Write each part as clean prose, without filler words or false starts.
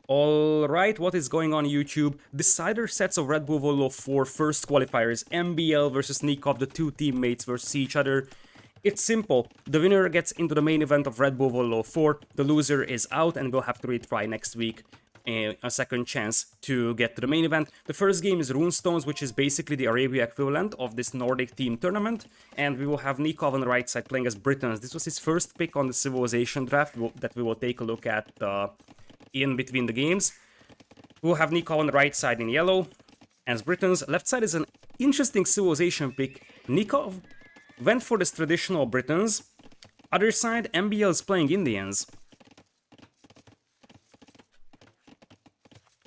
Alright, what is going on YouTube? Decider sets of Redbull Wololo for first qualifiers, MbL versus Nicov, the two teammates versus each other. It's simple, the winner gets into the main event of Redbull Wololo 4, the loser is out and will have to retry next week a second chance to get to the main event. The first game is Runestones, which is basically the Arabia equivalent of this Nordic team tournament, and we will have Nicov on the right side playing as Britons. This was his first pick on the Civilization draft that we will take a look at in between the games. We'll have Nicov on the right side in yellow as Britons. Left side is an interesting Civilization pick. Nicov went for this traditional Britons. Other side, MbL is playing Indians.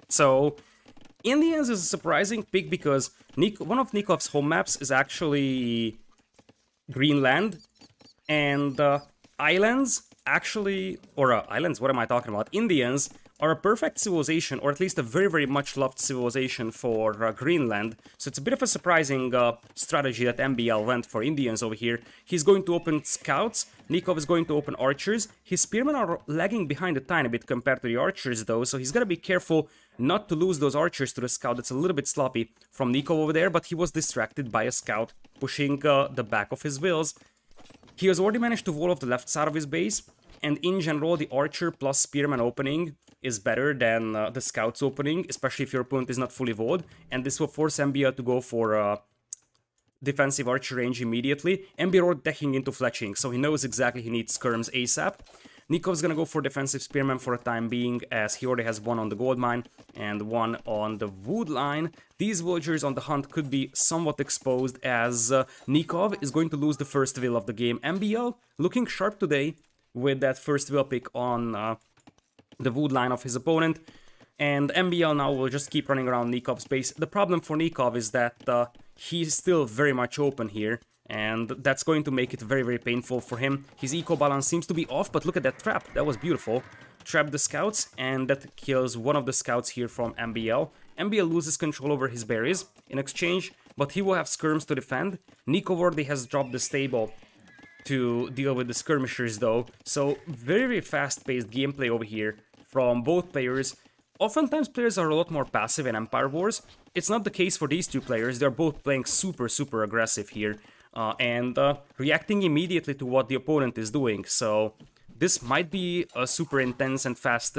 So, Indians is a surprising pick because one of Nikov's home maps is actually Greenland, and islands actually, or islands, what am I talking about? Indians are a perfect civilization, or at least a very, very much loved civilization for Greenland. So it's a bit of a surprising strategy that MbL went for Indians over here. He's going to open scouts, Nicov is going to open archers. His spearmen are lagging behind a tiny bit compared to the archers though, so he's gotta be careful not to lose those archers to the scout. It's a little bit sloppy from Nicov over there, but he was distracted by a scout pushing the back of his wheels. He has already managed to wall off the left side of his base, and in general the archer plus spearman opening is better than the scout's opening, especially if your opponent is not fully walled, and this will force MbL to go for defensive archer range immediately. MbL already teching into fletching, so he knows exactly he needs skirms ASAP. Nikov's gonna go for defensive spearman for a time being, as he already has one on the gold mine and one on the wood line. These villagers on the hunt could be somewhat exposed, as Nicov is going to lose the first will of the game. MbL looking sharp today with that first will pick on the wood line of his opponent, and MbL now will just keep running around Nikov's base. The problem for Nicov is that he's still very much open here, and that's going to make it very, very painful for him. His eco balance seems to be off, but look at that trap, that was beautiful. Trap the scouts, and that kills one of the scouts here from MbL. MbL loses control over his berries in exchange, but he will have skirms to defend. Nicov already has dropped the stable to deal with the skirmishers though, so very, very fast-paced gameplay over here from both players. Oftentimes players are a lot more passive in Empire Wars. It's not the case for these two players. They're both playing super, super aggressive here and reacting immediately to what the opponent is doing. So this might be a super intense and fast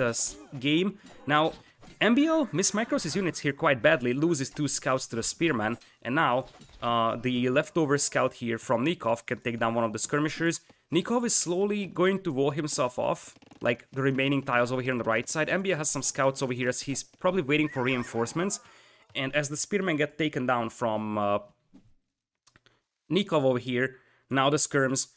game. Now, MbL mismicros his units here quite badly, loses two scouts to the spearman, and now the leftover scout here from Nicov can take down one of the skirmishers. Nicov is slowly going to wall himself off, like the remaining tiles over here on the right side. MbL has some scouts over here as he's probably waiting for reinforcements, and as the spearmen get taken down from Nicov over here, now the skirms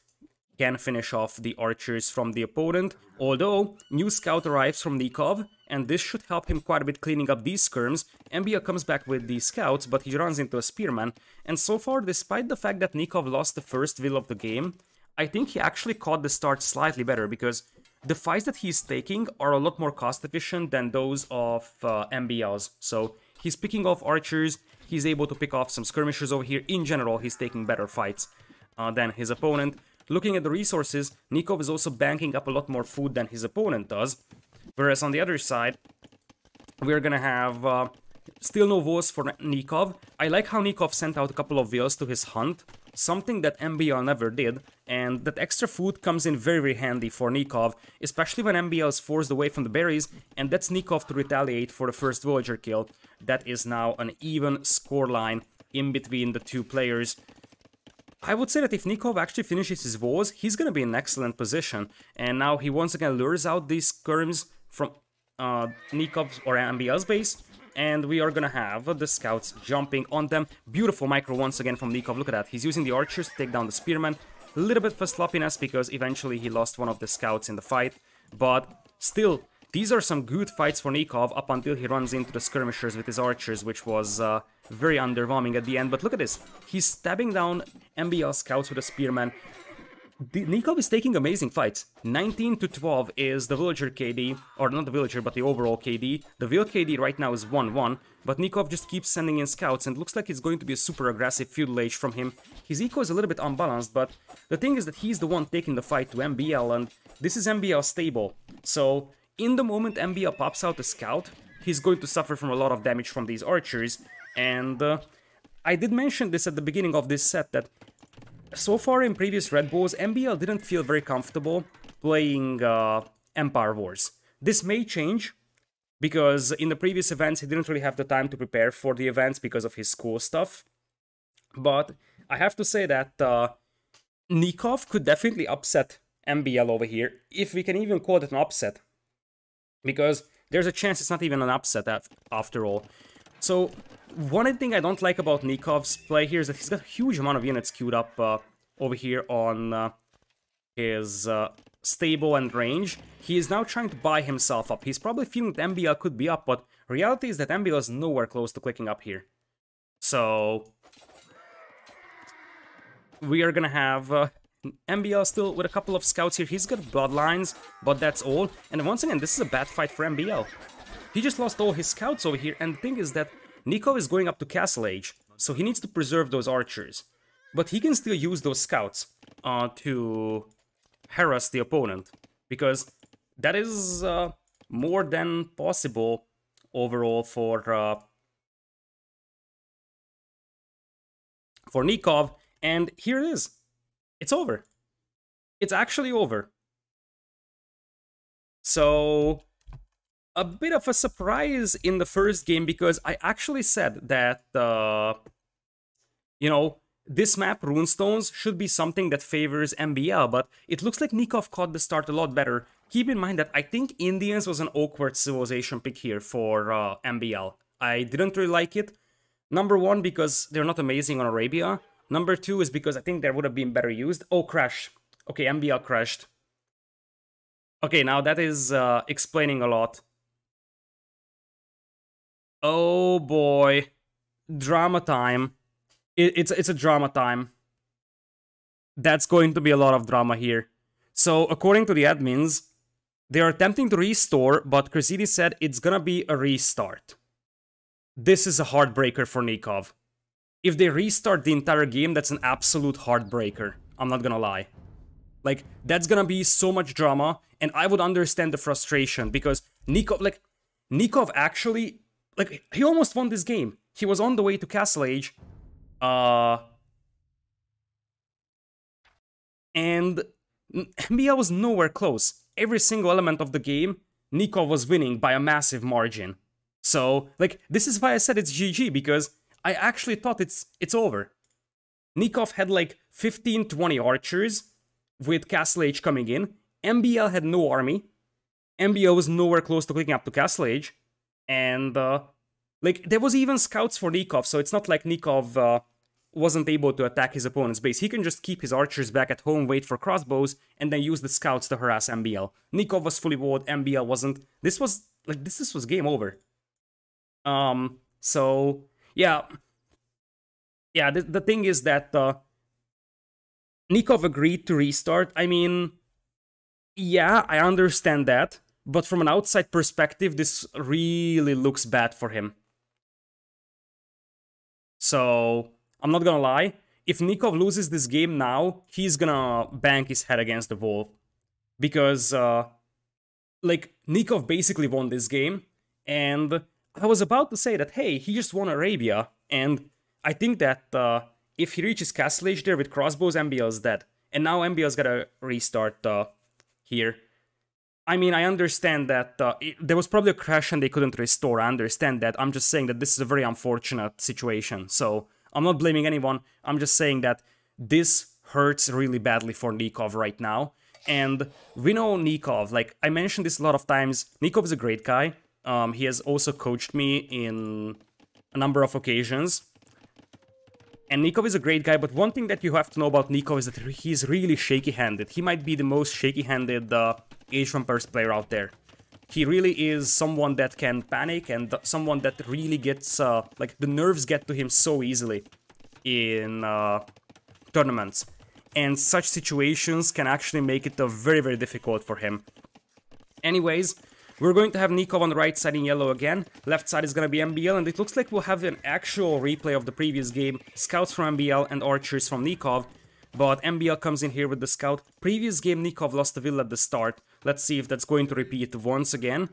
can finish off the archers from the opponent, although new scout arrives from Nicov, and this should help him quite a bit cleaning up these skirms. MbL comes back with these scouts, but he runs into a spearman, and so far, despite the fact that Nicov lost the first will of the game, I think he actually caught the start slightly better, because the fights that he's taking are a lot more cost efficient than those of MbL's. So he's picking off archers, he's able to pick off some skirmishers over here. In general, he's taking better fights than his opponent. Looking at the resources, Nicov is also banking up a lot more food than his opponent does. Whereas on the other side, we're gonna have still no walls for Nicov. I like how Nicov sent out a couple of wheels to his hunt, something that MbL never did, and that extra food comes in very, very handy for Nicov, especially when MbL is forced away from the berries, and that's Nicov to retaliate for the first villager kill. That is now an even scoreline in between the two players. I would say that if Nicov actually finishes his walls, he's gonna be in an excellent position, and now he once again lures out these skirms from Nikov's or MbL's base, and we are gonna have the scouts jumping on them. Beautiful micro once again from Nicov, look at that. He's using the archers to take down the spearmen. A little bit for sloppiness because eventually he lost one of the scouts in the fight, but still, these are some good fights for Nicov up until he runs into the skirmishers with his archers, which was very underwhelming at the end. But look at this, he's stabbing down MbL scouts with a spearman. Nicov is taking amazing fights. 19 to 12 is the villager KD, or not the villager, but the overall KD. The Vil KD right now is 1-1, but Nicov just keeps sending in scouts, and looks like it's going to be a super aggressive feudal age from him. His eco is a little bit unbalanced, but the thing is that he's the one taking the fight to MbL, and this is MbL stable. So in the moment MbL pops out a scout, he's going to suffer from a lot of damage from these archers, and I did mention this at the beginning of this set, that so far in previous Red Bulls, MbL didn't feel very comfortable playing Empire Wars. This may change, because in the previous events he didn't really have the time to prepare for the events because of his school stuff. But I have to say that Nicov could definitely upset MbL over here, if we can even call it an upset. Because there's a chance it's not even an upset after all. So, one thing I don't like about Nikov's play here is that he's got a huge amount of units queued up over here on his stable and range. He is now trying to buy himself up. He's probably feeling that MbL could be up, but reality is that MbL is nowhere close to clicking up here. So, we are gonna have MbL still with a couple of scouts here. He's got bloodlines, but that's all. And once again, this is a bad fight for MbL. He just lost all his scouts over here, and the thing is that Nicov is going up to Castle Age, so he needs to preserve those archers. But he can still use those scouts to harass the opponent, because that is more than possible overall for Nicov. And here it is. It's over. It's actually over. So, a bit of a surprise in the first game, because I actually said that, you know, this map, Runestones, should be something that favors MbL, but it looks like Nicov caught the start a lot better. Keep in mind that I think Indians was an awkward civilization pick here for MbL. I didn't really like it. Number one, because they're not amazing on Arabia. Number two is because I think they would have been better used. Oh, crash. Okay, MbL crashed. Okay, now that is explaining a lot. Oh boy. Drama time. It's a drama time. That's going to be a lot of drama here. So, according to the admins, they are attempting to restore, but Cresidi said it's gonna be a restart. This is a heartbreaker for Nicov. If they restart the entire game, that's an absolute heartbreaker. I'm not gonna lie. Like, that's gonna be so much drama, and I would understand the frustration, because Nicov actually, like, he almost won this game. He was on the way to Castle Age, and MbL was nowhere close. Every single element of the game, Nicov was winning by a massive margin. So, like, this is why I said it's GG, because I actually thought it's over. Nicov had like 15-20 archers with Castle Age coming in. MbL had no army. MbL was nowhere close to clicking up to Castle Age. And, like, there was even scouts for Nicov, so it's not like Nicov wasn't able to attack his opponent's base. He can just keep his archers back at home, wait for crossbows, and then use the scouts to harass MbL. Nicov was fully walled, MbL wasn't. This was game over. So, yeah. Yeah, the thing is that Nicov agreed to restart. I mean, yeah, I understand that, but from an outside perspective, this really looks bad for him. So, I'm not gonna lie, if Nicov loses this game now, he's gonna bang his head against the wall. Because, like, Nicov basically won this game, and I was about to say that, hey, he just won Arabia, and I think that if he reaches Castle Age there with crossbows, MbL's dead. And now MbL's gotta restart here. I mean, I understand that there was probably a crash and they couldn't restore. I understand that. I'm just saying that this is a very unfortunate situation. So, I'm not blaming anyone. I'm just saying that this hurts really badly for Nicov right now. And we know Nicov. Like, I mentioned this a lot of times. Nicov is a great guy. He has also coached me in a number of occasions. And Nicov is a great guy, but one thing that you have to know about Nicov is that he's really shaky-handed. He might be the most shaky-handed Age of Empires player out there. He really is someone that can panic and someone that really gets, like, the nerves get to him so easily in tournaments. And such situations can actually make it very, very difficult for him. Anyways, we're going to have Nicov on the right side in yellow again. Left side is going to be MbL, and it looks like we'll have an actual replay of the previous game. Scouts from MbL and archers from Nicov. But MbL comes in here with the scout. Previous game, Nicov lost the villa at the start. Let's see if that's going to repeat once again.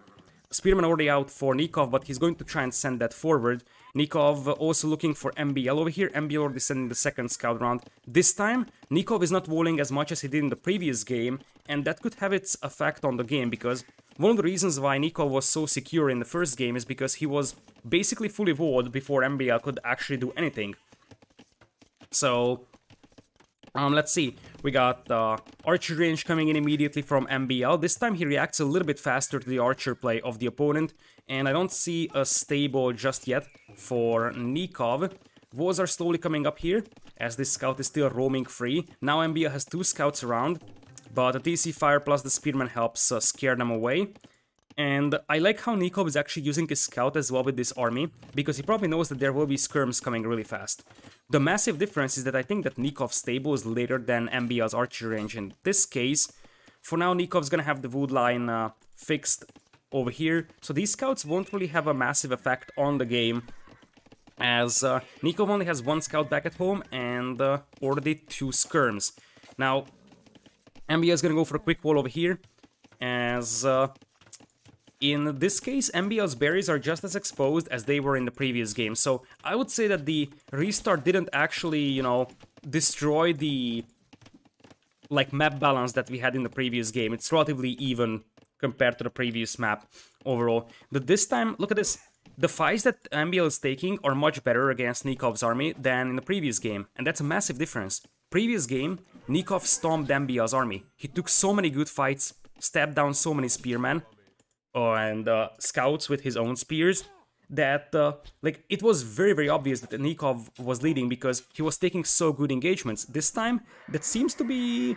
Spearman already out for Nicov, but he's going to try and send that forward. Nicov also looking for MbL over here. MbL already sending the second scout round. This time, Nicov is not walling as much as he did in the previous game, and that could have its effect on the game, because one of the reasons why Nicov was so secure in the first game is because he was basically fully walled before MbL could actually do anything. So, let's see. We got archer range coming in immediately from MbL. This time he reacts a little bit faster to the archer play of the opponent, and I don't see a stable just yet for Nicov. Walls are slowly coming up here, as this scout is still roaming free. Now MbL has 2 scouts around, but the TC fire plus the spearman helps scare them away. And I like how Nicov is actually using his scout as well with this army, because he probably knows that there will be skirms coming really fast. The massive difference is that I think that Nikov's stable is later than MbL's archer range. In this case, for now Nikov's gonna have the wood line fixed over here, so these scouts won't really have a massive effect on the game, as Nicov only has 1 scout back at home and already 2 skirms. Now, MbL is gonna go for a quick wall over here, as in this case, MbL's berries are just as exposed as they were in the previous game, so I would say that the restart didn't actually, you know, destroy the, like, map balance that we had in the previous game. It's relatively even compared to the previous map overall. But this time, look at this. The fights that MbL is taking are much better against Nikov's army than in the previous game, and that's a massive difference. Previous game, Nicov stomped MbL's army. He took so many good fights, stabbed down so many spearmen, and scouts with his own spears, that like, it was very, very obvious that Nicov was leading because he was taking so good engagements. This time, that seems to be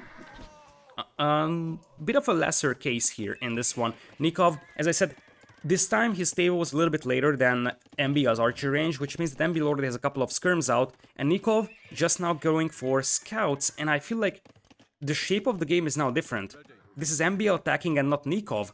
a bit of a lesser case here in this one. Nicov, as I said, this time his stable was a little bit later than MbL's archer range, which means that MbL already has a couple of skirms out, and Nicov just now going for scouts, and I feel like the shape of the game is now different. This is MbL attacking and not Nicov,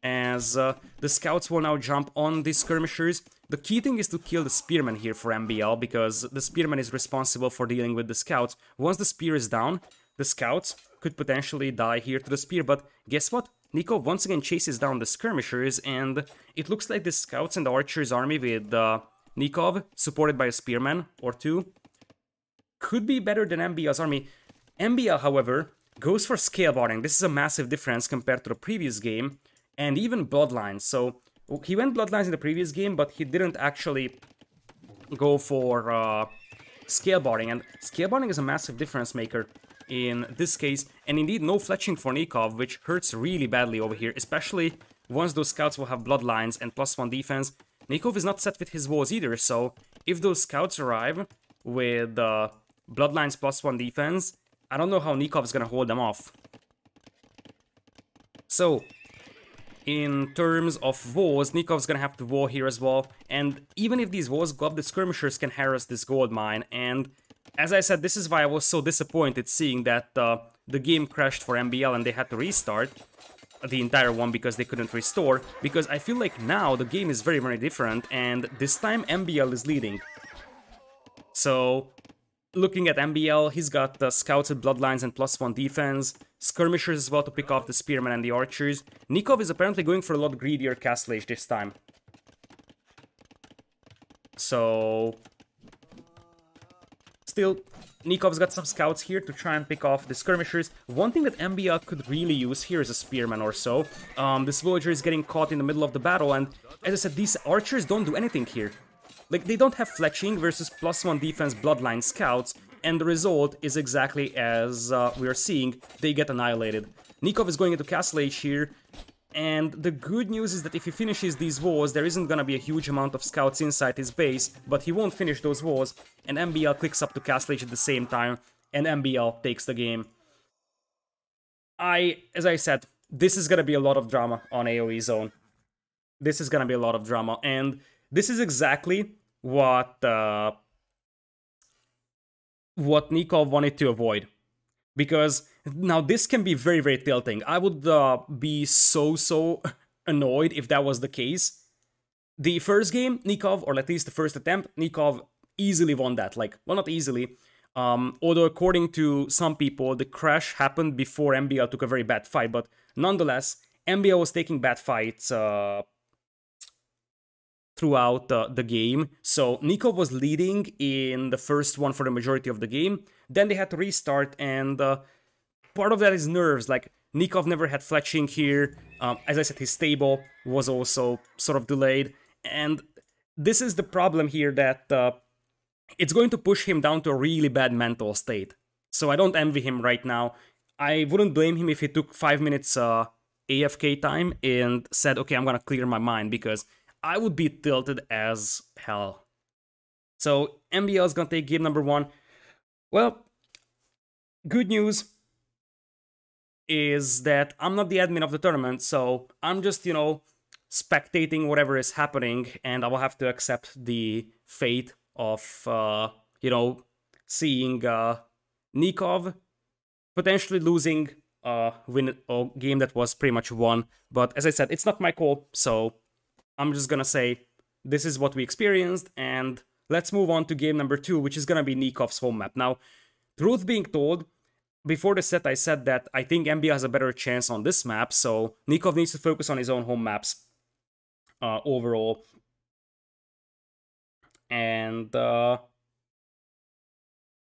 as the scouts will now jump on the skirmishers. The key thing is to kill the spearman here for MbL, because the spearman is responsible for dealing with the scouts. Once the spear is down, the scouts could potentially die here to the spear, but guess what? Nicov once again chases down the skirmishers, and it looks like the scouts and the archers army with Nicov, supported by a spearman or 2, could be better than MbL's army. MbL, however, goes for scale barding. This is a massive difference compared to the previous game, and even bloodlines. So he went bloodlines in the previous game, but he didn't actually go for scale barding, and scale barding is a massive difference maker in this case, and indeed no fletching for Nicov, which hurts really badly over here, especially once those scouts will have bloodlines and +1 defense. Nicov is not set with his walls either, so if those scouts arrive with bloodlines +1 defense, I don't know how Nicov is gonna hold them off. So, in terms of walls, Nikov's gonna have to wall here as well, and even if these walls go up, the skirmishers can harass this gold mine, and as I said, this is why I was so disappointed seeing that the game crashed for MbL and they had to restart the entire one because they couldn't restore, because I feel like now the game is very, very different, and this time MbL is leading. So, looking at MbL, he's got scouts with bloodlines and +1 defense, skirmishers as well to pick off the spearmen and the archers. Nicov is apparently going for a lot greedier castle age this time. So, still, Nikov's got some scouts here to try and pick off the skirmishers. One thing that MbL could really use here is a spearman or so. This villager is getting caught in the middle of the battle, and as I said, these archers don't do anything here. Like, they don't have fletching versus +1 defense bloodline scouts, and the result is exactly as we are seeing. They get annihilated. Nicov is going into castle age here, and the good news is that if he finishes these walls, there isn't gonna be a huge amount of scouts inside his base, but he won't finish those walls, and MbL clicks up to castle age at the same time, and MbL takes the game. As I said, this is gonna be a lot of drama on AoE zone. This is gonna be a lot of drama, and this is exactly what Nicov wanted to avoid. Because now this can be very, very tilting. I would be so annoyed if that was the case. The first game, Nicov, or at least the first attempt, Nicov easily won that. Like, well, not easily. Although according to some people, the crash happened before MbL took a very bad fight, but nonetheless, MbL was taking bad fights throughout the game. So Nicov was leading in the first one for the majority of the game. Then they had to restart, and part of that is nerves. Like, Nicov never had fletching here. As I said, his stable was also sort of delayed. And this is the problem here, that it's going to push him down to a really bad mental state. So I don't envy him right now. I wouldn't blame him if he took 5 minutes AFK time and said, okay, I'm gonna clear my mind, because I would be tilted as hell. So MbL is gonna take game number 1. Well, good news is that I'm not the admin of the tournament, so I'm just, spectating whatever is happening, and I will have to accept the fate of, seeing Nicov potentially losing a game that was pretty much won. But as I said, it's not my call, so I'm just gonna say this is what we experienced, and let's move on to game number 2, which is gonna be Nikov's home map. Now, truth being told, before the set I said that I think MbL has a better chance on this map, so Nicov needs to focus on his own home maps overall. And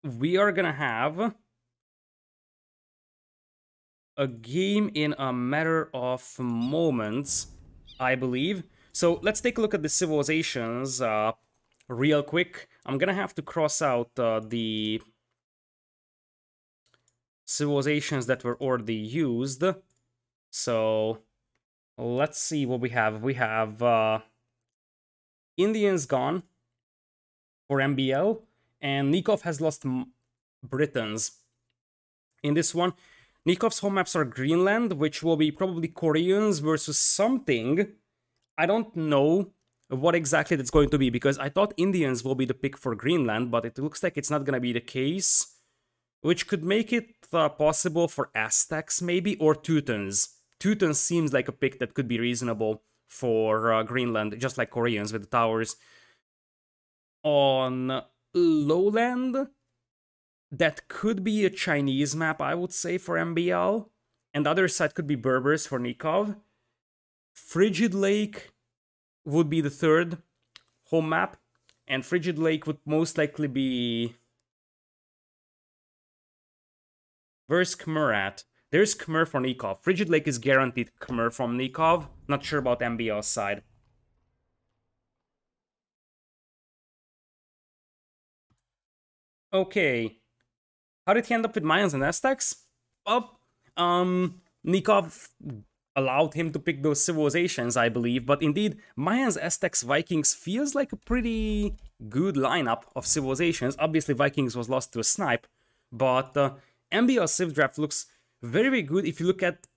we are gonna have a game in a matter of moments, I believe. So let's take a look at the civilizations real quick. I'm gonna have to cross out the civilizations that were already used. So let's see what we have. We have Indians gone for MbL, and Nicov has lost Britons. In this one, Nikov's home maps are Greenland, which will be probably Koreans versus something. I don't know what exactly that's going to be, because I thought Indians will be the pick for Greenland, but it looks like it's not going to be the case, which could make it possible for Aztecs maybe, or Teutons. Teutons seems like a pick that could be reasonable for Greenland, just like Koreans with the towers. On lowland, that could be a Chinese map, I would say, for MbL. And the other side could be Berbers for Nicov. Frigid Lake would be the third home map. And Frigid Lake would most likely be... Where's Khmer at? There's Khmer for Nicov. Frigid Lake is guaranteed Khmer from Nicov. Not sure about MbL's side. Okay. How did he end up with Mayans and Aztecs? Well, Nicov allowed him to pick those civilizations, I believe, but indeed, Mayans, Aztecs, Vikings feels like a pretty good lineup of civilizations. Obviously, Vikings was lost to a snipe, but MbL Civ draft looks very, very good if you look at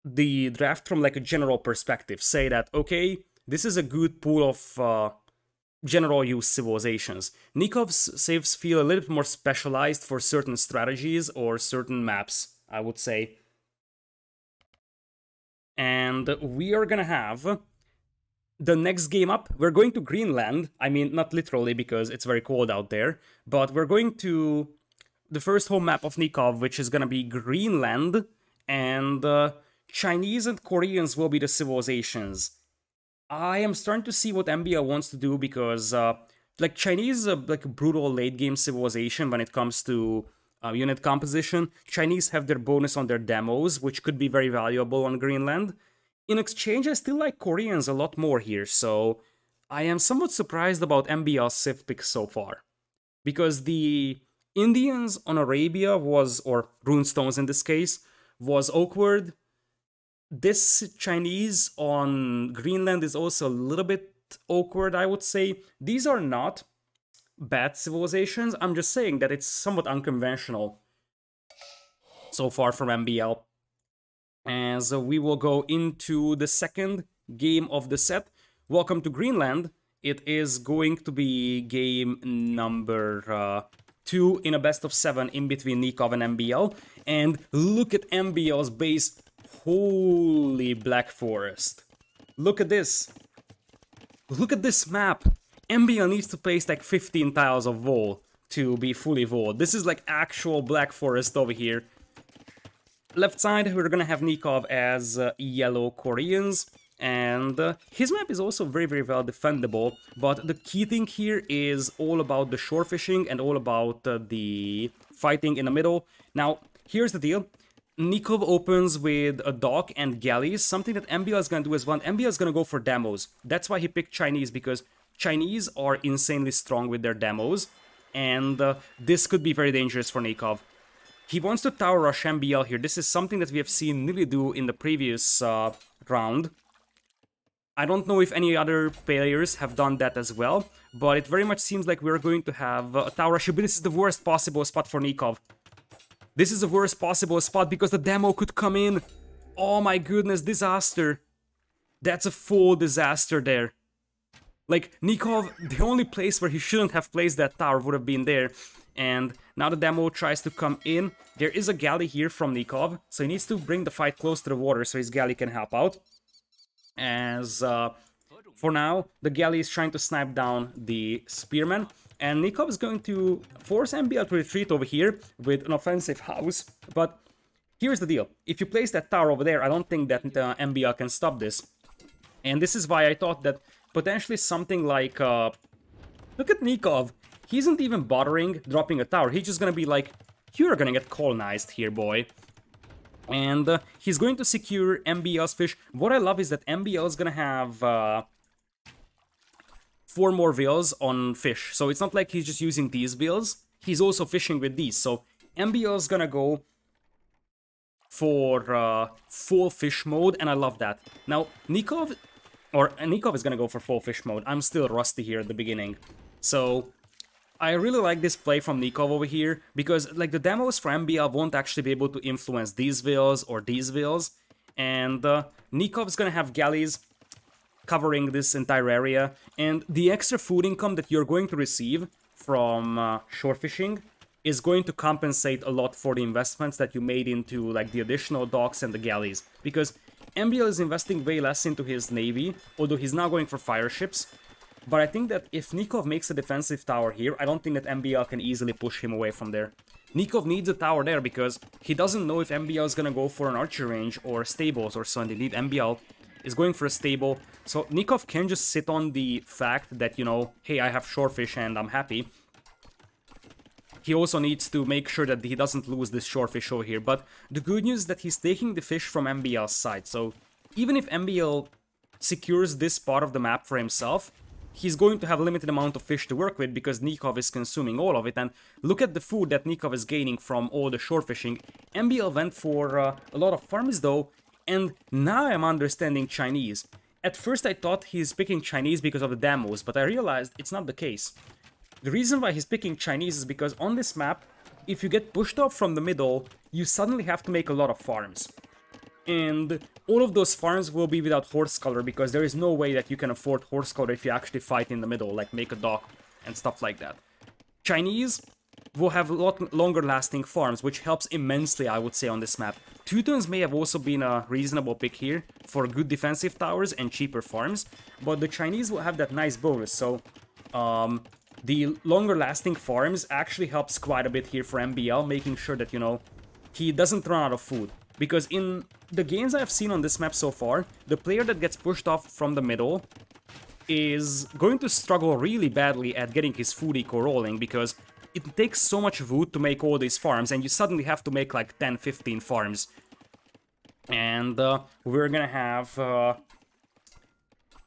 the draft from like a general perspective. Say that, okay, this is a good pool of general use civilizations. Nikov's civs feel a little bit more specialized for certain strategies or certain maps, I would say. And we are gonna have the next game up. We're going to Greenland. I mean, not literally because it's very cold out there, but we're going to the first home map of Nicov, which is gonna be Greenland, and Chinese and Koreans will be the civilizations. I am starting to see what MbL wants to do, because like Chinese is like a brutal late game civilization when it comes to unit composition. Chinese have their bonus on their demos, which could be very valuable on Greenland. In exchange, I still like Koreans a lot more here, so I am somewhat surprised about MbL's Civ picks so far. Because the Indians on Arabia was, or Runestones in this case, was awkward. This Chinese on Greenland is also a little bit awkward, I would say. These are not bad civilizations. I'm just saying that it's somewhat unconventional so far from MbL. And so we will go into the second game of the set. Welcome to Greenland. It is going to be game number 2 in a best of 7 in between Nicov and MbL. And look at MbL's base. Holy Black Forest. Look at this. Look at this map. MbL needs to place like 15 tiles of wall to be fully walled. This is like actual Black Forest over here. Left side, we're gonna have Nicov as yellow Koreans, and his map is also very, very well defendable, but the key thing here is all about the shore fishing and all about the fighting in the middle. Now, here's the deal. Nicov opens with a dock and galleys, something that MbL is gonna do as well. MbL is gonna go for demos. That's why he picked Chinese, because Chinese are insanely strong with their demos, and this could be very dangerous for Nicov. He wants to tower rush MbL here. This is something that we have seen Nili do in the previous round. I don't know if any other players have done that as well, but it very much seems like we're going to have a tower rush. But this is the worst possible spot for Nicov. This is the worst possible spot because the demo could come in. Oh my goodness, disaster. That's a full disaster there. Like, Nicov, the only place where he shouldn't have placed that tower would have been there. And now the demo tries to come in. There is a galley here from Nicov, so he needs to bring the fight close to the water so his galley can help out. As for now, the galley is trying to snipe down the spearman, and Nicov is going to force MbL to retreat over here with an offensive house. But here's the deal. If you place that tower over there, I don't think that MbL can stop this. And this is why I thought that potentially something like... look at Nicov. He isn't even bothering dropping a tower. He's just gonna be like, you're gonna get colonized here, boy. And he's going to secure MbL's fish. What I love is that MbL is gonna have 4 more vills on fish. So it's not like he's just using these vills. He's also fishing with these. So MbL is gonna go for full fish mode, and I love that. Now, Nicov is gonna go for full fish mode. I'm still rusty here at the beginning. So I really like this play from Nicov over here, because like the demos for MbL won't actually be able to influence these vills or these vills, and Nicov is gonna have galleys covering this entire area, and the extra food income that you're going to receive from shore fishing is going to compensate a lot for the investments that you made into like the additional docks and the galleys, because MbL is investing way less into his navy, although he's now going for fire ships. But I think that if Nicov makes a defensive tower here, I don't think that MbL can easily push him away from there. Nicov needs a tower there because he doesn't know if MbL is gonna go for an archer range or stables or so, and indeed MbL is going for a stable. So Nicov can just sit on the fact that, you know, hey, I have shorefish and I'm happy. He also needs to make sure that he doesn't lose this shorefish over here. But the good news is that he's taking the fish from MbL's side. So even if MbL secures this part of the map for himself, he's going to have a limited amount of fish to work with because Nicov is consuming all of it. And look at the food that Nicov is gaining from all the shore fishing. MbL went for a lot of farms though, and now I'm understanding Chinese. At first I thought he's picking Chinese because of the demos, but I realized it's not the case. The reason why he's picking Chinese is because on this map, if you get pushed off from the middle, you suddenly have to make a lot of farms. And all of those farms will be without horse color because there is no way that you can afford horse color if you actually fight in the middle, like make a dock and stuff like that. Chinese will have a lot longer lasting farms, which helps immensely, I would say, on this map. Teutons may have also been a reasonable pick here for good defensive towers and cheaper farms, but the Chinese will have that nice bonus, so the longer lasting farms actually helps quite a bit here for MbL, making sure that, you know, he doesn't run out of food. Because in the games I've seen on this map so far, the player that gets pushed off from the middle is going to struggle really badly at getting his food eco rolling, because it takes so much wood to make all these farms, and you suddenly have to make like 10-15 farms. And we're gonna have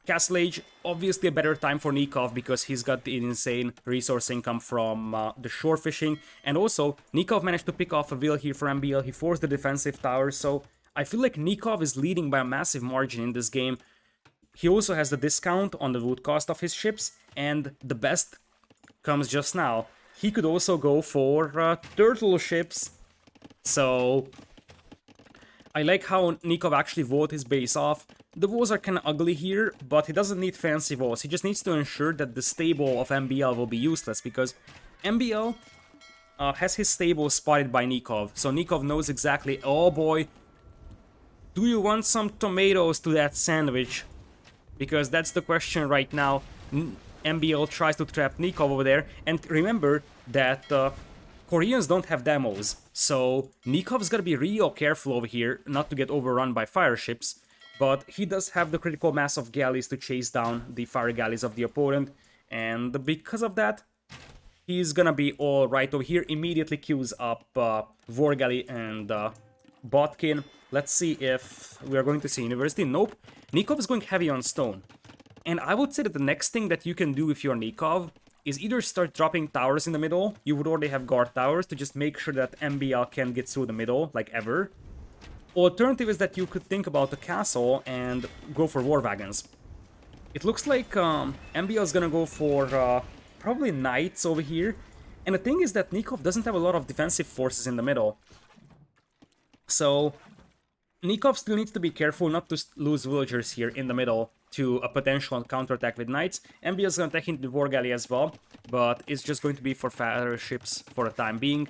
Castle Age, obviously a better time for Nicov because he's got the insane resource income from the shore fishing. And also, Nicov managed to pick off a vill here for MbL. He forced the defensive tower, so I feel like Nicov is leading by a massive margin in this game. He also has the discount on the wood cost of his ships, and the best comes just now. He could also go for turtle ships. So I like how Nicov actually walled his base off. The walls are kinda ugly here, but he doesn't need fancy walls. He just needs to ensure that the stable of MbL will be useless, because MbL has his stable spotted by Nicov. So Nicov knows exactly, oh boy, do you want some tomatoes to that sandwich? Because that's the question right now. MbL tries to trap Nicov over there, and remember that Koreans don't have demos, so Nikov's gotta be real careful over here not to get overrun by fire ships, but he does have the critical mass of galleys to chase down the fire galleys of the opponent, and because of that, he's gonna be alright over here. Immediately queues up War Galley and Botkin. Let's see if we are going to see University. Nope. Nicov is going heavy on stone. And I would say that the next thing that you can do if you're Nicov is either start dropping towers in the middle. You would already have guard towers to just make sure that MbL can get through the middle, like ever. Alternative is that you could think about a castle and go for war wagons. It looks like MbL is gonna go for probably knights over here. And the thing is that Nicov doesn't have a lot of defensive forces in the middle. So Nicov still needs to be careful not to lose villagers here in the middle to a potential counterattack with knights. MbL is going to attack into the War Galley as well, but it's just going to be for fire ships for the time being.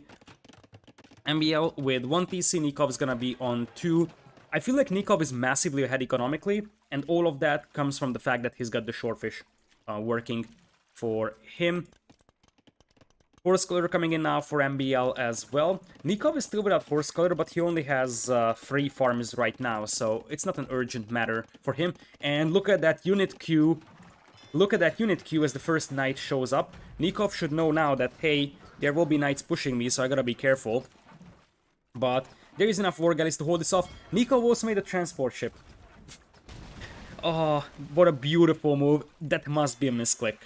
MbL with 1 TC, Nicov is going to be on 2. I feel like Nicov is massively ahead economically, and all of that comes from the fact that he's got the Shorefish working for him. Horse Color coming in now for MbL as well. Nicov is still without Horse Color, but he only has 3 farms right now, so it's not an urgent matter for him. And look at that unit queue. Look at that unit queue as the first knight shows up. Nicov should know now that, hey, there will be knights pushing me, so I gotta be careful. But there is enough War Galleys to hold this off. Nicov also made a transport ship. Oh, what a beautiful move. That must be a misclick.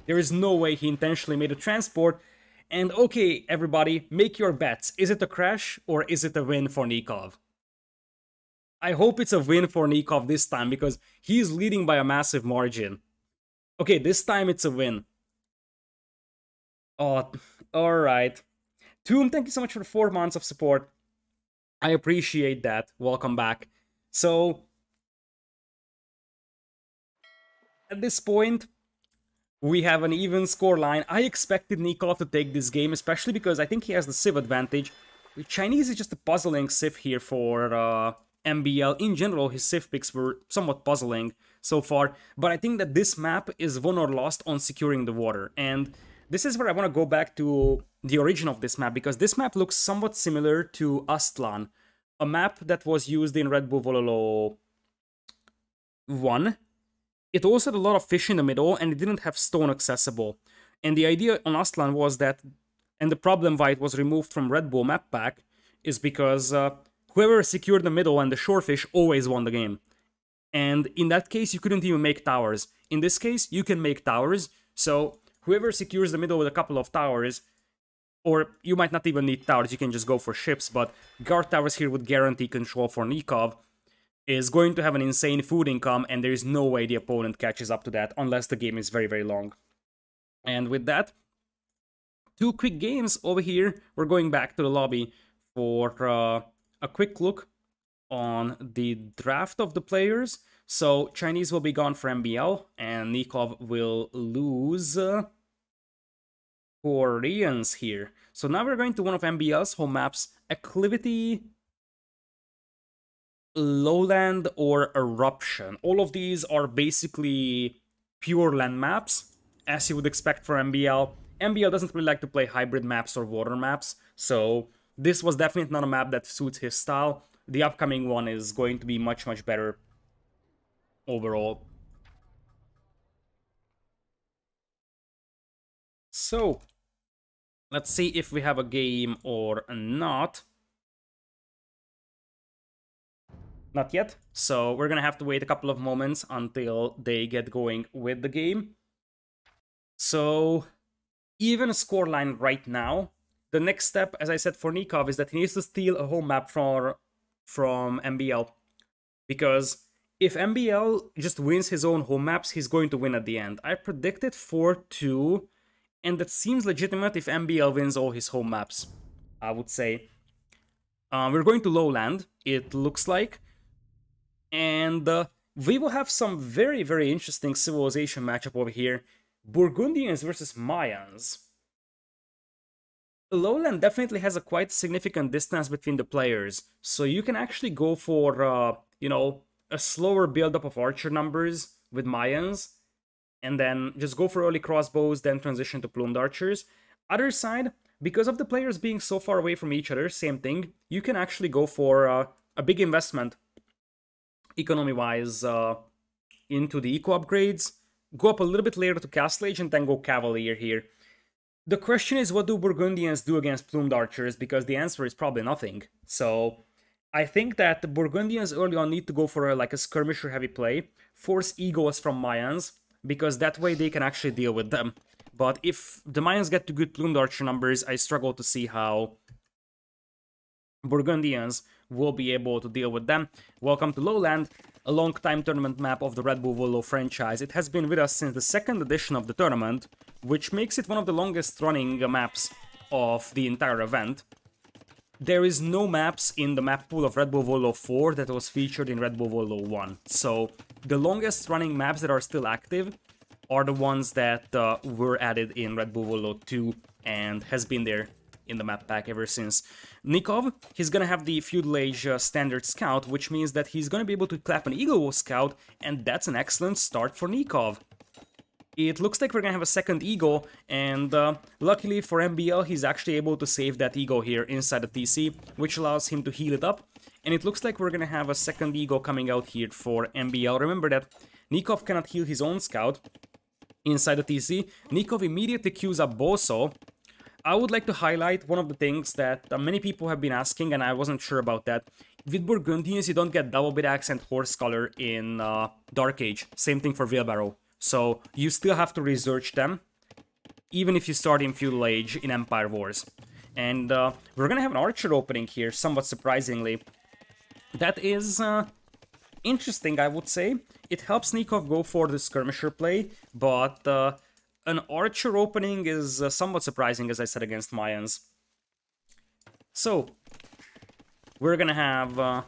There is no way he intentionally made a transport. And okay, everybody, make your bets. Is it a crash or is it a win for Nicov? I hope it's a win for Nicov this time because he's leading by a massive margin. Okay, this time it's a win. Oh, alright. Tomb, thank you so much for the 4 months of support. I appreciate that. Welcome back. So, at this point, we have an even scoreline. I expected Nicov to take this game, especially because I think he has the Civ advantage. The Chinese is just a puzzling Civ here for MbL. In general, his Civ picks were somewhat puzzling so far, but I think that this map is won or lost on securing the water. And this is where I want to go back to the origin of this map, because this map looks somewhat similar to Aztlan, a map that was used in Redbull Wololo 1. It also had a lot of fish in the middle, and it didn't have stone accessible. And the idea on Aztlan was that, and the problem why it was removed from Redbull map pack, is because whoever secured the middle and the shorefish always won the game. And in that case, you couldn't even make towers. In this case, you can make towers, so whoever secures the middle with a couple of towers, or you might not even need towers, you can just go for ships, but guard towers here would guarantee control for Nicov, is going to have an insane food income, and there is no way the opponent catches up to that unless the game is very, very long. And with that, 2 quick games over here. We're going back to the lobby for a quick look on the draft of the players. So Chinese will be gone for MbL, and Nicov will lose Koreans here. So now we're going to one of MbL's home maps, Acclivity, Lowland, or Eruption. All of these are basically pure land maps, as you would expect for MbL. MbL doesn't really like to play hybrid maps or water maps, so this was definitely not a map that suits his style. The upcoming one is going to be much, much better overall. So, let's see if we have a game or not. Not yet, so we're gonna have to wait a couple of moments until they get going with the game. So, even a scoreline right now, the next step, as I said for Nicov, is that he needs to steal a home map from MbL. Because if MbL just wins his own home maps, he's going to win at the end. I predicted 4-2, and that seems legitimate if MbL wins all his home maps, I would say. We're going to Lowland, it looks like. And we will have some very, very interesting civilization matchup over here. Burgundians versus Mayans. Lowland definitely has a quite significant distance between the players, so you can actually go for, you know, a slower build-up of archer numbers with Mayans, and then just go for early crossbows, then transition to plumed archers. Other side, because of the players being so far away from each other, same thing, you can actually go for a big investment, economy-wise, into the eco upgrades, go up a little bit later to Castle Age, and then go Cavalier here. The question is, what do Burgundians do against plumed archers? Because the answer is probably nothing. So I think that the Burgundians early on need to go for like a skirmisher heavy play, force egos from Mayans, because that way they can actually deal with them. But if the Mayans get to good plumed archer numbers, I struggle to see how Burgundians will be able to deal with them. Welcome to Lowland, a long-time tournament map of the Redbull Wololo franchise. It has been with us since the second edition of the tournament, which makes it one of the longest running maps of the entire event. There is no maps in the map pool of Redbull Wololo 4 that was featured in Redbull Wololo 1. So the longest running maps that are still active are the ones that were added in Redbull Wololo 2 and has been there in the map pack ever since. Nicov, he's gonna have the Feudal Age Standard Scout, which means that he's gonna be able to clap an Eagle Scout, and that's an excellent start for Nicov. It looks like we're gonna have a second Eagle, and luckily for MbL, he's actually able to save that Eagle here inside the TC, which allows him to heal it up. And it looks like we're gonna have a second Eagle coming out here for MbL. Remember that Nicov cannot heal his own Scout inside the TC. Nicov immediately queues up Boso. I would like to highlight one of the things that many people have been asking, and I wasn't sure about that. With Burgundians, you don't get Double Bit Axe and Horse Color in Dark Age. Same thing for Wheelbarrow. So you still have to research them, even if you start in Feudal Age in Empire Wars. And we're gonna have an Archer opening here, somewhat surprisingly. That is interesting, I would say. It helps Nicov go for the Skirmisher play, but an Archer opening is somewhat surprising, as I said, against Mayans. So, we're gonna have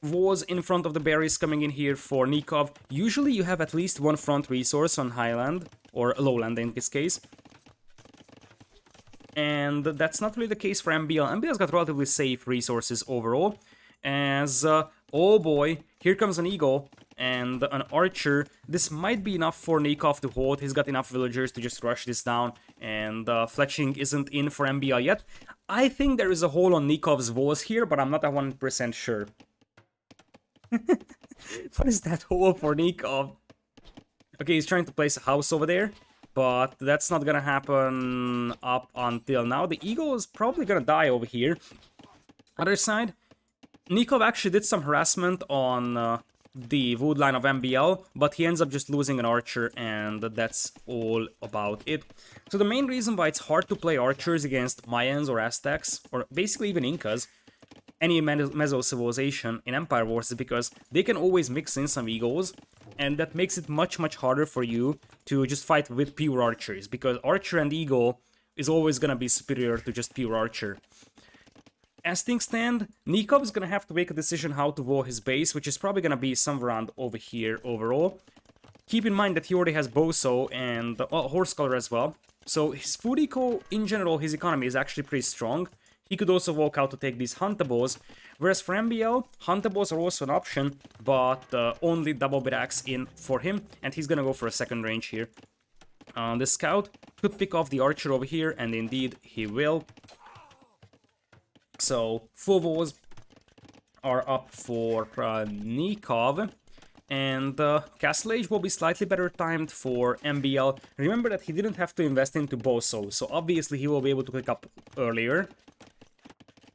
Wars in front of the berries coming in here for Nicov. Usually you have at least one front resource on Highland, or Lowland in this case. And that's not really the case for MbL. MbL's got relatively safe resources overall, as, oh boy, here comes an Eagle and an Archer. This might be enough for Nicov to hold. He's got enough villagers to just rush this down, and fletching isn't in for MbL yet. I think there is a hole on Nikov's walls here, but I'm not 100% sure. What is that hole for Nicov? Okay, he's trying to place a house over there, but that's not gonna happen up until now. The Eagle is probably gonna die over here. Other side, Nicov actually did some harassment on the wood line of MbL, but he ends up just losing an Archer, and that's all about it. So the main reason why it's hard to play Archers against Mayans or Aztecs, or basically even Incas, any Meso civilization in Empire Wars, is because they can always mix in some Eagles, and that makes it much harder for you to just fight with pure Archers, because Archer and Eagle is always gonna be superior to just pure Archer. As things stand, Nicov is gonna have to make a decision how to wall his base, which is probably gonna be somewhere around over here overall. Keep in mind that he already has Boso and Horse Color as well, so his food eco, in general, his economy is actually pretty strong. He could also walk out to take these Huntables, whereas for MbL, Huntables are also an option, but only Double Bit Axe in for him, and he's gonna go for a second range here. The Scout could pick off the Archer over here, and indeed he will. So, 4 walls are up for Nicov, and Castle Age will be slightly better timed for MbL. Remember that he didn't have to invest into Boso, so obviously he will be able to click up earlier.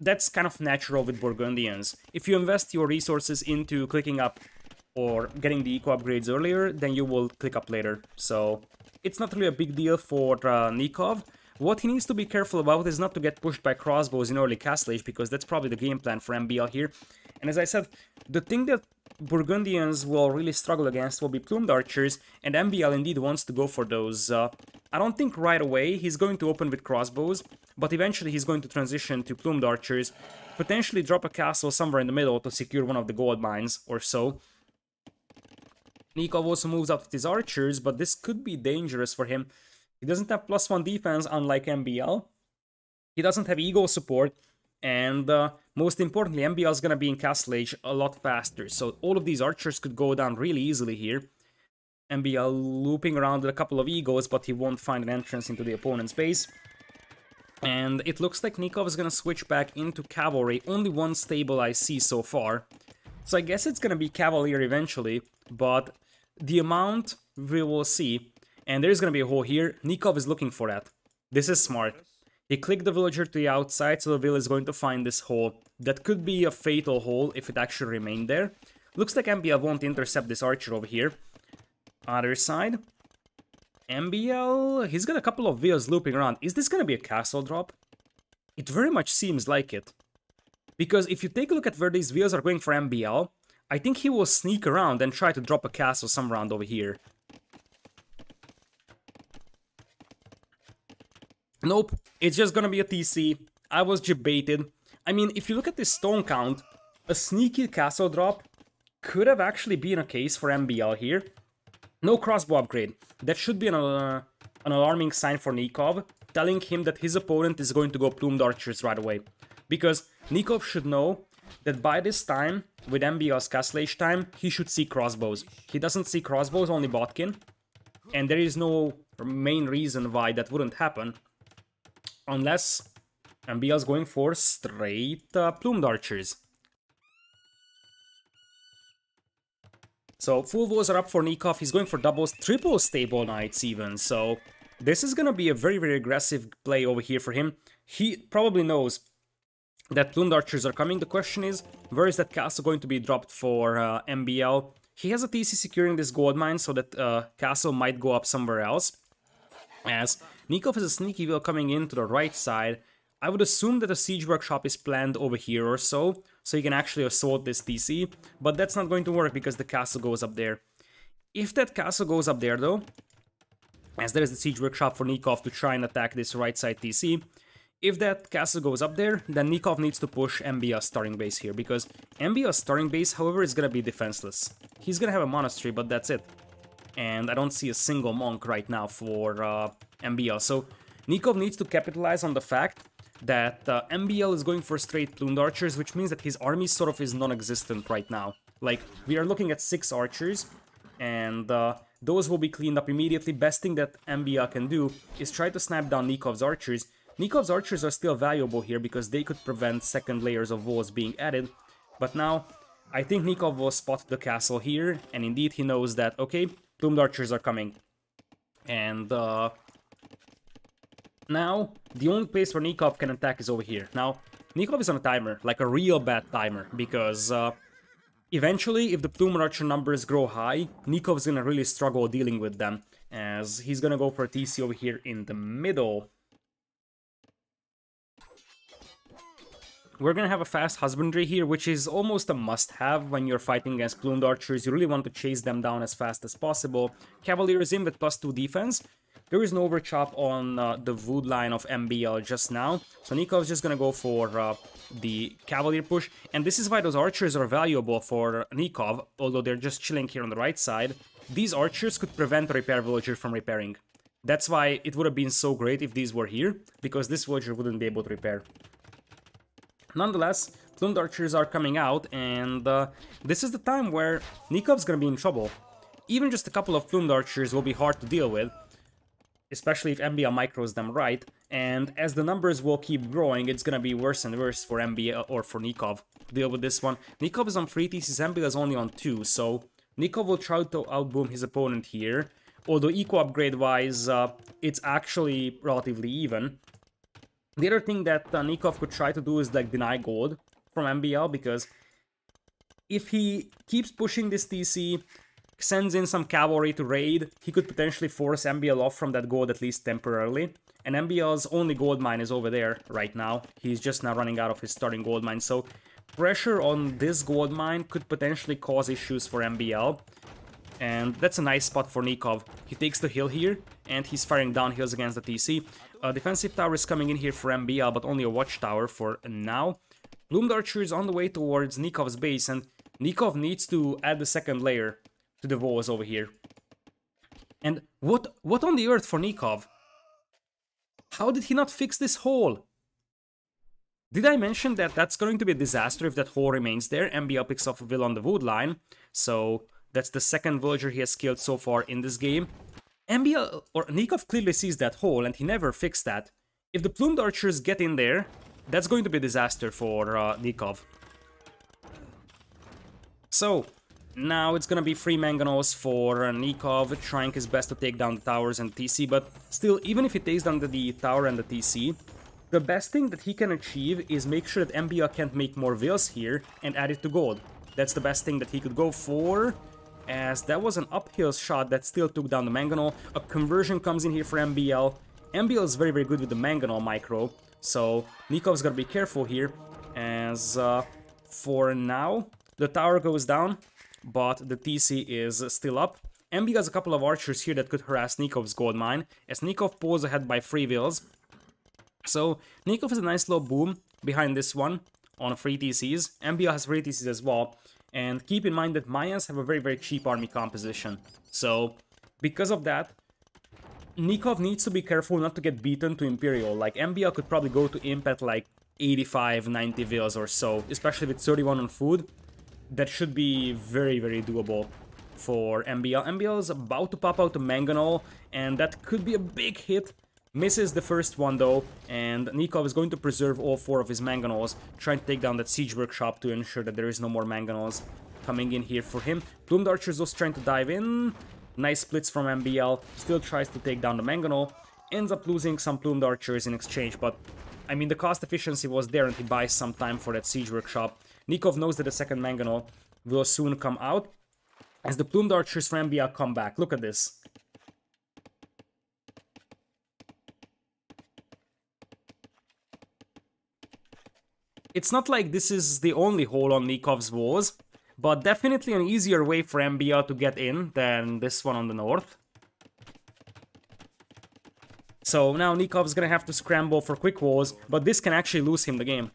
That's kind of natural with Burgundians. If you invest your resources into clicking up or getting the eco upgrades earlier, then you will click up later. So it's not really a big deal for Nicov. What he needs to be careful about is not to get pushed by crossbows in early Castle Age, because that's probably the game plan for MbL here. And as I said, the thing that Burgundians will really struggle against will be plumed archers, and MbL indeed wants to go for those. I don't think right away he's going to open with crossbows, but eventually he's going to transition to plumed archers, potentially drop a castle somewhere in the middle to secure one of the gold mines or so. Nicov also moves out with his archers, but this could be dangerous for him. He doesn't have +1 defense, unlike MbL. He doesn't have ego support, and most importantly, MbL is going to be in Castle Age a lot faster, so all of these archers could go down really easily here. MbL looping around with a couple of egos, but he won't find an entrance into the opponent's base. And it looks like Nicov is gonna switch back into Cavalry. Only one stable I see so far. So I guess it's gonna be Cavalier eventually, but the amount we will see. And there's gonna be a hole here. Nicov is looking for that. This is smart. He clicked the villager to the outside, so the villager is going to find this hole. That could be a fatal hole if it actually remained there. Looks like MbL won't intercept this archer over here. Other side. MbL, he's got a couple of wheels looping around. Is this gonna be a castle drop? It very much seems like it. Because if you take a look at where these wheels are going for MbL, I think he will sneak around and try to drop a castle some round over here. Nope, it's just gonna be a TC. I was debated. I mean, if you look at this stone count, a sneaky castle drop could have actually been a case for MbL here. No crossbow upgrade. That should be an alarming sign for Nicov, telling him that his opponent is going to go plumed archers right away. Because Nicov should know that by this time, with MbL's castle age time, he should see crossbows. He doesn't see crossbows, only Botkin. And there is no main reason why that wouldn't happen. Unless MbL's going for straight plumed archers. So full woes are up for Nicov. He's going for doubles, triple stable knights even. So this is gonna be a very, very aggressive play over here for him. He probably knows that plumed archers are coming. The question is, where is that castle going to be dropped for MbL? He has a TC securing this gold mine, so that castle might go up somewhere else. As Nicov has a sneaky wheel coming in to the right side. I would assume that a siege workshop is planned over here or so he can actually assault this TC, but that's not going to work because the castle goes up there. If that castle goes up there though, as there is the siege workshop for Nicov to try and attack this right side TC, if that castle goes up there, then Nicov needs to push MbL's starting base here, because MbL's starting base, however, is gonna be defenseless. He's gonna have a monastery, but that's it. And I don't see a single monk right now for MbL, so Nicov needs to capitalize on the fact that MbL is going for straight plumed archers, which means that his army sort of is non-existent right now. Like, we are looking at 6 archers, and those will be cleaned up immediately. Best thing that MbL can do is try to snap down Nikov's archers. Nikov's archers are still valuable here because they could prevent second layers of walls being added, but now I think Nicov will spot the castle here, and indeed he knows that, okay, plumed archers are coming. And now, the only place where Nicov can attack is over here. Now, Nicov is on a timer, like a real bad timer, because eventually, if the plumed archer numbers grow high, Nikov's gonna really struggle dealing with them, as he's gonna go for a TC over here in the middle. We're gonna have a fast husbandry here, which is almost a must-have when you're fighting against plumed archers. You really want to chase them down as fast as possible. Cavalier is in with +2 defense. There is no overchop on the wood line of MbL just now, so Nicov is just gonna go for the Cavalier push, and this is why those archers are valuable for Nicov, although they're just chilling here on the right side. These archers could prevent a repair villager from repairing. That's why it would have been so great if these were here, because this villager wouldn't be able to repair. Nonetheless, plumed archers are coming out, and this is the time where Nikov's gonna be in trouble. Even just a couple of plumed archers will be hard to deal with, especially if MbL micros them right, and as the numbers will keep growing, it's gonna be worse and worse for MbL or for Nicov to deal with this one. Nicov is on 3 TCs, MbL is only on 2, so Nicov will try to outboom his opponent here, although eco upgrade wise, it's actually relatively even. The other thing that Nicov could try to do is like deny gold from MbL, because if he keeps pushing this TC, sends in some cavalry to raid, he could potentially force MbL off from that gold at least temporarily. And MbL's only gold mine is over there right now. He's just now running out of his starting gold mine, so pressure on this gold mine could potentially cause issues for MbL. And that's a nice spot for Nicov. He takes the hill here, and he's firing down hills against the TC. A defensive tower is coming in here for MbL, but only a watchtower for now. Plumed archer is on the way towards Nikov's base, and Nicov needs to add the second layer to the walls over here. And what on the earth for Nicov? How did he not fix this hole? Did I mention that that's going to be a disaster if that hole remains there? MbL picks off a will on the wood line, so That's the second villager he has killed so far in this game. MbL or Nicov clearly sees that hole and he never fixed that. If the plumed archers get in there, that's going to be a disaster for Nicov. So, now it's gonna be free mangonels for Nicov, trying his best to take down the towers and TC, but still, even if he takes down the tower and the TC, the best thing that he can achieve is make sure that MbL can't make more vills here and add it to gold. That's the best thing that he could go for, as that was an uphill shot that still took down the mangonel. A conversion comes in here for MbL. MbL is very, very good with the mangonel micro, so Nikov's gotta be careful here, as for now, the tower goes down, but the TC is still up. MbL has a couple of archers here that could harass Nikov's gold mine, as Nicov pulls ahead by 3 vills. So, Nicov has a nice little boom behind this one on free TCs. MbL has free TCs as well. And keep in mind that Mayans have a very, very cheap army composition. So, because of that, Nicov needs to be careful not to get beaten to Imperial. Like, MbL could probably go to Imp at like 85, 90 vills or so, especially with 31 on food. That should be very, very doable for MbL. MbL is about to pop out a mangonel, and that could be a big hit. Misses the first one though, and Nicov is going to preserve all 4 of his mangonels, trying to take down that siege workshop to ensure that there is no more mangonels coming in here for him. Plumed Archer is also trying to dive in. Nice splits from MbL, still tries to take down the mangonel, ends up losing some Plumed Archers in exchange, but I mean the cost efficiency was there and he buys some time for that siege workshop. Nicov knows that the second mangonel will soon come out, as the Plumed Archers from MbL come back. Look at this. It's not like this is the only hole on Nikov's walls, but definitely an easier way for MbL to get in than this one on the north. So now Nikov's gonna have to scramble for quick walls, but this can actually lose him the game,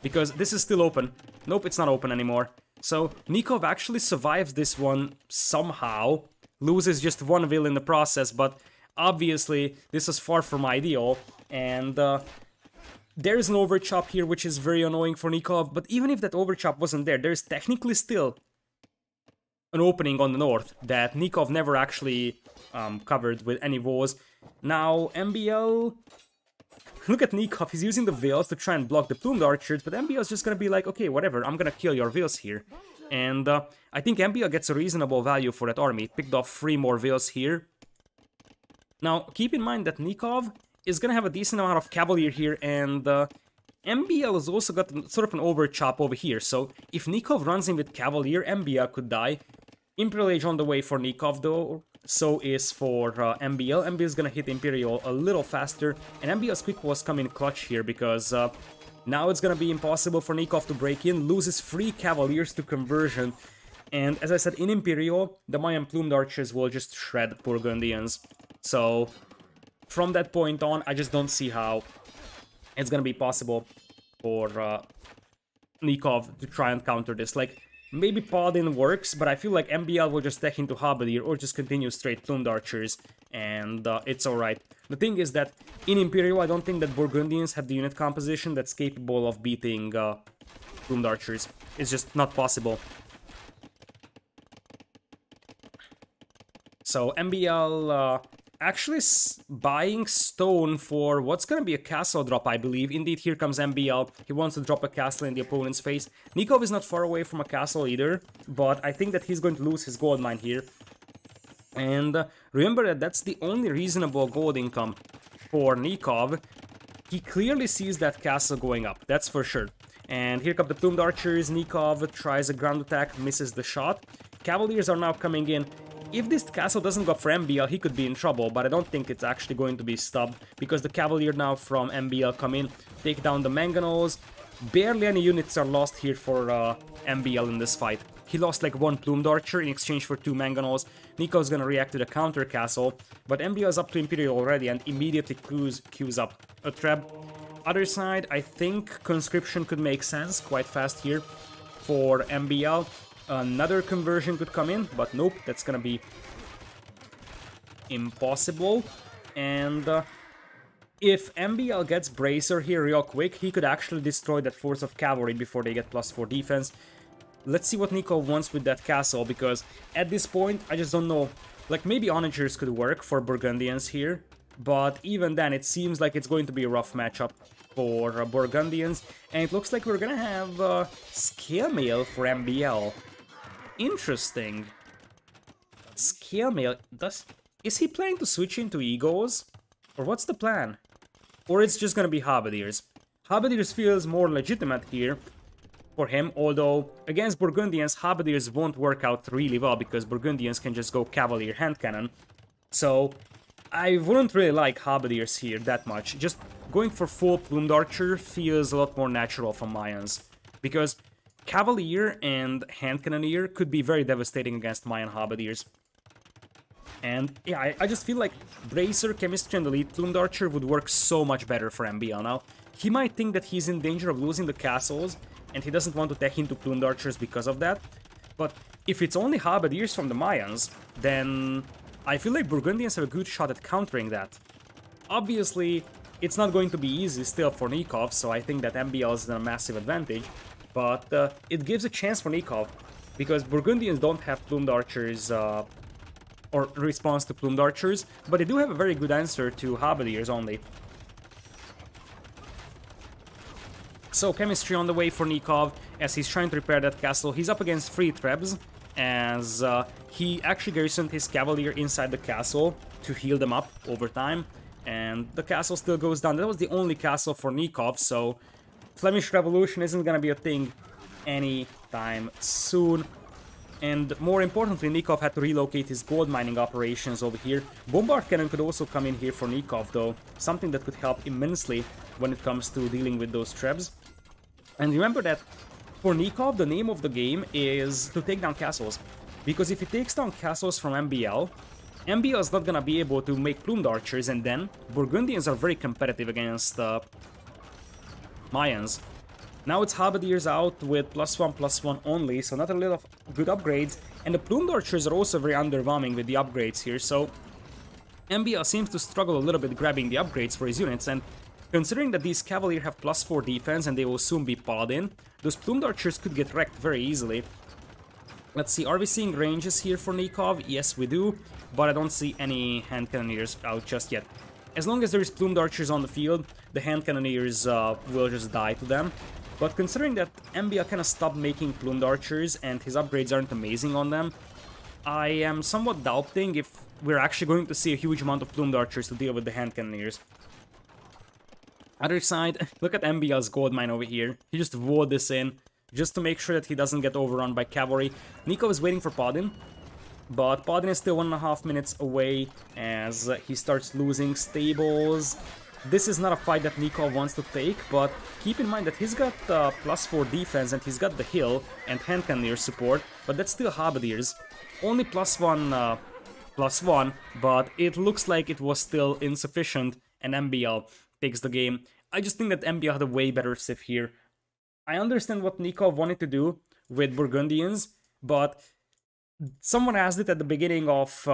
because this is still open. Nope, it's not open anymore. So Nicov actually survives this one somehow, loses just 1 vill in the process, but obviously this is far from ideal, and there's an overchop here, which is very annoying for Nicov, but even if that overchop wasn't there, there's technically still an opening on the north that Nicov never actually covered with any walls. Now, MbL... Look at Nicov, he's using the vills to try and block the plumed archers, but MbL's just gonna be like, okay, whatever, I'm gonna kill your vills here. And I think MbL gets a reasonable value for that army. It picked off 3 more vills here. Now, keep in mind that Nicov is gonna have a decent amount of Cavalier here, and MbL has also got sort of an overchop over here, so if Nicov runs in with Cavalier, MbL could die. Imperial Age on the way for Nicov though, so is for MbL. MbL is gonna hit Imperial a little faster, and MbL's quick walls come in clutch here, because now it's gonna be impossible for Nicov to break in, loses 3 Cavaliers to conversion, and as I said, in Imperial, the Mayan Plumed Archers will just shred Burgundians, so from that point on, I just don't see how it's gonna be possible for Nicov to try and counter this. Like, maybe Paladin works, but I feel like MbL will just tech into Halberdier or just continue straight Plumed Archers, and it's alright. The thing is that in Imperial, I don't think that Burgundians have the unit composition that's capable of beating Plumed Archers. It's just not possible. So MbL actually buying stone for what's gonna be a castle drop, I believe. Indeed, here comes MbL. He wants to drop a castle in the opponent's face. Nicov is not far away from a castle either, but I think that he's going to lose his gold mine here. And remember that that's the only reasonable gold income for Nicov. He clearly sees that castle going up, that's for sure. And here come the Plumed Archers. Nicov tries a ground attack, misses the shot. Cavaliers are now coming in. If this castle doesn't go for MbL, he could be in trouble, but I don't think it's actually going to be stopped, because the Cavalier now from MbL come in, take down the mangonels. Barely any units are lost here for MbL in this fight. He lost like 1 Plumed Archer in exchange for 2 mangonels. Nico's gonna react to the counter castle, but MbL is up to Imperial already and immediately queues up a trap. Other side, I think conscription could make sense quite fast here for MbL. Another conversion could come in, but nope, that's gonna be impossible. And if MbL gets Bracer here real quick, he could actually destroy that force of cavalry before they get +4 defense. let's see what Nicov wants with that castle, because at this point, I just don't know. Like, maybe onagers could work for Burgundians here, but even then, it seems like it's going to be a rough matchup for Burgundians, and it looks like we're gonna have Scale Mail for MbL. Interesting. Scale Mail, is he planning to switch into Egos? Or what's the plan? Or it's just gonna be Halberdiers. Halberdiers feels more legitimate here for him, although against Burgundians, Halberdiers won't work out really well because Burgundians can just go Cavalier Hand Cannon. So I wouldn't really like Halberdiers here that much. Just going for full Plumed Archer feels a lot more natural for Mayans, because Cavalier and Hand Cannoneer could be very devastating against Mayan Halberdiers. And yeah, I just feel like Bracer, Chemistry, and Elite Plumed Archer would work so much better for MbL now. He might think that he's in danger of losing the castles, and he doesn't want to tech into Plumed Archers because of that. But if it's only Halberdiers from the Mayans, then I feel like Burgundians have a good shot at countering that. Obviously, it's not going to be easy still for Nicov, so I think that MbL is a massive advantage. But it gives a chance for Nicov, because Burgundians don't have Plumed Archers, or response to Plumed Archers, but they do have a very good answer to Halberdiers only. So Chemistry on the way for Nicov, as he's trying to repair that castle. He's up against 3 Trebs, as he actually garrisoned his Cavalier inside the castle to heal them up over time, and the castle still goes down. That was the only castle for Nicov, so Flemish Revolution isn't gonna be a thing anytime soon. And more importantly, Nicov had to relocate his gold mining operations over here. Bombard Cannon could also come in here for Nicov, though, something that could help immensely when it comes to dealing with those Trebs. And remember that for Nicov, the name of the game is to take down castles, because if he takes down castles from MbL, MbL is not gonna be able to make Plumed Archers, and then Burgundians are very competitive against Mayans. Now it's Halberdiers out with +1/+1 only, so not a lot of good upgrades, and the Plumed Archers are also very underwhelming with the upgrades here, so MbL seems to struggle a little bit grabbing the upgrades for his units, and considering that these Cavalier have +4 defense and they will soon be Paladin, those Plumed Archers could get wrecked very easily. Let's see, are we seeing ranges here for Nicov? Yes, we do, but I don't see any Hand Cannoneers out just yet. As long as there is Plumed Archers on the field, the Hand Cannoneers will just die to them. But considering that MbL kind of stopped making Plumed Archers and his upgrades aren't amazing on them, I am somewhat doubting if we're actually going to see a huge amount of Plumed Archers to deal with the Hand Cannoneers. Other side, look at MbL's gold mine over here. He just walled this in, just to make sure that he doesn't get overrun by cavalry. Nicov is waiting for Paladin, but Paladin is still 1.5 minutes away as he starts losing stables. This is not a fight that Nicov wants to take, but keep in mind that he's got +4 defense and he's got the hill and Hand Cannoneer support, but that's still Halberdiers. Only +1, but it looks like it was still insufficient, and MbL takes the game. I just think that MbL had a way better civ here. I understand what Nicov wanted to do with Burgundians, but someone asked it at the beginning of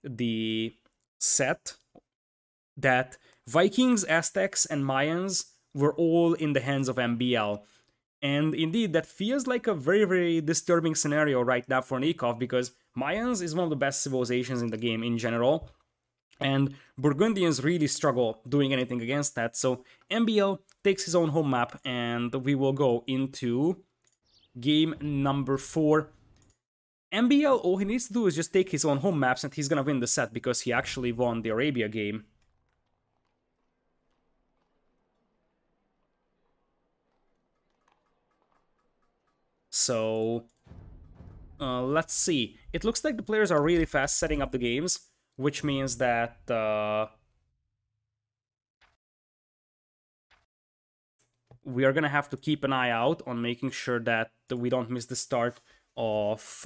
the set that Vikings, Aztecs, and Mayans were all in the hands of MbL. And indeed, that feels like a very, very disturbing scenario right now for Nicov, because Mayans is one of the best civilizations in the game in general, and Burgundians really struggle doing anything against that. So MbL takes his own home map, and we will go into game number 4. MbL, all he needs to do is just take his own home maps, and he's gonna win the set, because he actually won the Arabia game. So, let's see. It looks like the players are really fast setting up the games, which means that we are gonna have to keep an eye out on making sure that we don't miss the start of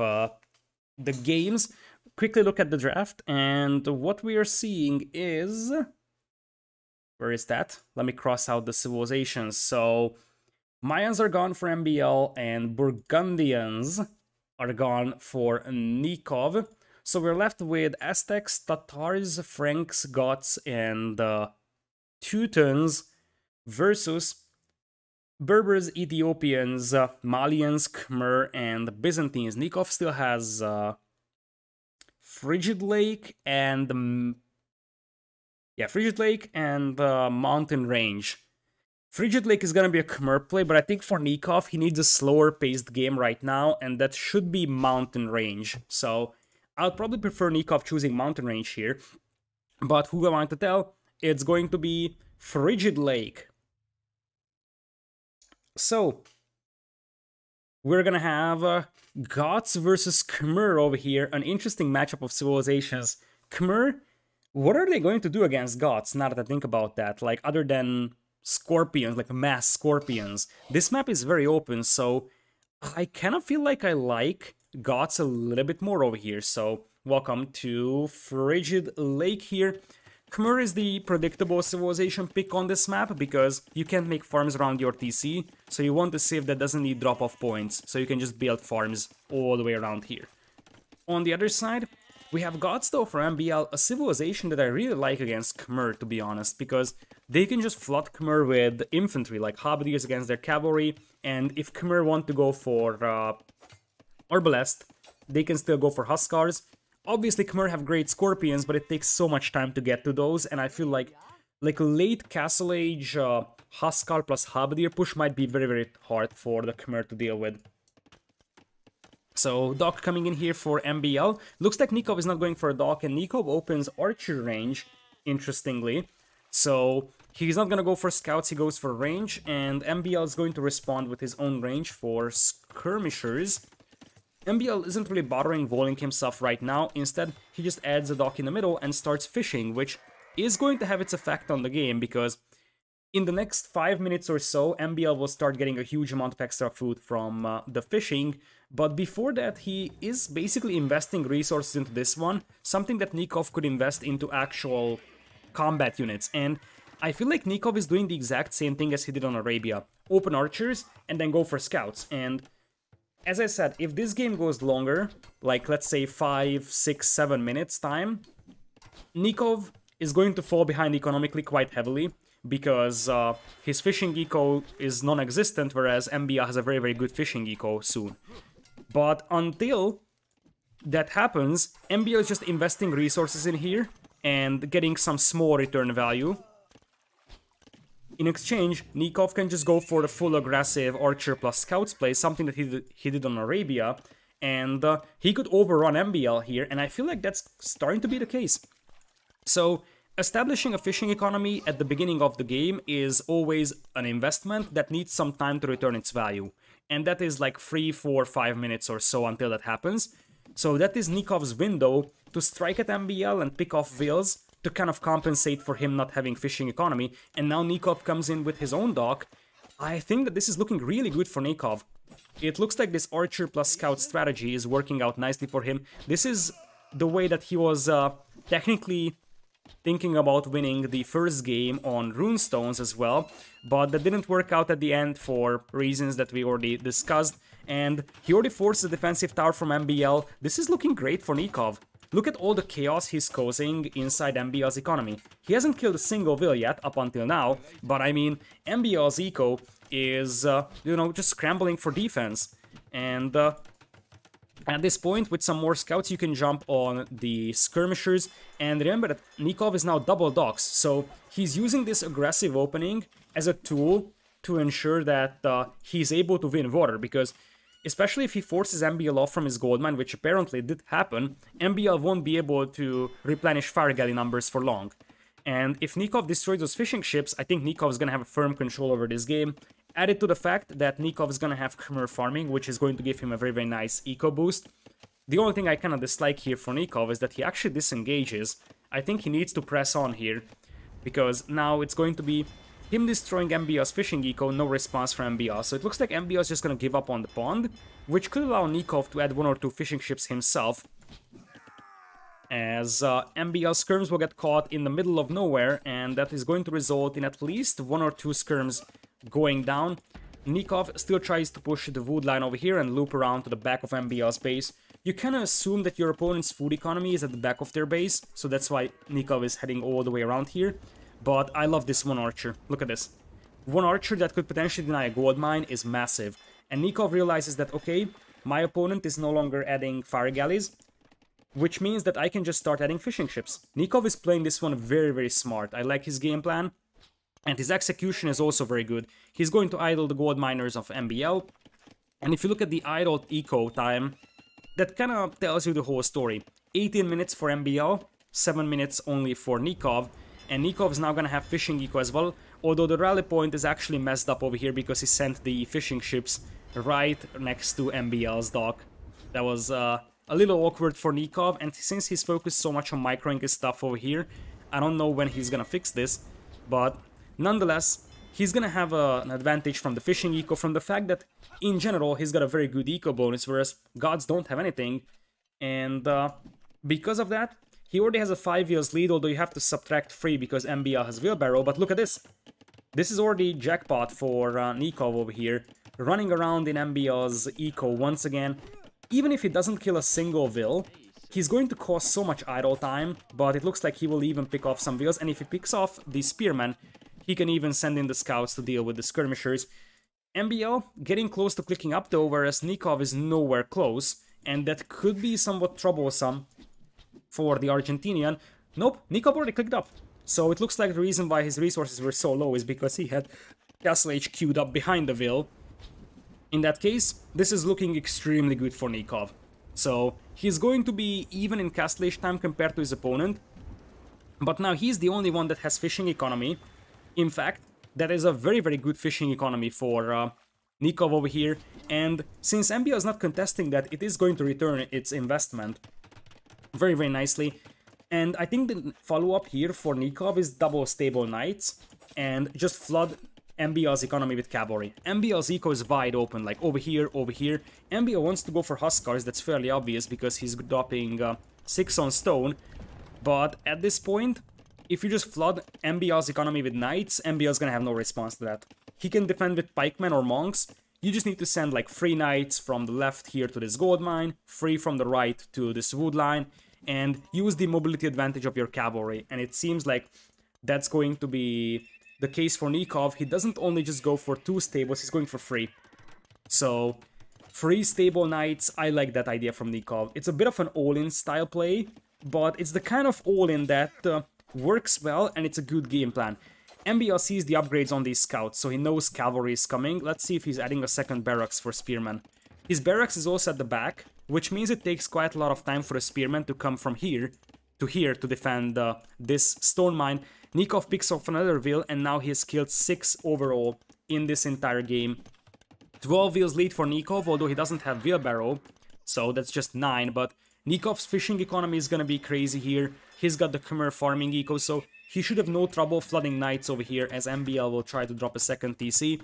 the games. Quickly look at the draft, and what we are seeing is... Where is that? Let me cross out the civilizations. So, Mayans are gone for MbL, and Burgundians are gone for Nicov. So we're left with Aztecs, Tatars, Franks, Goths, and Teutons versus Berbers, Ethiopians, Malians, Khmer, and Byzantines. Nicov still has Frigid Lake and Mountain Range. Frigid Lake is gonna be a Khmer play, but I think for Nicov, he needs a slower paced game right now, and that should be Mountain Range. So I'll probably prefer Nicov choosing Mountain Range here. But who am I to tell? It's going to be Frigid Lake. So we're gonna have Goths versus Khmer over here, an interesting matchup of civilizations. Khmer, what are they going to do against Goths, now that I think about that? Like, other than scorpions, like mass scorpions. This map is very open, so I kind of feel like I like Goths a little bit more over here. So welcome to Frigid Lake here. Khmer is the predictable civilization pick on this map because you can't make farms around your TC, so you want a civ that doesn't need drop-off points, so you can just build farms all the way around here. On the other side, we have Goths though for MbL, a civilization that I really like against Khmer, to be honest, because they can just flood Khmer with infantry, like halberdiers against their cavalry, and if Khmer want to go for Arbalest, they can still go for Huskars. Obviously, Khmer have great scorpions, but it takes so much time to get to those, and I feel like late Castle Age Huskar plus Halberdier push might be very, very hard for the Khmer to deal with. So, Doc coming in here for MbL. Looks like Nicov is not going for a Doc, and Nicov opens Archer range, interestingly. So, he's not gonna go for Scouts, he goes for range, and MbL is going to respond with his own range for Skirmishers. MbL isn't really bothering walling himself right now, instead he just adds a dock in the middle and starts fishing, which is going to have its effect on the game, because in the next 5 minutes or so, MbL will start getting a huge amount of extra food from the fishing, but before that he is basically investing resources into this one, something that Nicov could invest into actual combat units, and I feel like Nicov is doing the exact same thing as he did on Arabia. Open archers, and then go for scouts, and as I said, if this game goes longer, like let's say 5, 6, 7 minutes time, Nicov is going to fall behind economically quite heavily, because his fishing eco is non-existent, whereas MbL has a very, very good fishing eco soon. But until that happens, MbL is just investing resources in here and getting some small return value. In exchange, Nicov can just go for the full aggressive Archer plus Scouts play, something that he did on Arabia, and he could overrun MbL here, and I feel like that's starting to be the case. So, establishing a fishing economy at the beginning of the game is always an investment that needs some time to return its value, and that is like 3, 4, 5 minutes or so until that happens. So that is Nikov's window to strike at MbL and pick off Wills, to kind of compensate for him not having fishing economy, and now Nicov comes in with his own dock. I think that this is looking really good for Nicov. It looks like this Archer plus Scout strategy is working out nicely for him. This is the way that he was technically thinking about winning the first game on Runestones as well, but that didn't work out at the end for reasons that we already discussed, and he already forced a defensive tower from MbL. This is looking great for Nicov. Look at all the chaos he's causing inside MbL's economy. He hasn't killed a single Will yet, up until now, but I mean, MbL's eco is, just scrambling for defense. And at this point, with some more scouts, you can jump on the skirmishers. And remember that Nicov is now double docks, so he's using this aggressive opening as a tool to ensure that he's able to win water, because especially if he forces MbL off from his gold mine, which apparently did happen, MbL won't be able to replenish fire galley numbers for long. And if Nicov destroys those fishing ships, I think Nicov is going to have a firm control over this game. Added to the fact that Nicov is going to have Khmer farming, which is going to give him a very, very nice eco boost. The only thing I kind of dislike here for Nicov is that he actually disengages. I think he needs to press on here, because now it's going to be him destroying MbL's fishing eco, no response from MbL. So it looks like MbL is just going to give up on the pond, which could allow Nicov to add 1 or 2 fishing ships himself, as MbL skirms will get caught in the middle of nowhere, and that is going to result in at least 1 or 2 skirms going down. Nicov still tries to push the wood line over here and loop around to the back of MbL's base. You kind of assume that your opponent's food economy is at the back of their base, so that's why Nicov is heading all the way around here. But I love this one archer. Look at this. one archer that could potentially deny a gold mine is massive. And Nicov realizes that, okay, my opponent is no longer adding fire galleys, which means that I can just start adding fishing ships. Nicov is playing this one very, very smart. I like his game plan, and his execution is also very good. He's going to idle the gold miners of MbL, and if you look at the idle eco time, that kind of tells you the whole story. 18 minutes for MbL, 7 minutes only for Nicov, and Nicov is now going to have fishing eco as well, although the rally point is actually messed up over here because he sent the fishing ships right next to MbL's dock. That was a little awkward for Nicov, and since he's focused so much on microing his stuff over here, I don't know when he's gonna fix this, but nonetheless, he's gonna have an advantage from the fishing eco, from the fact that in general he's got a very good eco bonus, whereas gods don't have anything, and because of that, he already has a 5 years lead, although you have to subtract 3 because MbL has wheelbarrow. But look at this. This is already jackpot for Nicov over here, running around in MbL's eco once again. Even if he doesn't kill a single Will, he's going to cost so much idle time, but it looks like he will even pick off some Wills, and if he picks off the Spearman, he can even send in the scouts to deal with the skirmishers. MbL getting close to clicking up though, whereas Nicov is nowhere close, and that could be somewhat troublesome for the Argentinian. Nope, Nicov already clicked up. So it looks like the reason why his resources were so low is because he had Castle Age queued up behind the Will. In that case, this is looking extremely good for Nicov. So he's going to be even in Castle Age time compared to his opponent. But now he's the only one that has fishing economy. In fact, that is a very, very good fishing economy for Nicov over here. And since MbL is not contesting that, it is going to return its investment very, very nicely. And I think the follow-up here for Nicov is double stable knights and just flood MbL's economy with cavalry. MbL's eco is wide open, like over here, over here. MbL wants to go for Huskars, that's fairly obvious because he's dropping 6 on stone. But at this point, if you just flood MbL's economy with knights, MbL's gonna have no response to that. He can defend with pikemen or monks. You just need to send like 3 knights from the left here to this gold mine, 3 from the right to this wood line, and use the mobility advantage of your cavalry. And it seems like that's going to be the case for Nicov. He doesn't only just go for 2 stables, he's going for 3. So 3 stable knights, I like that idea from Nicov. It's a bit of an all-in style play, but it's the kind of all-in that works well, and it's a good game plan. MbL sees the upgrades on these scouts, so he knows cavalry is coming. Let's see if he's adding a second barracks for spearmen. His barracks is also at the back, which means it takes quite a lot of time for a spearman to come from here to defend this stone mine. Nicov picks off another Will, and now he has killed 6 overall in this entire game. 12 Wills lead for Nicov, although he doesn't have wheelbarrow, so that's just 9, but Nikov's fishing economy is gonna be crazy here. He's got the Khmer farming eco, so he should have no trouble flooding knights over here, as MbL will try to drop a second TC.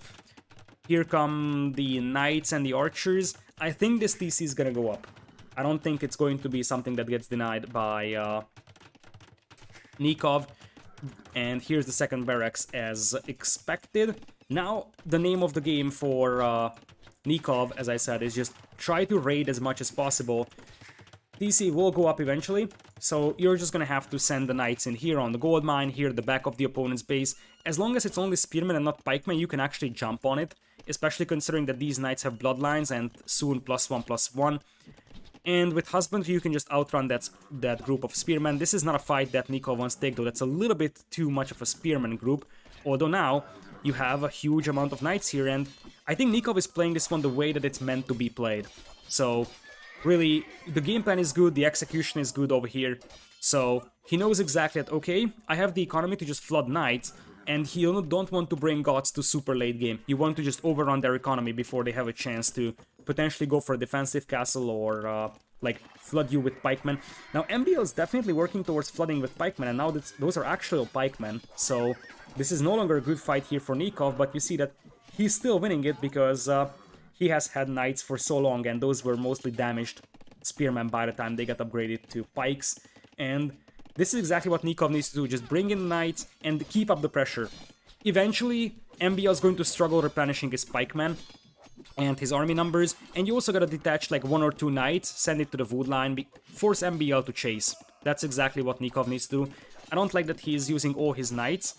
Here come the knights and the archers. I think this TC is gonna go up. I don't think it's going to be something that gets denied by Nicov. And here's the second barracks as expected. Now, the name of the game for Nicov, as I said, is just try to raid as much as possible. TC will go up eventually, so you're just gonna have to send the knights in here on the gold mine, here at the back of the opponent's base. As long as it's only spearmen and not pikemen, you can actually jump on it, especially considering that these knights have bloodlines and soon +1/+1. And with husbandry, you can just outrun that group of spearmen. This is not a fight that Nicov wants to take, though. That's a little bit too much of a spearman group. Although now, you have a huge amount of knights here, and I think Nicov is playing this one the way that it's meant to be played. So, really, the game plan is good, the execution is good over here. So, he knows exactly that, okay, I have the economy to just flood knights, and you don't want to bring gods to super late game. You want to just overrun their economy before they have a chance to potentially go for a defensive castle or like flood you with pikemen. Now MbL is definitely working towards flooding with pikemen, and now those are actual pikemen, so this is no longer a good fight here for Nicov, but you see that he's still winning it because he has had knights for so long, and those were mostly damaged spearmen by the time they got upgraded to pikes. And this is exactly what Nicov needs to do, just bring in knights and keep up the pressure. Eventually, MbL is going to struggle replenishing his pikemen and his army numbers, and you also gotta detach like 1 or 2 knights, send it to the wood line, force MbL to chase. That's exactly what Nicov needs to do. I don't like that he's using all his knights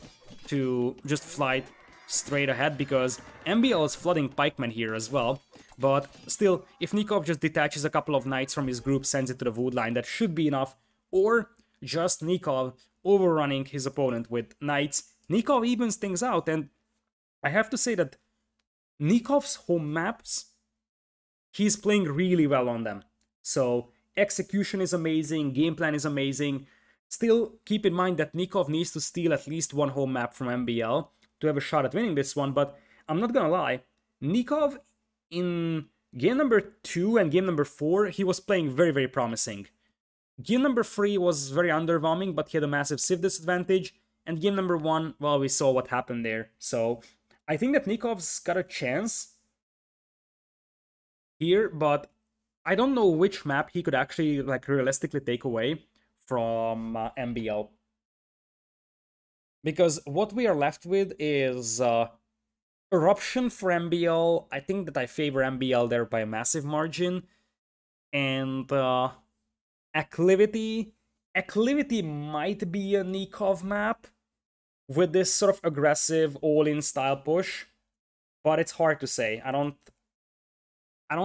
to just fight straight ahead because MbL is flooding pikemen here as well. But still, if Nicov just detaches a couple of knights from his group, sends it to the wood line, that should be enough. Or just Nicov overrunning his opponent with knights. Nicov evens things out, and I have to say that Nikov's home maps, he's playing really well on them. So execution is amazing, game plan is amazing. Still, keep in mind that Nicov needs to steal at least one home map from MbL to have a shot at winning this one, but I'm not gonna lie, Nicov in game number 2 and game number 4, he was playing very, very promising. Game number 3 was very underwhelming, but he had a massive civ disadvantage, and game number 1, well, we saw what happened there. So I think that Nikov's got a chance here, but I don't know which map he could actually like realistically take away from MbL. Because what we are left with is Eruption for MbL. I think that I favor MbL there by a massive margin. And Acclivity. Acclivity might be a Nicov map with this sort of aggressive all-in style push. But it's hard to say. I don't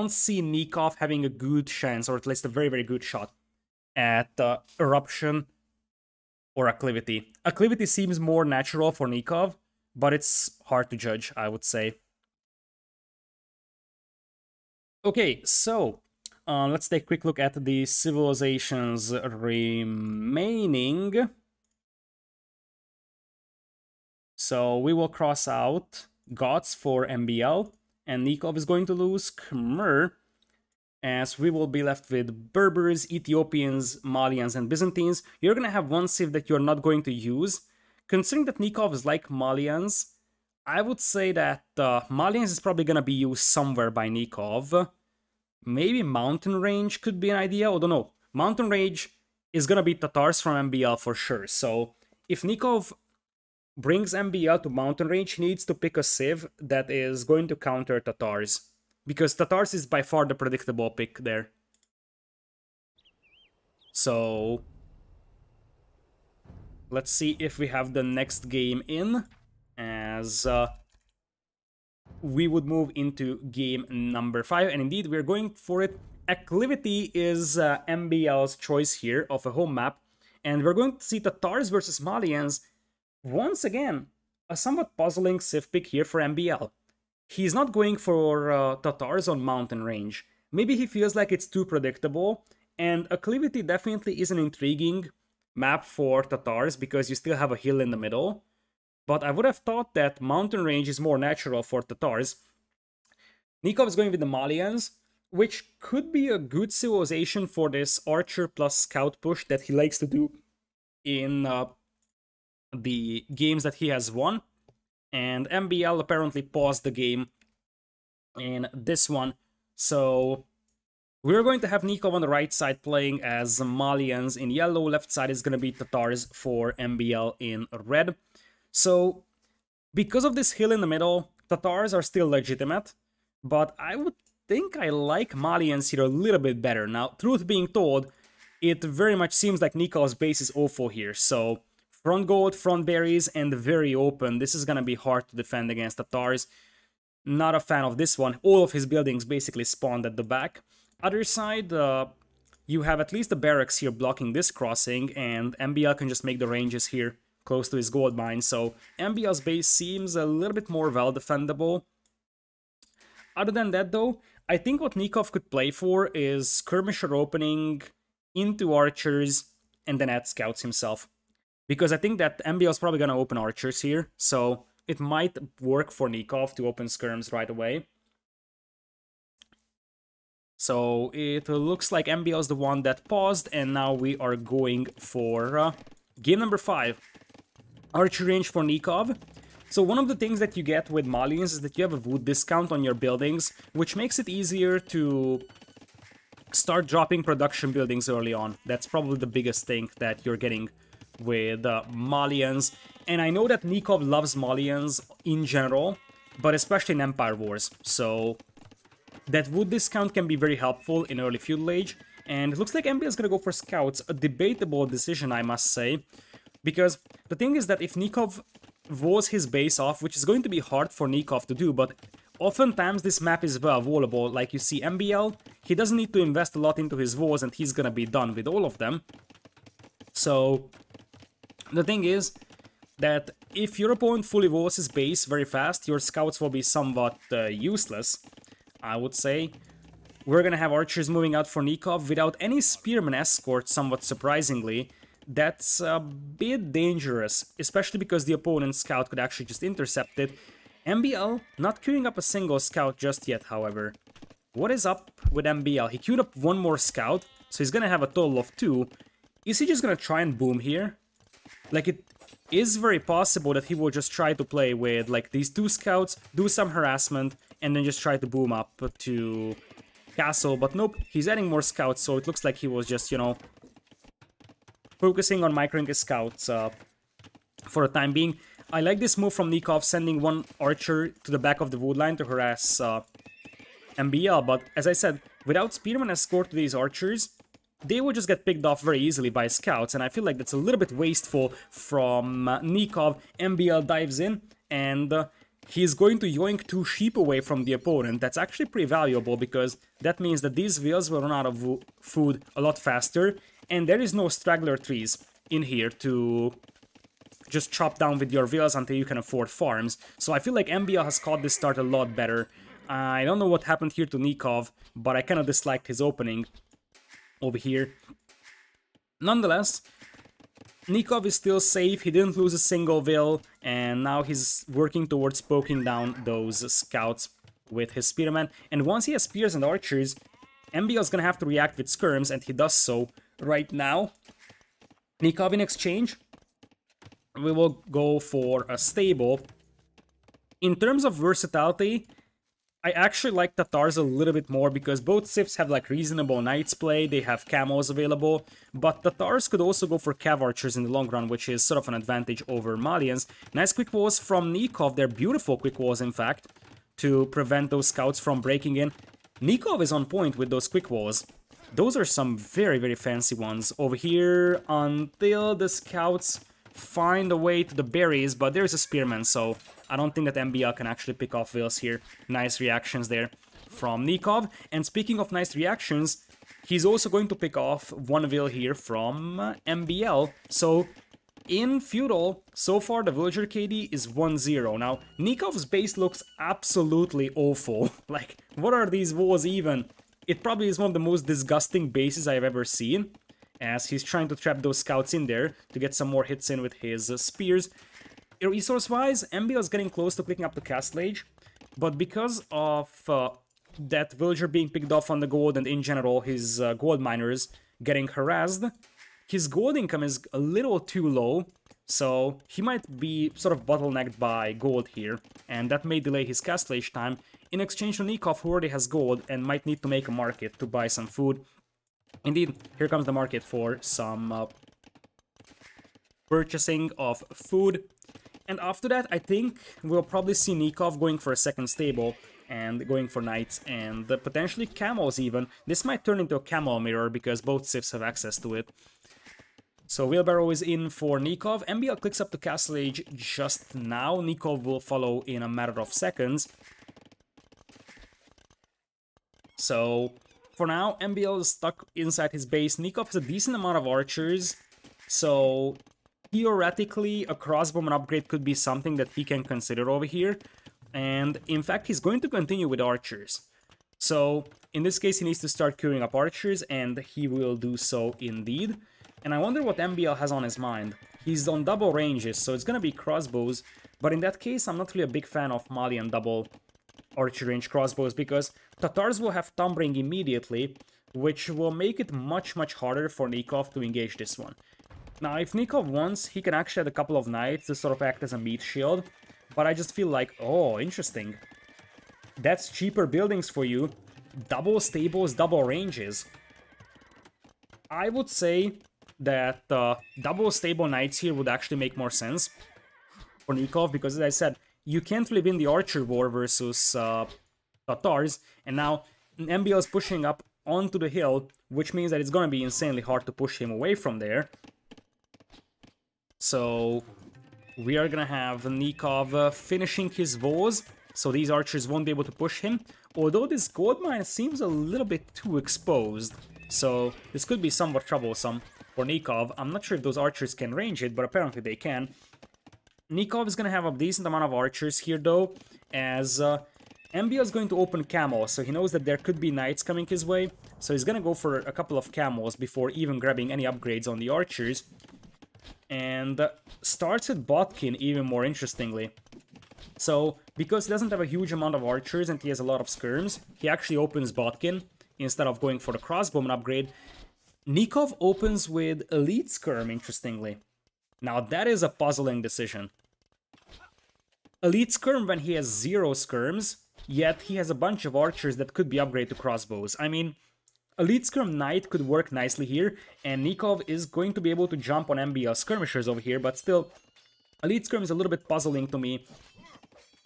see Nicov having a good chance, or at least a very, very good shot at Eruption or Acclivity. Acclivity seems more natural for Nicov, but it's hard to judge, I would say. Okay, so let's take a quick look at the civilizations remaining. So we will cross out Goths for MbL, and Nicov is going to lose Khmer, as we will be left with Berbers, Ethiopians, Malians, and Byzantines. You're going to have one civ that you're not going to use. Considering that Nicov is like Malians, I would say that Malians is probably going to be used somewhere by Nicov. Maybe Mountain Range could be an idea, I don't know. Mountain Range is going to be Tatars from MbL for sure, so if Nicov brings MbL to Mountain Range, he needs to pick a civ that is going to counter Tatars. Because Tatars is by far the predictable pick there. So let's see if we have the next game in, as we would move into game number 5. And indeed, we're going for it. Acclivity is MbL's choice here of a home map. And we're going to see Tatars versus Malians. Once again, a somewhat puzzling civ pick here for MbL. He's not going for Tatars on Mountain Range. Maybe he feels like it's too predictable, and Acclivity definitely is an intriguing map for Tatars because you still have a hill in the middle. But I would have thought that Mountain Range is more natural for Tatars. Nicov is going with the Malians, which could be a good civilization for this Archer plus Scout push that he likes to do in the games that he has won. And MbL apparently paused the game in this one. So we're going to have Nicov on the right side playing as Malians in yellow. Left side is going to be Tatars for MbL in red. So because of this hill in the middle, Tatars are still legitimate. But I would think I like Malians here a little bit better. Now, truth being told, it very much seems like Nikov's base is awful here. So front gold, front berries, and very open. This is gonna be hard to defend against Tatars. Not a fan of this one. All of his buildings basically spawned at the back. Other side, you have at least the barracks here blocking this crossing, and MbL can just make the ranges here close to his gold mine. So MbL's base seems a little bit more well defendable. Other than that though, I think what Nicov could play for is skirmisher opening into archers and then add scouts himself. Because I think that MbL is probably going to open archers here, so it might work for Nicov to open skirms right away. So it looks like MbL is the one that paused, and now we are going for game number 5. Archer range for Nicov. So one of the things that you get with Malians is that you have a wood discount on your buildings, which makes it easier to start dropping production buildings early on. That's probably the biggest thing that you're getting with Malians. And I know that Nicov loves Malians in general, but especially in Empire Wars. So that wood discount can be very helpful in early feudal age. And it looks like MbL is going to go for scouts. A debatable decision, I must say. Because the thing is that if Nicov walls his base off, which is going to be hard for Nicov to do, but oftentimes this map is well wallable. Like you see MbL, he doesn't need to invest a lot into his walls and he's gonna be done with all of them. So the thing is that if your opponent fully walls his base very fast, your scouts will be somewhat useless, I would say. We're gonna have archers moving out for Nicov without any spearman escort, somewhat surprisingly. That's a bit dangerous, especially because the opponent's scout could actually just intercept it. MbL not queuing up a single scout just yet, however. What is up with MbL? He queued up one more scout, so he's gonna have a total of 2. Is he just gonna try and boom here? Like, it is very possible that he will just try to play with, like, these 2 scouts, do some harassment, and then just try to boom up to castle. But nope, he's adding more scouts, so it looks like he was just, you know, focusing on microing his scouts for the time being. I like this move from Nicov, sending one archer to the back of the wood line to harass MbL, but as I said, without spearman escort to these archers, they will just get picked off very easily by scouts, and I feel like that's a little bit wasteful from Nicov. MbL dives in, and he's going to yoink 2 sheep away from the opponent. That's actually pretty valuable, because that means that these wheels will run out of food a lot faster, and there is no straggler trees in here to just chop down with your wheels until you can afford farms. So I feel like MbL has caught this start a lot better. I don't know what happened here to Nicov, but I kind of disliked his opening over here. Nonetheless, Nicov is still safe, he didn't lose a single will, and now he's working towards poking down those scouts with his spearmen. And once he has spears and archers, MbL is gonna have to react with skirms, and he does so right now. Nicov in exchange, we will go for a stable. In terms of versatility, I actually like Tatars a little bit more, because both civs have like reasonable knights play, they have camos available, but Tatars could also go for cav archers in the long run, which is sort of an advantage over Malians. Nice quick walls from Nicov, they're beautiful quick walls in fact, to prevent those scouts from breaking in. Nicov is on point with those quick walls. Those are some very, very fancy ones over here until the scouts find a way to the berries, but there's a spearman, so I don't think that MbL can actually pick off wheels here. Nice reactions there from Nicov. And speaking of nice reactions, he's also going to pick off one wheel here from MbL. So in Feudal, so far the villager KD is 1-0. Now, Nikov's base looks absolutely awful. Like, what are these walls even? It probably is one of the most disgusting bases I've ever seen, as he's trying to trap those scouts in there to get some more hits in with his spears. Resource-wise, MbL is getting close to picking up the Castle Age, but because of that villager being picked off on the gold and in general his gold miners getting harassed, his gold income is a little too low, so he might be sort of bottlenecked by gold here, and that may delay his Castle Age time, in exchange for Nicov, who already has gold and might need to make a market to buy some food. Indeed, here comes the market for some purchasing of food. And after that, I think we'll probably see Nicov going for a second stable and going for knights and potentially camels even. This might turn into a camel mirror because both civs have access to it. So wheelbarrow is in for Nicov. MbL clicks up to Castle Age just now. Nicov will follow in a matter of seconds. So for now, MbL is stuck inside his base. Nicov has a decent amount of archers, so theoretically, a crossbowman upgrade could be something that he can consider over here. And in fact, he's going to continue with archers. So in this case, he needs to start queuing up archers, and he will do so indeed. And I wonder what MbL has on his mind. He's on double ranges, so it's going to be crossbows. But in that case, I'm not really a big fan of Malian double archer range crossbows, because Tatars will have Thumbring immediately, which will make it much, much harder for Nicov to engage this one. Now, if Nicov wants, he can actually add a couple of knights to sort of act as a meat shield, but I just feel like, oh, interesting. That's cheaper buildings for you. Double stables, double ranges. I would say that double stable knights here would actually make more sense for Nicov, because as I said, you can't really win the archer war versus Tatars, and now MbL is pushing up onto the hill, which means that it's gonna be insanely hard to push him away from there. So We are gonna have Nicov finishing his woes, so these archers won't be able to push him. Although this gold mine seems a little bit too exposed, so this could be somewhat troublesome for Nicov. I'm not sure if those archers can range it, but apparently they can. Nicov is gonna have a decent amount of archers here though, as MbL is going to open camo, so he knows that there could be knights coming his way, so he's gonna go for a couple of camos before even grabbing any upgrades on the archers. And starts with Botkin even more interestingly. So, because he doesn't have a huge amount of archers and he has a lot of skirms, he actually opens Botkin instead of going for the crossbowman upgrade. Nicov opens with Elite Skirm, interestingly. Now that is a puzzling decision. Elite Skirm when he has 0 skirms, yet he has a bunch of archers that could be upgraded to crossbows. I mean, Elite Skirm Knight could work nicely here, and Nicov is going to be able to jump on MbL skirmishers over here, but still, Elite Skirm is a little bit puzzling to me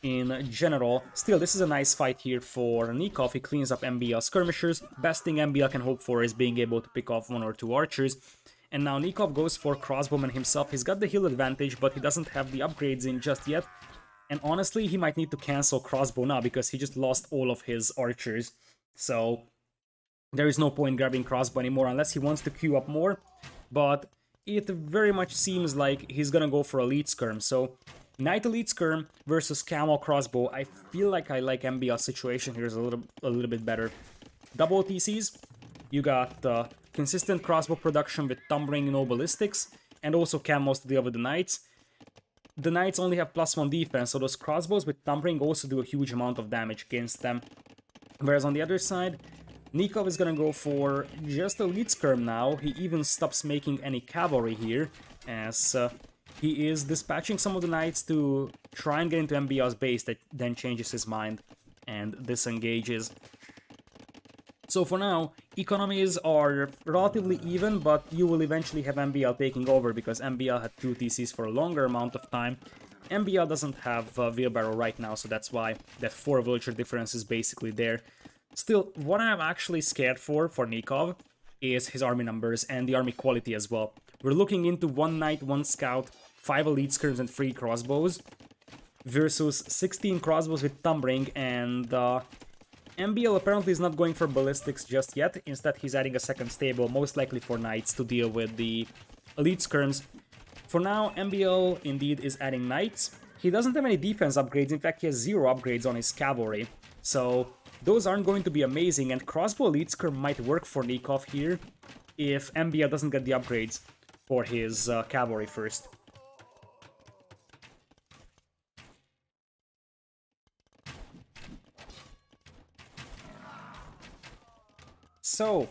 in general. Still, this is a nice fight here for Nicov. He cleans up MbL skirmishers. Best thing MbL can hope for is being able to pick off 1 or 2 archers. And now Nicov goes for crossbowman himself. He's got the heal advantage, but he doesn't have the upgrades in just yet. And honestly, he might need to cancel crossbow now because he just lost all of his archers. So there is no point grabbing crossbow anymore unless he wants to queue up more. But it very much seems like he's gonna go for Elite Skirm. So Knight Elite Skirm versus Camo Crossbow. I feel like I like MbL's situation here is a little bit better. Double TCs. You got consistent crossbow production with Tumbling no ballistics, and also camos to deal with the knights. The knights only have +1 defense, so those crossbows with Tumbling also do a huge amount of damage against them. Whereas on the other side, Nicov is gonna go for just Elite Skirm now. He even stops making any cavalry here, as he is dispatching some of the knights to try and get into MbL's base, that then changes his mind and disengages. So for now, economies are relatively even, but you will eventually have MbL taking over because MbL had 2 TCs for a longer amount of time. MbL doesn't have wheelbarrow right now, so that's why that 4 villager difference is basically there. Still, what I'm actually scared for Nicov is his army numbers and the army quality as well. We're looking into 1 knight, 1 scout, 5 elite skirms and 3 crossbows versus 16 crossbows with Tumbling, and MbL apparently is not going for ballistics just yet. Instead, he's adding a second stable, most likely for knights, to deal with the elite skirms. For now, MbL indeed is adding knights. He doesn't have any defense upgrades. In fact, he has 0 upgrades on his cavalry. So those aren't going to be amazing, and crossbow elite skirm might work for Nicov here if MbL doesn't get the upgrades for his cavalry first. So,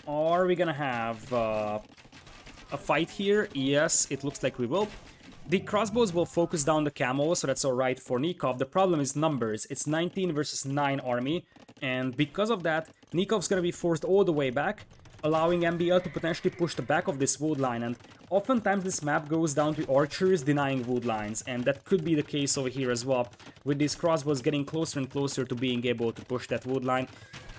are we gonna have a fight here? Yes, it looks like we will. The crossbows will focus down the camo, so that's alright for Nicov. The problem is numbers. It's 19 versus 9 army, and because of that, Nikov's gonna be forced all the way back, allowing MbL to potentially push the back of this wood line, and oftentimes this map goes down to archers denying wood lines, and that could be the case over here as well, with these crossbows getting closer and closer to being able to push that wood line.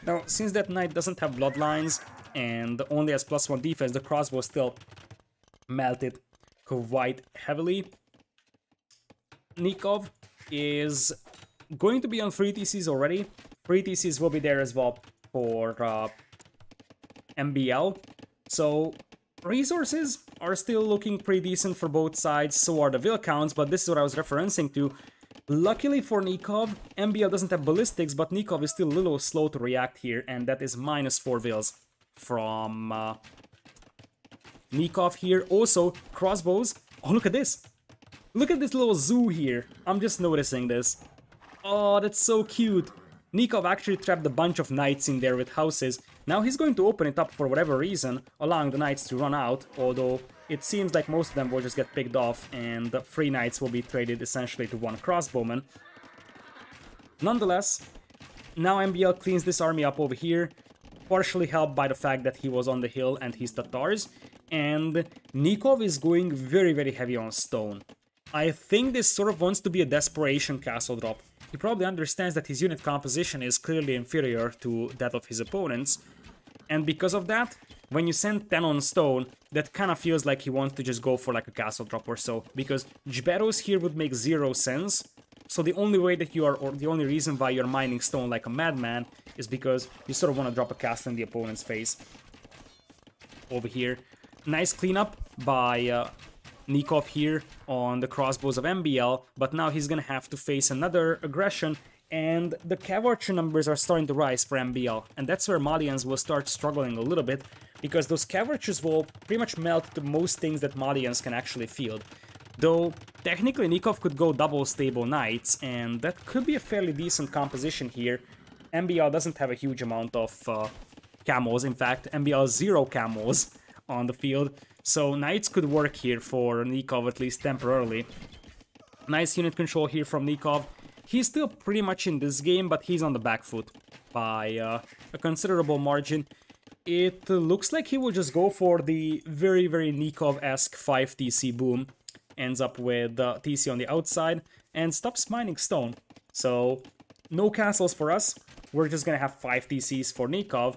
Now, since that knight doesn't have bloodlines and only has +1 defense, the crossbow still melted quite heavily. Nicov is going to be on 3 TCs already. 3 TCs will be there as well for MbL. So resources are still looking pretty decent for both sides, so are the will counts, but this is what I was referencing to. Luckily for Nicov, MbL doesn't have ballistics, but Nicov is still a little slow to react here, and that is -4 wills from Nicov here. Also, crossbows. Oh, look at this. Look at this little zoo here. I'm just noticing this. Oh, that's so cute. Nicov actually trapped a bunch of knights in there with houses. Now he's going to open it up for whatever reason, allowing the knights to run out, although it seems like most of them will just get picked off, and the 3 knights will be traded essentially to 1 crossbowman. Nonetheless, now MbL cleans this army up over here, partially helped by the fact that he was on the hill and he's Tatars, and Nicov is going very, very heavy on stone. I think this sort of wants to be a desperation castle drop. He probably understands that his unit composition is clearly inferior to that of his opponents, and because of that, when you send 10 on stone, that kind of feels like he wants to just go for like a castle drop or so, because Jberos here would make 0 sense. So the only way that you are, or the only reason why you're mining stone like a madman, is because you sort of want to drop a castle in the opponent's face. Over here, nice cleanup by Nicov here on the crossbows of MbL, but now he's gonna have to face another aggression, and the cav archer numbers are starting to rise for MbL, and that's where Malians will start struggling a little bit, because those cav archers will pretty much melt to most things that Malians can actually field. Though, technically Nicov could go double stable knights, and that could be a fairly decent composition here. MbL doesn't have a huge amount of camos, in fact, MbL 0 camos on the field, so knights could work here for Nicov at least temporarily. Nice unit control here from Nicov. He's still pretty much in this game, but he's on the back foot by a considerable margin. It looks like he will just go for the very, very Nicov-esque 5 TC boom. Ends up with TC on the outside and stops mining stone. So, no castles for us. We're just gonna have 5 TCs for Nicov.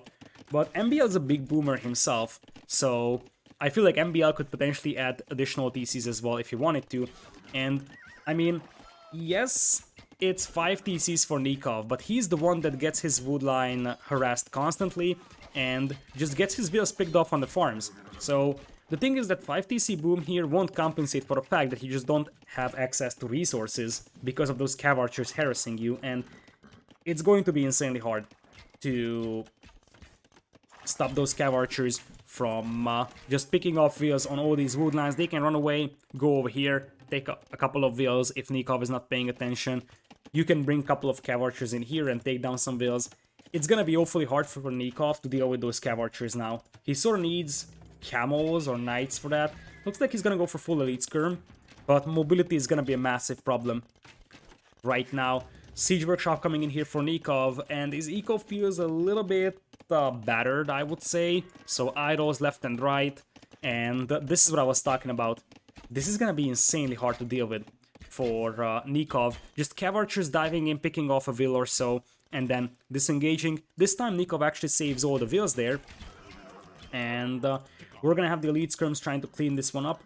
But MbL is a big boomer himself, so I feel like MbL could potentially add additional TCs as well if he wanted to. And, I mean, yes, it's 5 TCs for Nicov, but he's the one that gets his wood line harassed constantly and just gets his villas picked off on the farms. So, the thing is that 5 TC boom here won't compensate for the fact that you just don't have access to resources because of those cav archers harassing you, and it's going to be insanely hard to stop those cav archers from just picking off villas on all these wood lines. They can run away, go over here, take a couple of villas if Nicov is not paying attention. You can bring a couple of cav archers in here and take down some villas. It's gonna be awfully hard for Nicov to deal with those cav archers now. He sort of needs camels or knights for that. Looks like he's gonna go for full elite skirm, but mobility is gonna be a massive problem right now. Siege Workshop coming in here for Nicov, and his eco feels a little bit battered, I would say. So idols left and right, and this is what I was talking about. This is gonna be insanely hard to deal with for Nicov. Just cav archers diving in, picking off a vill or so, and then disengaging. This time Nicov actually saves all the vills there, and we're gonna have the elite skirms trying to clean this one up.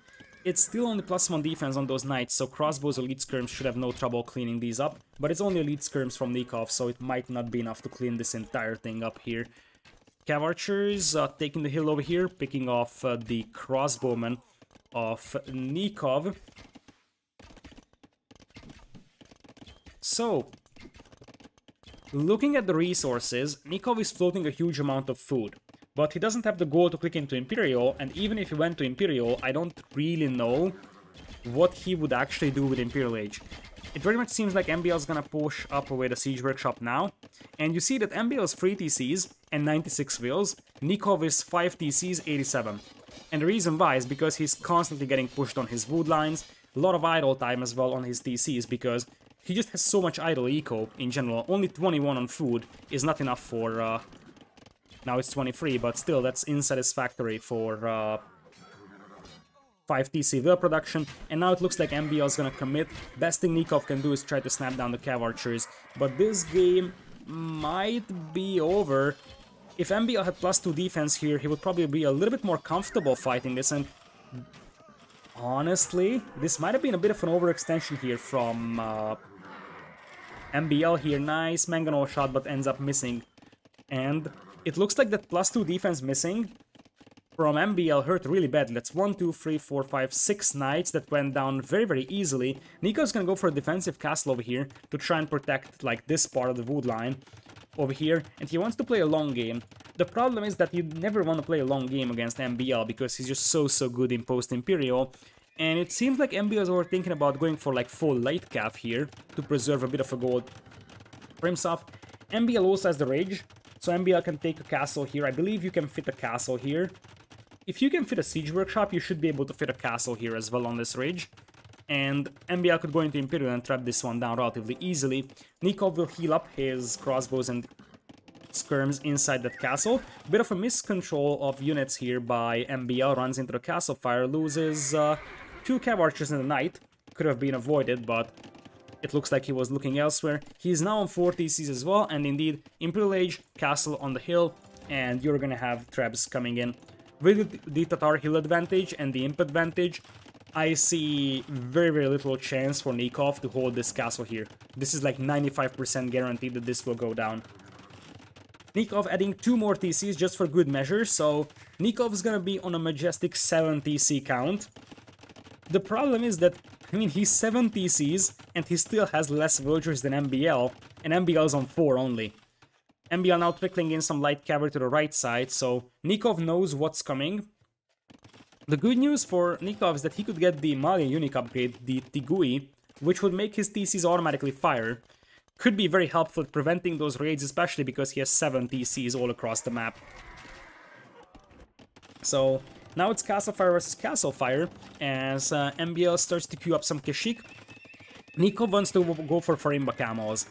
It's still only +1 defense on those knights, so crossbows elite skirms should have no trouble cleaning these up. But it's only elite skirms from Nicov, so it might not be enough to clean this entire thing up here. Cav archers taking the hill over here, picking off the crossbowmen of Nicov. So, looking at the resources, Nicov is floating a huge amount of food. But he doesn't have the goal to click into Imperial, and even if he went to Imperial, I don't really know what he would actually do with Imperial Age. It very much seems like MbL is gonna push up away the Siege Workshop now, and you see that MbL is 3 TCs and 96 vills, Nicov is 5 TCs, 87. And the reason why is because he's constantly getting pushed on his wood lines, a lot of idle time as well on his TCs, because he just has so much idle eco in general. Only 21 on food is not enough for... now it's 23, but still, that's unsatisfactory for 5 TC vill production. And now it looks like MbL is gonna commit. Best thing Nicov can do is try to snap down the cav archers. But this game might be over. If MbL had +2 defense here, he would probably be a little bit more comfortable fighting this. And honestly, this might have been a bit of an overextension here from MbL here. Nice mangonel shot, but ends up missing. And it looks like that +2 defense missing from MbL hurt really badly. That's 1, 2, 3, 4, 5, 6 knights that went down very, very easily. Nicov's gonna go for a defensive castle over here to try and protect, like, this part of the wood line over here. And he wants to play a long game. The problem is that you never want to play a long game against MbL because he's just so good in post-Imperial. And it seems like MbL is thinking about going for, like, full light cav here to preserve a bit of a gold for himself. MbL also has the rage. So MbL can take a castle here. I believe you can fit a castle here. If you can fit a Siege Workshop, you should be able to fit a castle here as well on this ridge. And MbL could go into Imperial and trap this one down relatively easily. Nicov will heal up his crossbows and skirms inside that castle. Bit of a miscontrol of units here by MbL. Runs into the castle fire, loses 2 cav archers and a knight. Could have been avoided, but it looks like he was looking elsewhere. He's now on 4 TCs as well, and indeed, Imperial Age, castle on the hill, and you're gonna have traps coming in. With the Tatar hill advantage and the imp advantage, I see very, very little chance for Nicov to hold this castle here. This is like 95% guaranteed that this will go down. Nicov adding 2 more TCs just for good measure, so Nicov is gonna be on a majestic 7 TC count. The problem is that, I mean, he's 7 TCs and he still has less villagers than MbL, and MbL is on 4 only. MbL now trickling in some light cavalry to the right side, so Nicov knows what's coming. The good news for Nicov is that he could get the Malian unique upgrade, the Tigui, which would make his TCs automatically fire. Could be very helpful at preventing those raids, especially because he has 7 TCs all across the map. So now it's Castle Fire versus Castle Fire, as MbL starts to queue up some Kashik. Nicov wants to go for Farimba camos.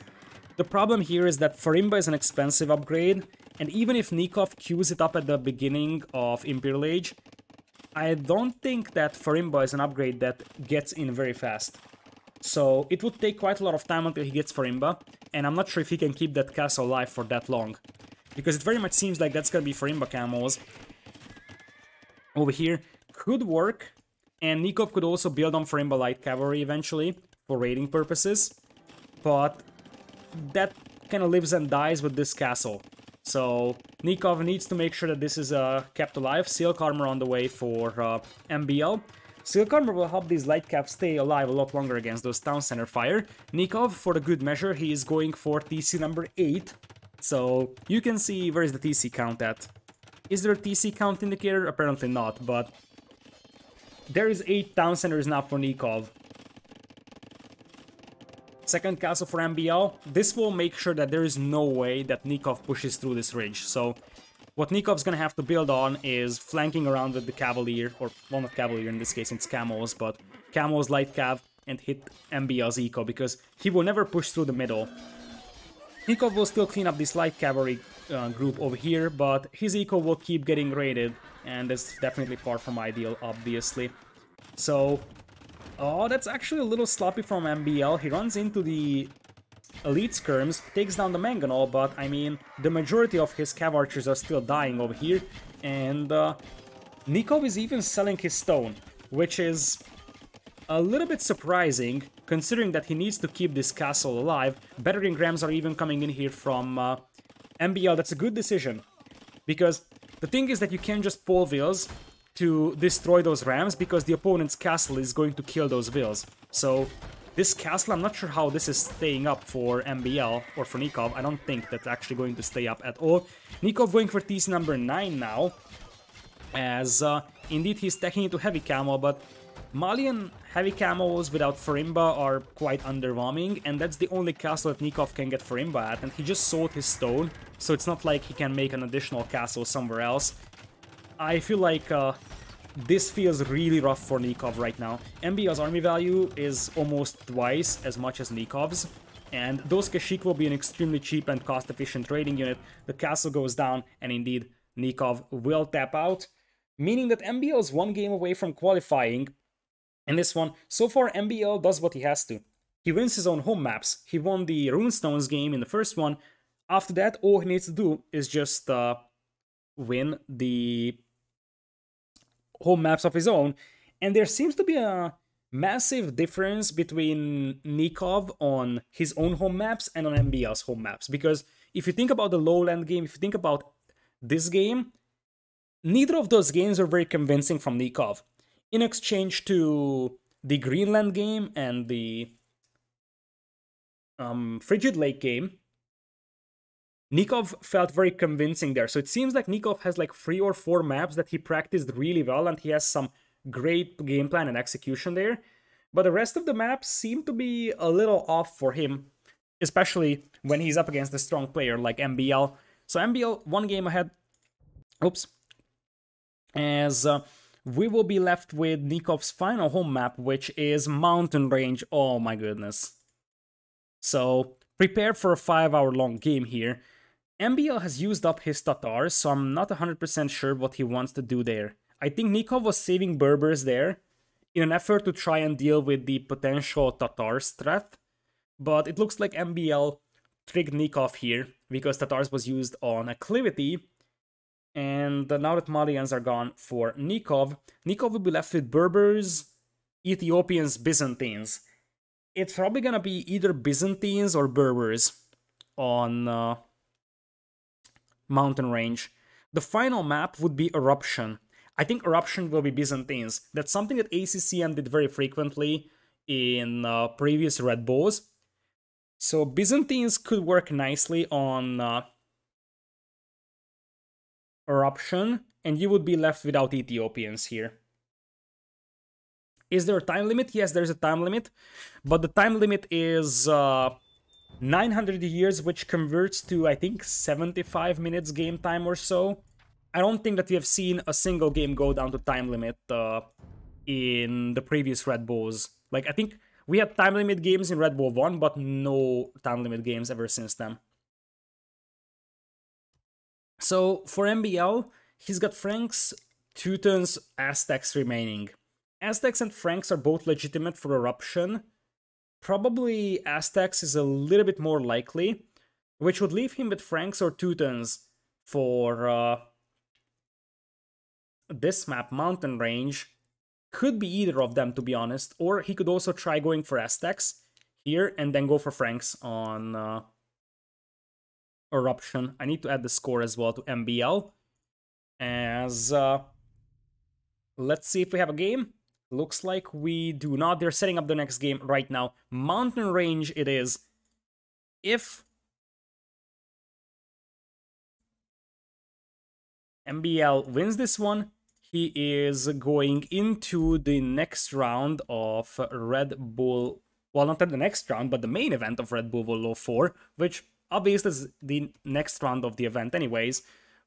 The problem here is that Farimba is an expensive upgrade, and even if Nicov queues it up at the beginning of Imperial Age, I don't think that Farimba is an upgrade that gets in very fast. So it would take quite a lot of time until he gets Farimba, and I'm not sure if he can keep that castle alive for that long. Because it very much seems like that's gonna be Farimba camos. Over here could work, and Nicov could also build on Farimba light cavalry eventually for raiding purposes, but that kind of lives and dies with this castle. So Nicov needs to make sure that this is kept alive. Silk armor on the way for MbL. Silk armor will help these light caps stay alive a lot longer against those town center fire. Nicov, for the good measure, he is going for TC number 8. So you can see where is the TC count at. Is there a TC count indicator? Apparently not, but there is 8 town centers now for Nicov. Second castle for MbL. This will make sure that there is no way that Nicov pushes through this ridge. So what Nikov's gonna have to build on is flanking around with the Cavalier, or well, not Cavalier in this case, it's Camos, but Camos light cav and hit MbL's eco, because he will never push through the middle. Nicov will still clean up this light cavalry group over here, but his eco will keep getting raided, and that's definitely far from ideal, obviously. So, oh, that's actually a little sloppy from MbL. He runs into the elite skirms, takes down the Mangonel, but I mean, the majority of his cav archers are still dying over here, and Nicov is even selling his stone, which is a little bit surprising, considering that he needs to keep this castle alive. Battering rams are even coming in here from MbL. That's a good decision, because the thing is that you can't just pull vills to destroy those rams, because the opponent's castle is going to kill those vills. So this castle, I'm not sure how this is staying up for MbL or for Nicov. I don't think that's actually going to stay up at all. Nicov going for TC number 9 now, as indeed he's stacking into heavy camo, but Malian heavy camos without Farimba are quite underwhelming, and that's the only castle that Nicov can get Farimba at, and he just sold his stone, so it's not like he can make an additional castle somewhere else. I feel like this feels really rough for Nicov right now. MbL's army value is almost twice as much as Nikov's, and those Kashik will be an extremely cheap and cost-efficient trading unit. The castle goes down, and indeed, Nicov will tap out, meaning that MbL is 1 game away from qualifying. In this one, so far MbL does what he has to. He wins his own home maps. He won the Runestones game in the first one. After that, all he needs to do is just win the home maps of his own. And there seems to be a massive difference between Nicov on his own home maps and on MbL's home maps. Because if you think about the lowland game, if you think about this game, neither of those games are very convincing from Nicov. In exchange to the Greenland game and the Frigid Lake game, Nicov felt very convincing there. So it seems like Nicov has like 3 or 4 maps that he practiced really well, and he has some great game plan and execution there. But the rest of the maps seem to be a little off for him, especially when he's up against a strong player like MbL. So MbL 1 game ahead. Oops. As we will be left with Nikov's final home map, which is Mountain Range. Oh my goodness. So prepare for a 5-hour-long game here. MbL has used up his Tatars, so I'm not 100% sure what he wants to do there. I think Nicov was saving Berbers there in an effort to try and deal with the potential Tatars threat, but it looks like MbL tricked Nicov here, because Tatars was used on Acclivity, And now that Malians are gone for Nicov, Nicov will be left with Berbers, Ethiopians, Byzantines. It's probably gonna be either Byzantines or Berbers on Mountain Range. The final map would be Eruption. I think Eruption will be Byzantines. That's something that ACCM did very frequently in previous Red Bulls. So Byzantines could work nicely on Eruption, and you would be left without Ethiopians here. Is there a time limit? Yes, there's a time limit, but the time limit is 900 years, which converts to, I think, 75 minutes game time or so. I don't think that we have seen a single game go down to time limit in the previous Red Bulls. Like, I think we had time limit games in Red Bull 1, but no time limit games ever since then. So, for MbL, he's got Franks, Teutons, Aztecs remaining. Aztecs and Franks are both legitimate for Eruption. Probably Aztecs is a little bit more likely, which would leave him with Franks or Teutons for this map, Mountain Range. Could be either of them, to be honest, or he could also try going for Aztecs here and then go for Franks on Eruption. I need to add the score as well to MbL, as let's see if we have a game. Looks like we do not. They're setting up the next game right now. Mountain Range it is. If MbL wins this one, he is going into the next round of Red Bull. Well, not the next round, but the main event of Red Bull Wololo 4, which obviously is the next round of the event anyways,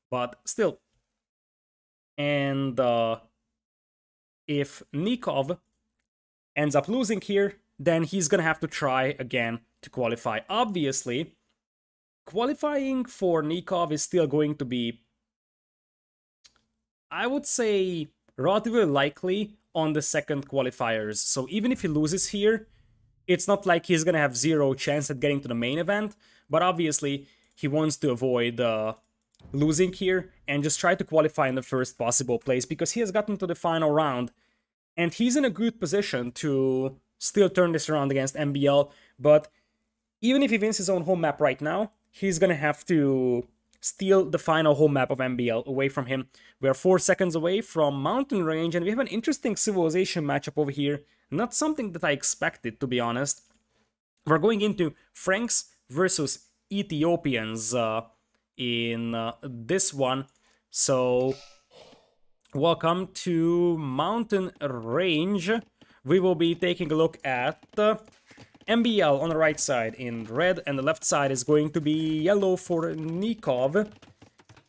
but still. And if Nicov ends up losing here, then he's gonna have to try again to qualify. Obviously, qualifying for Nicov is still going to be, I would say, relatively likely on the second qualifiers. So even if he loses here, it's not like he's gonna have zero chance at getting to the main event, but obviously he wants to avoid losing here and just try to qualify in the first possible place because he has gotten to the final round and he's in a good position to still turn this around against MbL. But even if he wins his own home map right now, he's gonna have to steal the final home map of MbL away from him. We are 4 seconds away from Mountain Range, and we have an interesting civilization matchup over here. Not something that I expected, to be honest. We're going into Franks versus Ethiopians in this one. So, welcome to Mountain Range. We will be taking a look at MbL on the right side in red, and the left side is going to be yellow for Nicov.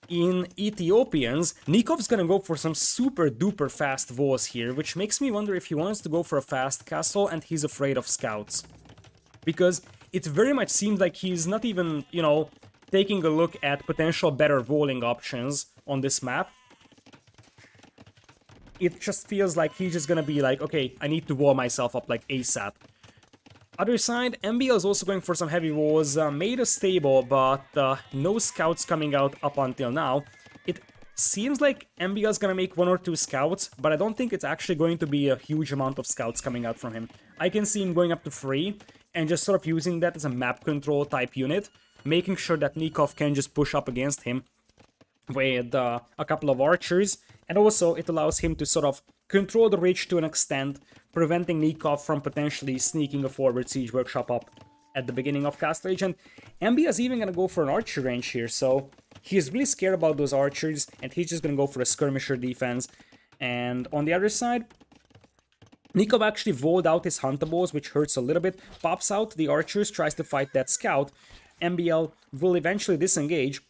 In Ethiopians, Nikov's gonna go for some super duper fast walls here, which makes me wonder if he wants to go for a fast castle and he's afraid of scouts. Because it very much seems like he's not even, you know, taking a look at potential better walling options on this map. It just feels like he's just gonna be like, okay, I need to wall myself up like ASAP. Other side, MbL is also going for some heavy walls, made a stable, but no scouts coming out up until now. It seems like MbL is gonna make 1 or 2 scouts, but I don't think it's actually going to be a huge amount of scouts coming out from him. I can see him going up to 3, and just sort of using that as a map control type unit, making sure that Nicov can just push up against him with a couple of archers, and also it allows him to sort of control the ridge to an extent, preventing Nicov from potentially sneaking a forward siege workshop up at the beginning of Castle Age. And MbL is even gonna go for an archer range here, so he's really scared about those archers, and he's just gonna go for a skirmisher defense. And on the other side, Nicov actually walled out his huntables, which hurts a little bit, pops out the archers, tries to fight that scout. MbL will eventually disengage,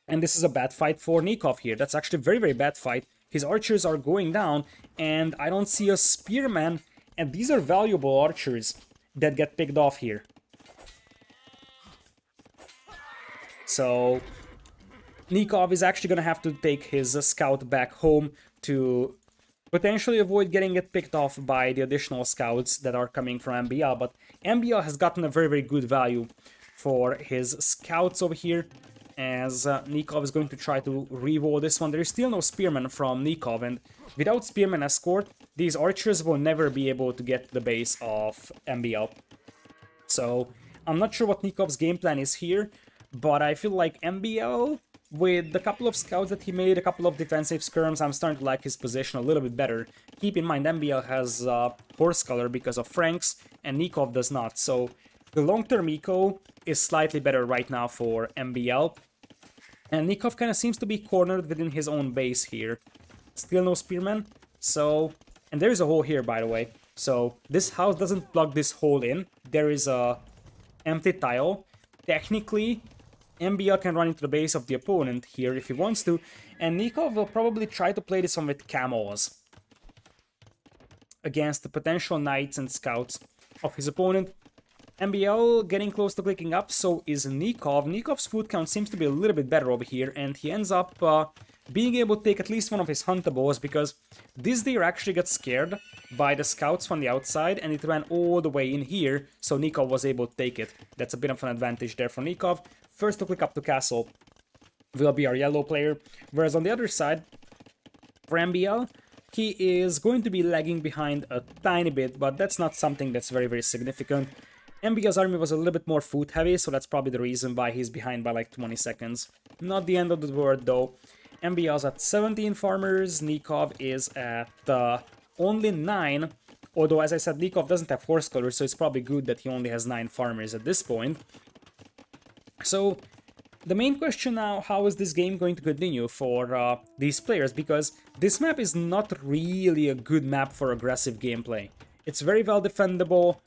and this is a bad fight for Nicov here. That's actually a very, very bad fight. His archers are going down, and I don't see a spearman, and these are valuable archers that get picked off here. So, Nicov is actually going to have to take his scout back home to potentially avoid getting it picked off by the additional scouts that are coming from MbL, but MbL has gotten a very, very good value for his scouts over here. as Nicov is going to try to re-wall this one. There is still no Spearman from Nicov, and without Spearman escort, these archers will never be able to get to the base of MbL. So I'm not sure what Nikov's game plan is here, but I feel like MbL, with the couple of scouts that he made, a couple of defensive skirms, I'm starting to like his position a little bit better. Keep in mind, MbL has horse color because of Franks, and Nicov does not, so the long-term eco is slightly better right now for MbL. And Nicov kind of seems to be cornered within his own base here. Still no Spearman, so... And there is a hole here, by the way. So this house doesn't plug this hole in. There is a empty tile. Technically, MbL can run into the base of the opponent here if he wants to. And Nicov will probably try to play this one with camos against the potential knights and scouts of his opponent. MbL getting close to clicking up, so is Nicov. Nikov's food count seems to be a little bit better over here, and he ends up being able to take at least one of his huntables, because this deer actually got scared by the scouts from the outside, and it ran all the way in here, so Nicov was able to take it. That's a bit of an advantage there for Nicov. First to click up to castle will be our yellow player, whereas on the other side, for MbL, he is going to be lagging behind a tiny bit, but that's not something that's very, very significant. MbL's army was a little bit more food heavy, so that's probably the reason why he's behind by like 20 seconds. Not the end of the world though. MbL's at 17 farmers, Nicov is at only 9, although as I said, Nicov doesn't have horse color, so it's probably good that he only has 9 farmers at this point. So the main question now, how is this game going to continue for these players, because this map is not really a good map for aggressive gameplay. It's very well defendable.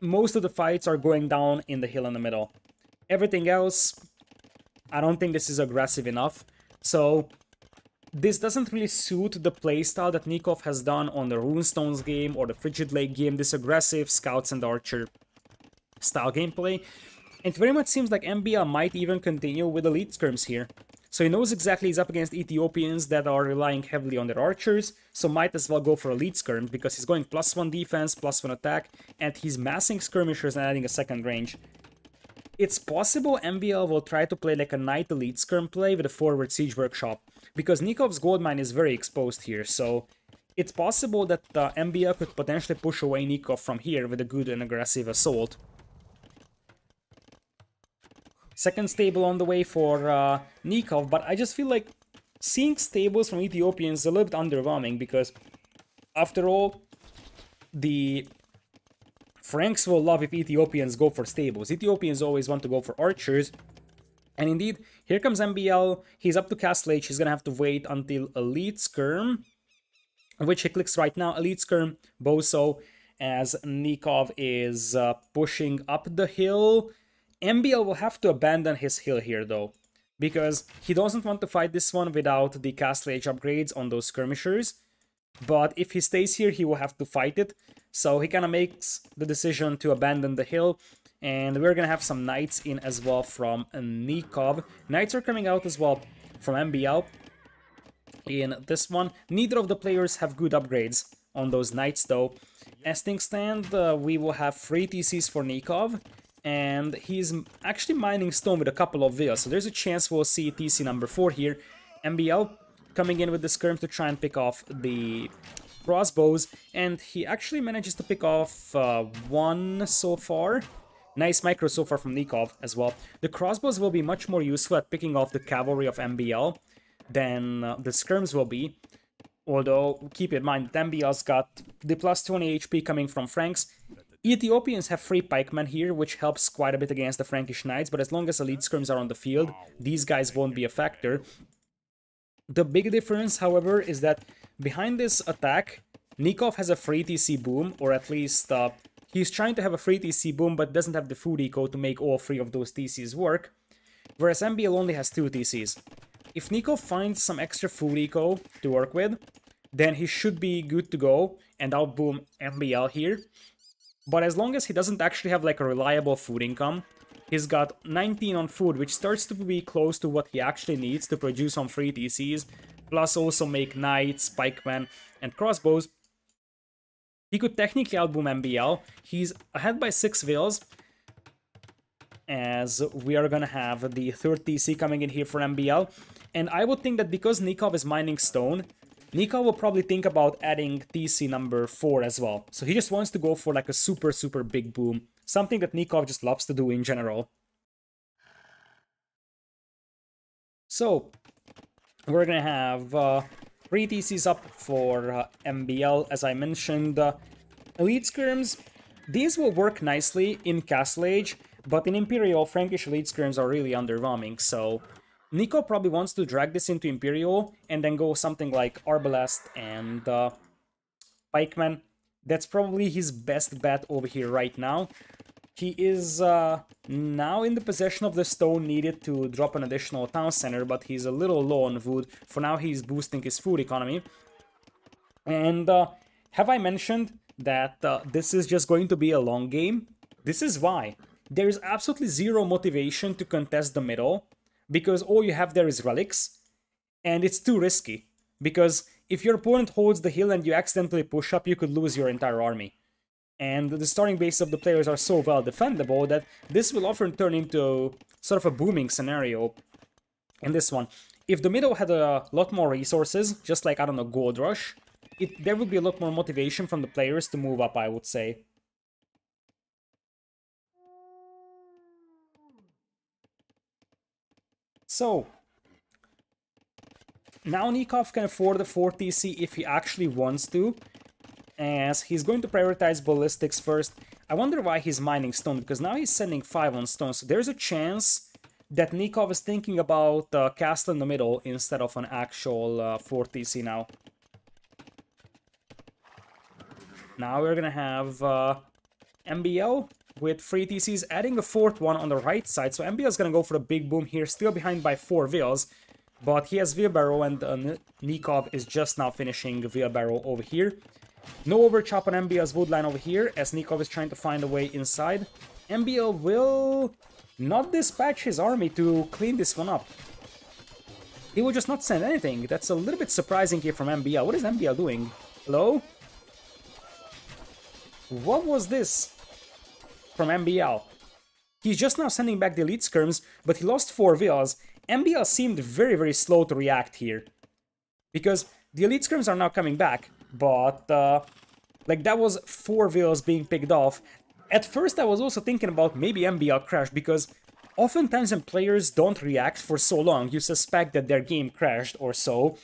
Most of the fights are going down in the hill in the middle. Everything else, I don't think this is aggressive enough. So this doesn't really suit the playstyle that Nicov has done on the Runestones game or the Frigid Lake game, this aggressive scouts and archer style gameplay. It very much seems like MbL might even continue with elite skirms here. So he knows exactly he's up against Ethiopians that are relying heavily on their archers, so might as well go for elite skirms because he's going +1 defense, +1 attack, and he's massing skirmishers and adding a second range. It's possible MbL will try to play like a knight elite skirm play with a forward siege workshop, because Nikov's gold mine is very exposed here, so it's possible that MbL could potentially push away Nicov from here with a good and aggressive assault. Second stable on the way for Nicov, but I just feel like seeing stables from Ethiopians is a little bit underwhelming, because after all, the Franks will love if Ethiopians go for stables. Ethiopians always want to go for archers, and indeed, here comes MbL, he's up to Castle Age, he's gonna have to wait until Elite Skirm, which he clicks right now, Elite Skirm, Boso, as Nicov is pushing up the hill. MbL will have to abandon his hill here though, because he doesn't want to fight this one without the Castle Age upgrades on those skirmishers. But if he stays here, he will have to fight it. So he kind of makes the decision to abandon the hill. And we're going to have some knights in as well from Nicov. Knights are coming out as well from MbL in this one. Neither of the players have good upgrades on those knights though. As things stand, we will have 3 TCs for Nicov. And he's actually mining stone with a couple of villas, so there's a chance we'll see TC number 4 here. MbL coming in with the skirms to try and pick off the crossbows, and he actually manages to pick off 1 so far. Nice micro so far from Nicov as well. The crossbows will be much more useful at picking off the cavalry of MbL than the skirms will be. Although, keep in mind that MbL's got the +20 HP coming from Franks. Ethiopians have 3 pikemen here, which helps quite a bit against the Frankish knights, but as long as elite skirms are on the field, these guys won't be a factor. The big difference, however, is that behind this attack, Nicov has a free TC boom, or at least he's trying to have a free TC boom, but doesn't have the food eco to make all 3 of those TCs work, whereas MbL only has 2 TCs. If Nicov finds some extra food eco to work with, then he should be good to go and outboom MbL here. But as long as he doesn't actually have like a reliable food income, he's got 19 on food, which starts to be close to what he actually needs to produce on 3 TCs, plus also make knights, pikemen, and crossbows. He could technically outboom MbL. He's ahead by 6 vills. as we are gonna have the third TC coming in here for MbL. And I would think that because Nicov is mining stone, Nicov will probably think about adding TC number 4 as well. So he just wants to go for like a super, super big boom. Something that Nicov just loves to do in general. So, we're gonna have 3 TCs up for MbL, as I mentioned. Elite Skirms, these will work nicely in Castle Age, but in Imperial, Frankish Elite Skirms are really underwhelming, so Nico probably wants to drag this into Imperial and then go something like Arbalest and Pikeman. That's probably his best bet over here right now. He is now in the possession of the stone needed to drop an additional town center, but he's a little low on food. For now, he's boosting his food economy. And have I mentioned that this is just going to be a long game? This is why. There is absolutely zero motivation to contest the middle, because all you have there is relics, and it's too risky. Because if your opponent holds the hill and you accidentally push up, you could lose your entire army. And the starting base of the players are so well defendable that this will often turn into sort of a booming scenario in this one. If the middle had a lot more resources, just like, I don't know, Gold Rush, there would be a lot more motivation from the players to move up, I would say. So, now Nicov can afford the 4 TC if he actually wants to, as he's going to prioritize ballistics first. I wonder why he's mining stone, because now he's sending 5 on stone, so there's a chance that Nicov is thinking about castle in the middle instead of an actual 4 TC now. Now we're gonna have MbL with 3 TCs, adding a 4th one on the right side, so MbL is gonna go for the big boom here, still behind by 4 Vills, but he has wheelbarrow and Nicov is just now finishing wheelbarrow over here. No overchop on MbL's wood line over here, as Nicov is trying to find a way inside. MbL will not dispatch his army to clean this one up. He will just not send anything. That's a little bit surprising here from MbL. What is MbL doing? Hello? What was this from MbL? He's just now sending back the Elite Skirms, but he lost 4 Vills. MbL seemed very, very slow to react here, because the Elite Skirms are now coming back, but like that was 4 Vills being picked off. At first I was also thinking about maybe MbL crashed, because oftentimes when players don't react for so long, you suspect that their game crashed or so.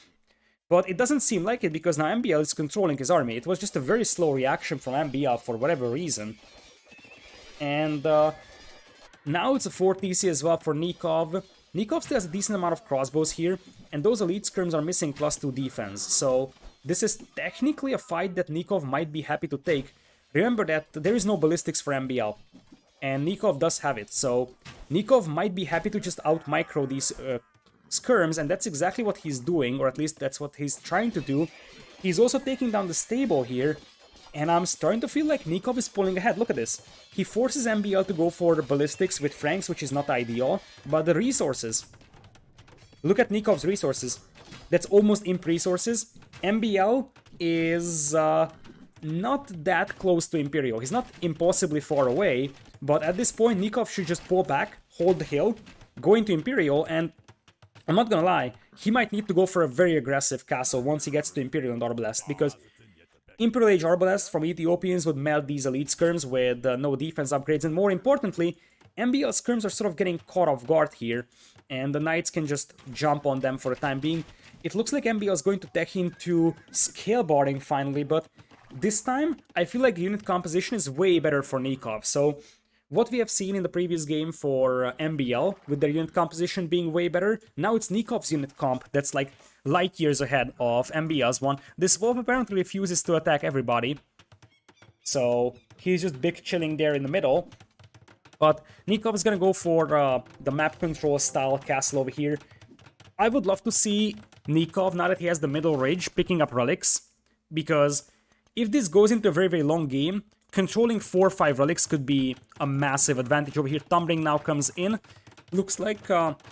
But it doesn't seem like it, because now MbL is controlling his army. It was just a very slow reaction from MbL for whatever reason. And now it's a 4 TC as well for Nicov. Nicov still has a decent amount of crossbows here, and those Elite Skirms are missing +2 defense. So this is technically a fight that Nicov might be happy to take. Remember that there is no ballistics for MbL, and Nicov does have it. So Nicov might be happy to just out-micro these skirms, and that's exactly what he's doing, or at least that's what he's trying to do. He's also taking down the stable here, and I'm starting to feel like Nicov is pulling ahead. Look at this. He forces MbL to go for the ballistics with Franks, which is not ideal, but the resources. Look at Nikov's resources. That's almost imp resources. MbL is not that close to Imperial. He's not impossibly far away, but at this point Nicov should just pull back, hold the hill, go into Imperial, and I'm not gonna lie, he might need to go for a very aggressive castle once he gets to Imperial and Arbalest, because Imperial Age Arbalest from Ethiopians would melt these Elite Skirms with no defense upgrades, and more importantly, MbL Skirms are sort of getting caught off guard here, and the Knights can just jump on them for the time being. It looks like MbL is going to tech into scale barding finally, but this time I feel like the unit composition is way better for Nicov. So what we have seen in the previous game for MbL, with their unit composition being way better, now it's Nikov's unit comp that's like light years ahead of MbL's one. This wolf apparently refuses to attack everybody, so he's just big chilling there in the middle. But Nicov is gonna go for the map control style castle over here. I would love to see Nicov, now that he has the middle ridge, picking up relics, because if this goes into a very, very long game, controlling 4 or 5 relics could be a massive advantage over here. Tumbling now comes in. Looks like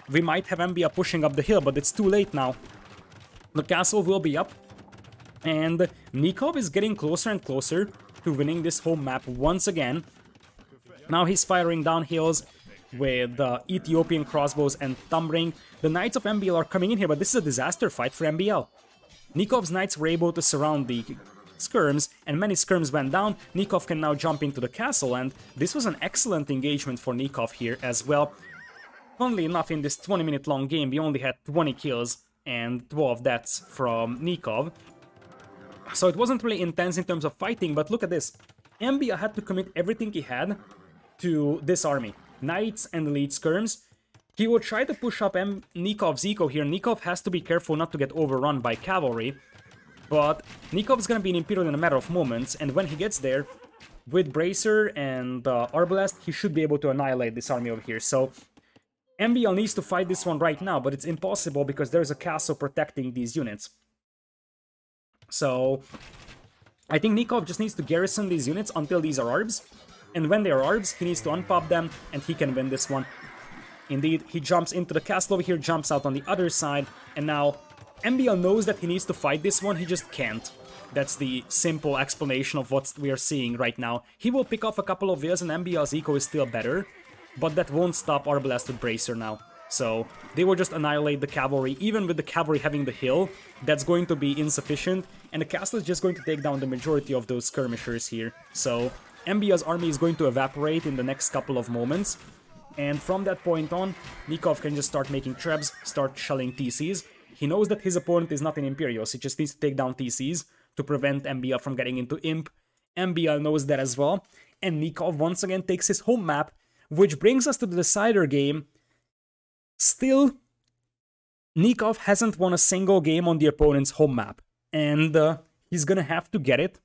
we might have MbL pushing up the hill, but it's too late now. The castle will be up, and Nicov is getting closer and closer to winning this home map once again. Now he's firing down hills. with Ethiopian crossbows and Thumbring. The Knights of MbL are coming in here, but this is a disaster fight for MbL. Nikov's Knights were able to surround the skirms, and many skirms went down. Nicov can now jump into the castle, and this was an excellent engagement for Nicov here as well. Funnily enough, in this 20-minute long game, we only had 20 kills and 12 deaths from Nicov. So it wasn't really intense in terms of fighting, but look at this. MbL had to commit everything he had to this army. Knights and elite skirms. He will try to push up Nikov's eco here. Nicov has to be careful not to get overrun by cavalry. But Nikov's gonna be in Imperial in a matter of moments, and when he gets there, with Bracer and Arbalest, he should be able to annihilate this army over here. So MbL needs to fight this one right now, but it's impossible because there's a castle protecting these units. So I think Nicov just needs to garrison these units until these are Arbs. And when they are Arbs, he needs to unpop them, and he can win this one. Indeed, he jumps into the castle over here, jumps out on the other side, and now MbL knows that he needs to fight this one, he just can't. That's the simple explanation of what we are seeing right now. He will pick off a couple of villas, and MbL's eco is still better, but that won't stop Arbalest with Bracer now. So they will just annihilate the cavalry. Even with the cavalry having the hill, that's going to be insufficient, and the castle is just going to take down the majority of those skirmishers here. So MbL's army is going to evaporate in the next couple of moments, and from that point on, Nicov can just start making trebs, start shelling TCs. He knows that his opponent is not in Imperials, he just needs to take down TCs to prevent MbL from getting into Imp. MbL knows that as well, and Nicov once again takes his home map, which brings us to the decider game. Still, Nicov hasn't won a single game on the opponent's home map, and he's gonna have to get it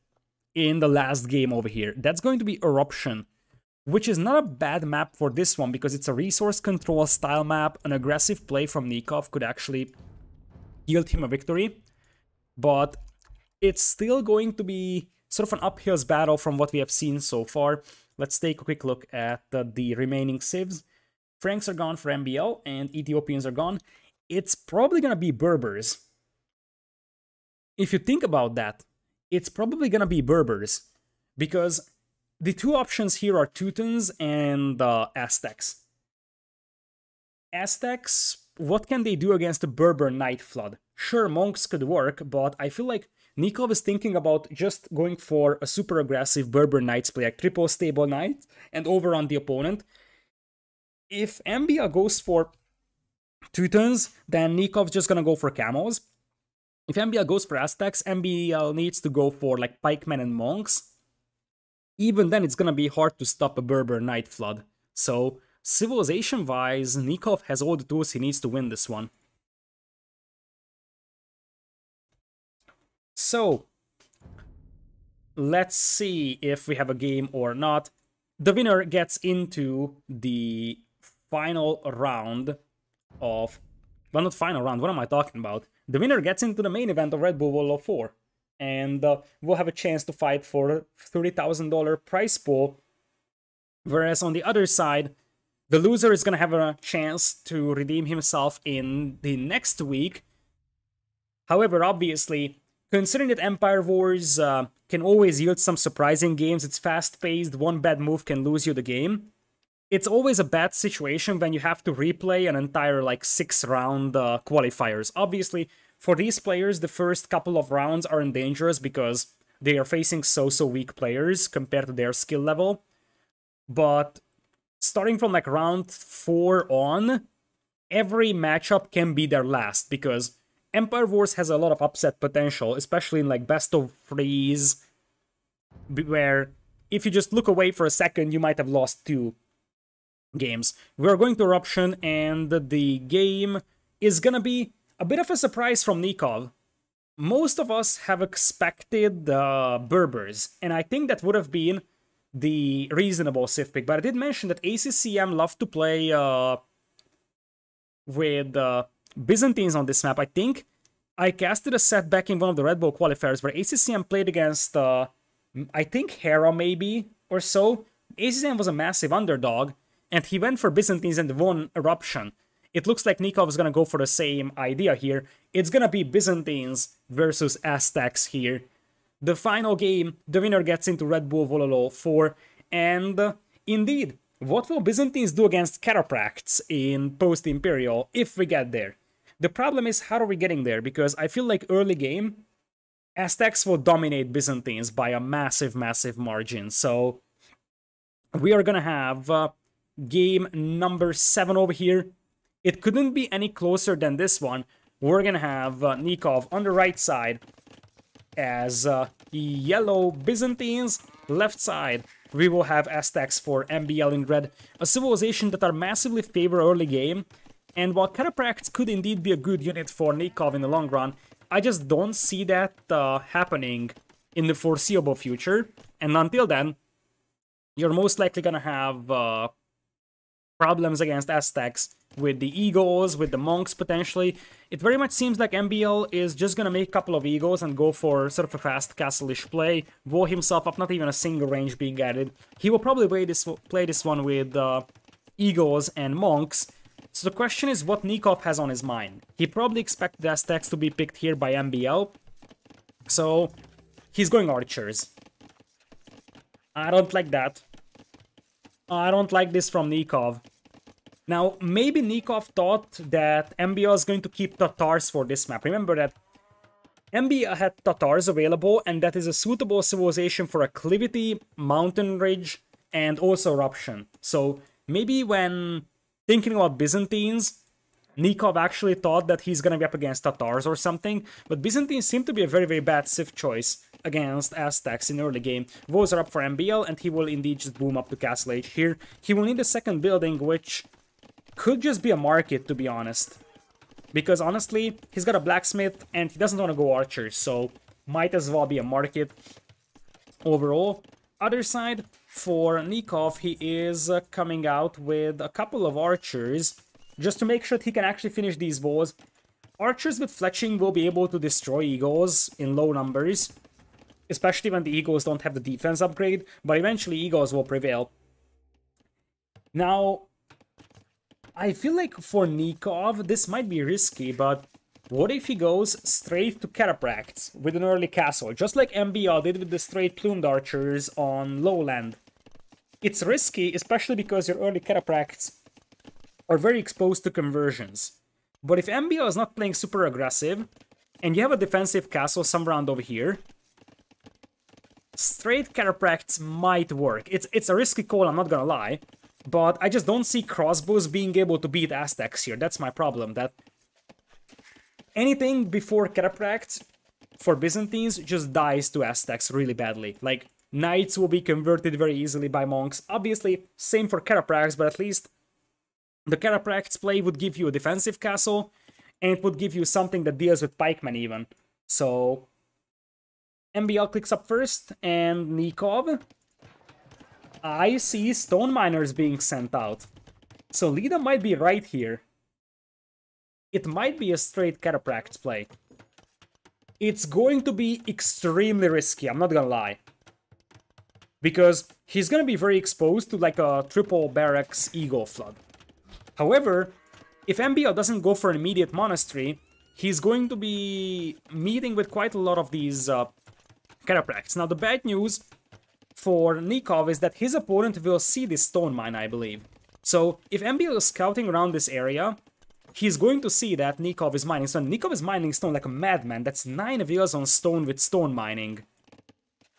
in the last game over here. That's going to be Eruption, which is not a bad map for this one because it's a resource control style map. An aggressive play from Nicov could actually yield him a victory, but it's still going to be sort of an uphill battle from what we have seen so far. Let's take a quick look at the remaining civs. Franks are gone for MbL, and Ethiopians are gone. It's probably gonna be Berbers. If you think about that, it's probably gonna be Berbers, because the two options here are Teutons and Aztecs. Aztecs, what can they do against the Berber Knight Flood? Sure, monks could work, but I feel like Nicov is thinking about just going for a super aggressive Berber Knights play, like triple stable knight, and overrun the opponent. If MbL goes for Teutons, then Nikov's just gonna go for Camels. If MbL goes for Aztecs, MbL needs to go for like pikemen and monks. Even then, it's gonna be hard to stop a Berber Knight Flood. So, civilization-wise, Nicov has all the tools he needs to win this one. So, let's see if we have a game or not. The winner gets into the final round of... Well, not final round, what am I talking about? The winner gets into the main event of Redbull Wololo 4. And we'll have a chance to fight for a $30,000 prize pool. Whereas on the other side, the loser is going to have a chance to redeem himself in the next week. However, obviously, considering that Empire Wars can always yield some surprising games, it's fast-paced, one bad move can lose you the game. It's always a bad situation when you have to replay an entire, like, 6-round qualifiers. Obviously, for these players, the first couple of rounds aren't dangerous because they are facing so weak players compared to their skill level. But starting from, like, round 4 on, every matchup can be their last because Empire Wars has a lot of upset potential, especially in, like, best of 3s, where if you just look away for a second, you might have lost 2 games. We're going to Eruption, and the game is gonna be a bit of a surprise from Nicov. Most of us have expected Berbers, and I think that would have been the reasonable Civ pick, but I did mention that ACCM love to play with Byzantines on this map. I think I casted a set back in one of the Redbull qualifiers where ACCM played against, I think Hera maybe, or so. ACCM was a massive underdog, and he went for Byzantines and won Eruption. It looks like Nicov is gonna go for the same idea here. It's gonna be Byzantines versus Aztecs here. The final game, the winner gets into Redbull Wololo 4, and indeed, what will Byzantines do against Catapracts in post-Imperial if we get there? The problem is, how are we getting there? Because I feel like early game, Aztecs will dominate Byzantines by a massive, massive margin. So we are gonna have game number 7 over here. It couldn't be any closer than this one. We're gonna have Nicov on the right side as yellow Byzantines. Left side, we will have Aztecs for MbL in red. A civilization that are massively favor early game. And while Catapracts could indeed be a good unit for Nicov in the long run, I just don't see that happening in the foreseeable future. And until then, you're most likely gonna have problems against Aztecs with the Eagles, with the Monks potentially. It very much seems like MbL is just gonna make a couple of Eagles and go for sort of a fast castle-ish play, wall himself up, not even a single range being added. He will probably play this one with Eagles and Monks. So the question is what Nicov has on his mind. He probably expected Aztecs to be picked here by MbL. So he's going archers. I don't like that. I don't like this from Nicov. Now, maybe Nicov thought that MbL is going to keep Tatars for this map. Remember that MbL had Tatars available, and that is a suitable civilization for acclivity, mountain ridge, and also eruption. So maybe when thinking about Byzantines, Nicov actually thought that he's gonna be up against Tatars or something, but Byzantines seem to be a very, very bad civ choice against Aztecs in early game. Woes are up for MbL, and he will indeed just boom up to Castle Age here. He will need a second building, which could just be a market, to be honest. Because honestly, he's got a blacksmith, and he doesn't want to go archers, so might as well be a market overall. Other side, for Nicov, he is coming out with a couple of archers, just to make sure that he can actually finish these walls. Archers with fletching will be able to destroy Eagles in low numbers, especially when the Eagles don't have the defense upgrade, but eventually Eagles will prevail. Now, I feel like for Nicov, this might be risky, but what if he goes straight to Catapracts with an early castle, just like MbL did with the straight plumed archers on lowland? It's risky, especially because your early Catapracts are very exposed to conversions. But if MbL is not playing super aggressive, and you have a defensive castle somewhere around over here, straight Catapracts might work. It's a risky call, I'm not gonna lie, but I just don't see crossbows being able to beat Aztecs here. That's my problem, that anything before Catapracts for Byzantines just dies to Aztecs really badly. Like, knights will be converted very easily by monks. Obviously, same for Catapracts, but at least the Catapracts play would give you a defensive castle, and it would give you something that deals with pikemen even. So MbL clicks up first, and Nicov, I see stone miners being sent out. So Lida might be right here. It might be a straight Catapracts play. It's going to be extremely risky, I'm not gonna lie. Because he's gonna be very exposed to like a triple barracks Eagle flood. However, if MbL doesn't go for an immediate monastery, he's going to be meeting with quite a lot of these Catapracts. Now the bad news for Nicov is that his opponent will see this stone mine, I believe. So if MbL is scouting around this area, he's going to see that Nicov is mining stone. Nicov is mining stone like a madman. That's 9 villas on stone with stone mining.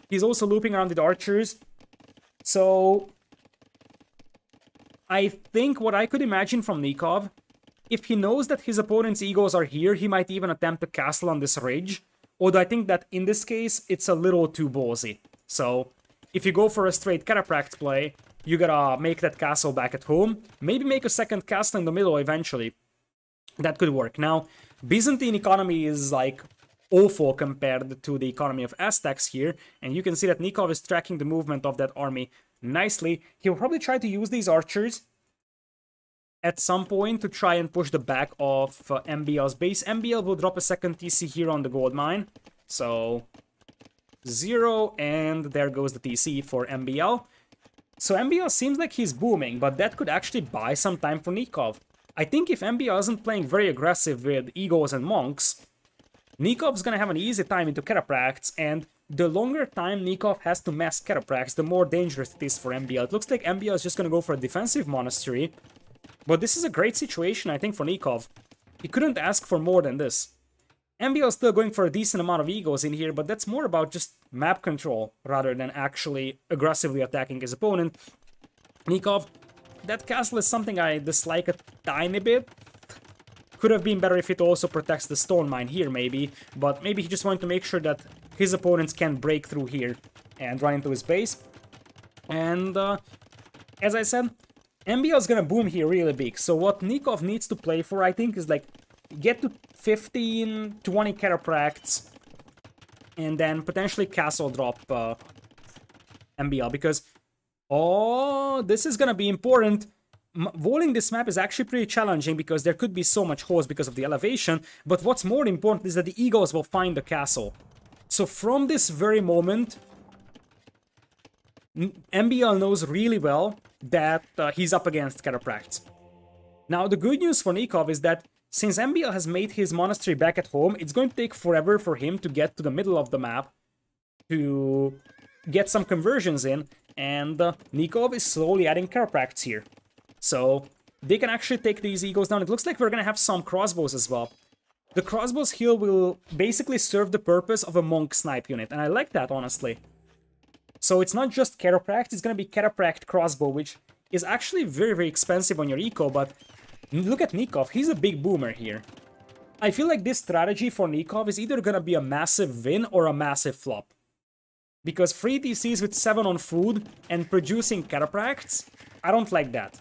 He's also looping around with archers. So I think what I could imagine from Nicov, if he knows that his opponent's Eagles are here, he might even attempt a castle on this ridge. Although I think that in this case, it's a little too ballsy. So if you go for a straight Catapract play, you gotta make that castle back at home. Maybe make a second castle in the middle eventually. That could work. Now, Byzantine economy is like awful compared to the economy of Aztecs here. And you can see that Nicov is tracking the movement of that army nicely. He'll probably try to use these archers at some point to try and push the back of MbL's base. MbL will drop a second TC here on the gold mine. So 0, and there goes the TC for MbL. So MbL seems like he's booming, but that could actually buy some time for Nicov. I think if MbL isn't playing very aggressive with Eagles and Monks, Nikov's gonna have an easy time into Catapracts, and the longer time Nicov has to mass Cataprax, the more dangerous it is for MbL. It looks like MbL is just gonna go for a defensive Monastery, but this is a great situation, I think, for Nicov. He couldn't ask for more than this. MbL is still going for a decent amount of egos in here, but that's more about just map control rather than actually aggressively attacking his opponent. Nicov, that castle is something I dislike a tiny bit. Could have been better if it also protects the stone mine here, maybe, but maybe he just wanted to make sure that his opponents can break through here and run into his base. And as I said, MbL is gonna boom here really big, so what Nicov needs to play for, I think, is like get to 15, 20 Catapracts, and then potentially castle drop MbL, because, oh, this is gonna be important. Walling this map is actually pretty challenging because there could be so much holes because of the elevation, but what's more important is that the Eagles will find the castle. So from this very moment, MbL knows really well that he's up against Catapracts. Now, the good news for Nicov is that since MbL has made his monastery back at home, it's going to take forever for him to get to the middle of the map to get some conversions in, and Nicov is slowly adding Catapracts here. So they can actually take these egos down. It looks like we're going to have some crossbows as well. The crossbows heal will basically serve the purpose of a monk snipe unit, and I like that, honestly. So it's not just Catapract, it's going to be Catapract crossbow, which is actually very, very expensive on your eco, but look at Nicov, he's a big boomer here. I feel like this strategy for Nicov is either going to be a massive win or a massive flop. Because free TCs with 7 on food and producing Catapracts, I don't like that.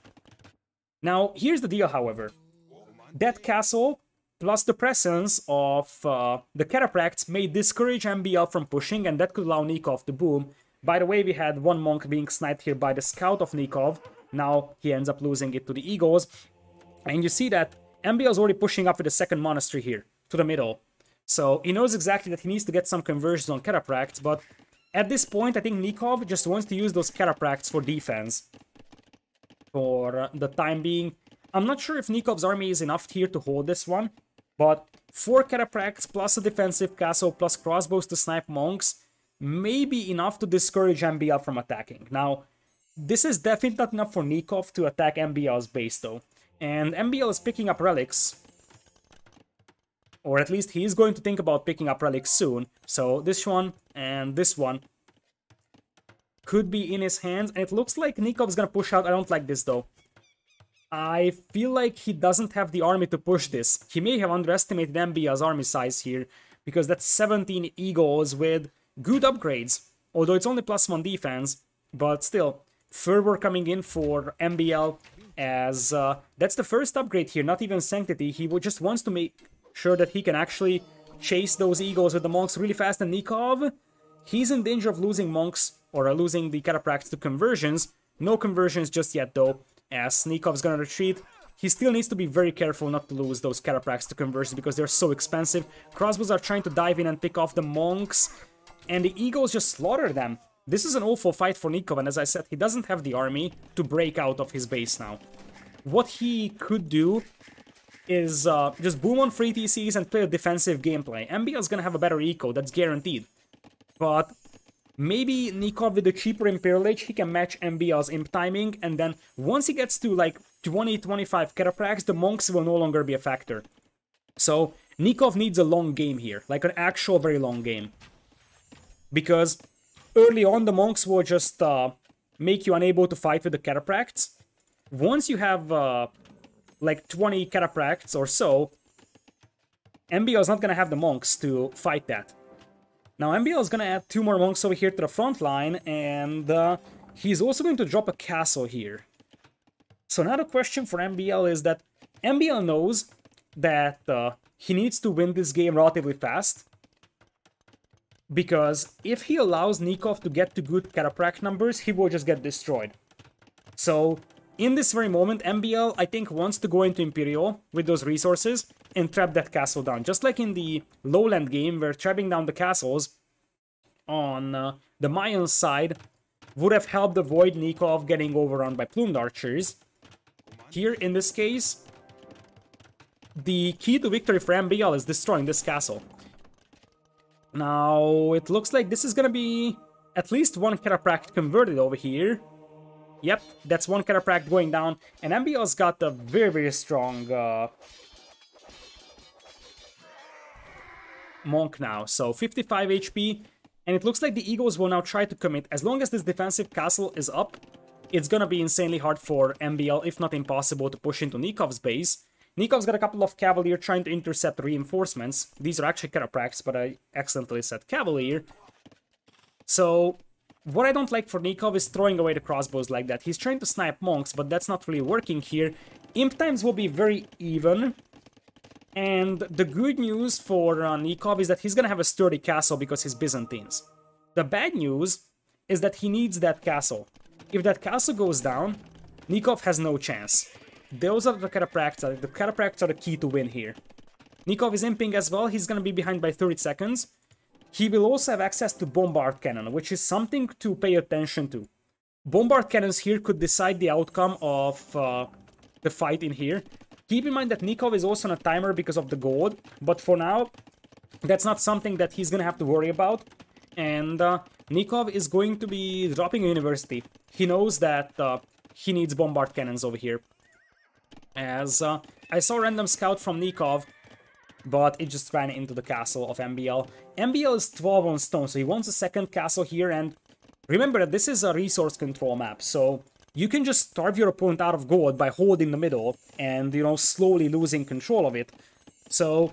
Now, here's the deal, however. That castle, plus the presence of the Catapracts, may discourage MbL from pushing, and that could allow Nicov to boom. By the way, we had one monk being sniped here by the scout of Nicov. Now he ends up losing it to the Eagles. And you see that MbL is already pushing up with the second monastery here, to the middle. So he knows exactly that he needs to get some conversions on Catapracts, but at this point, I think Nicov just wants to use those Catapracts for defense. For the time being. I'm not sure if Nikov's army is enough here to hold this one, but 4 Catapracts plus a defensive castle plus crossbows to snipe monks may be enough to discourage MbL from attacking. Now, this is definitely not enough for Nicov to attack MbL's base though, and MbL is picking up relics, or at least he's going to think about picking up relics soon, so this one and this one could be in his hands, and it looks like Nikov's gonna push out. I don't like this though. I feel like he doesn't have the army to push this. He may have underestimated MbL's army size here, because that's 17 Eagles with good upgrades. Although it's only +1 defense, but still, fervor coming in for MbL, as that's the first upgrade here, not even Sanctity. He just wants to make sure that he can actually chase those Eagles with the monks really fast, and Nicov, he's in danger of losing monks, or losing the Catapracts to conversions. No conversions just yet though, as Nikov's gonna retreat. He still needs to be very careful not to lose those Catapracts to conversions because they're so expensive. Crossbows are trying to dive in and pick off the monks, and the Eagles just slaughter them. This is an awful fight for Nicov, and as I said, he doesn't have the army to break out of his base now. What he could do is just boom on free TCs and play a defensive gameplay. MbL's gonna have a better eco, that's guaranteed. But maybe Nicov with the cheaper Imperial Age, he can match MbL's imp timing, and then once he gets to like 20-25 Catapracts, the monks will no longer be a factor. So Nicov needs a long game here, like an actual very long game. Because early on the monks will just make you unable to fight with the Catapracts. Once you have like 20 Catapracts or so, MbL is not gonna have the monks to fight that. Now MbL is gonna add 2 more monks over here to the front line, and he's also going to drop a castle here. So now the question for MbL is that MbL knows that he needs to win this game relatively fast, because if he allows Nicov to get to good Catapract numbers, he will just get destroyed. So in this very moment, MbL, I think, wants to go into Imperial with those resources and trap that castle down. Just like in the lowland game, where trapping down the castles on the Mayan side would have helped avoid Nicov getting overrun by plumed archers. Here, in this case, the key to victory for MbL is destroying this castle. Now, it looks like this is gonna be at least one Catapract converted over here. Yep, that's one Catapract going down, and MbL's got a very, very strong Monk now, so 55 HP, and it looks like the Eagles will now try to commit. As long as this defensive castle is up, it's gonna be insanely hard for MbL, if not impossible, to push into Nikov's base. Nikov's got a couple of Cavalier trying to intercept reinforcements. These are actually Catapracts, but I accidentally said Cavalier. So, what I don't like for Nicov is throwing away the crossbows like that. He's trying to snipe monks, but that's not really working here. Imp times will be very even. And the good news for Nicov is that he's gonna have a sturdy castle because he's Byzantines. The bad news is that he needs that castle. If that castle goes down, Nicov has no chance. Those are the Catapracts. The Catapracts are the key to win here. Nicov is imping as well. He's gonna be behind by 30 seconds. He will also have access to Bombard Cannon, which is something to pay attention to. Bombard Cannons here could decide the outcome of the fight in here. Keep in mind that Nicov is also on a timer because of the gold, but for now, that's not something that he's gonna have to worry about. And Nicov is going to be dropping a university. He knows that he needs Bombard Cannons over here. As I saw a random scout from Nicov, but it just ran into the castle of MbL. MbL is 12 on stone, so he wants a second castle here, and remember that this is a resource control map, so you can just starve your opponent out of gold by holding the middle and, you know, slowly losing control of it. So,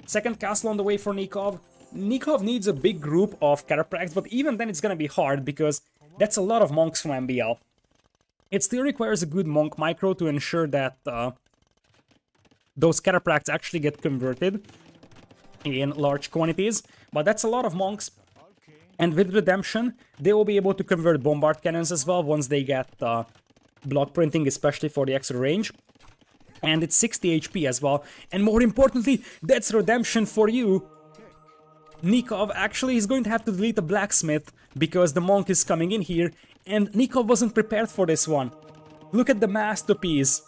second castle on the way for Nicov. Nicov needs a big group of Catapracts, but even then it's gonna be hard because that's a lot of monks from MbL. It still requires a good monk micro to ensure that those Catapracts actually get converted in large quantities, but that's a lot of monks. And with Redemption, they will be able to convert Bombard Cannons as well once they get block printing, especially for the extra range. And it's 60 HP as well. And more importantly, that's Redemption for you. Nicov actually is going to have to delete the Blacksmith because the Monk is coming in here. And Nicov wasn't prepared for this one. Look at the masterpiece.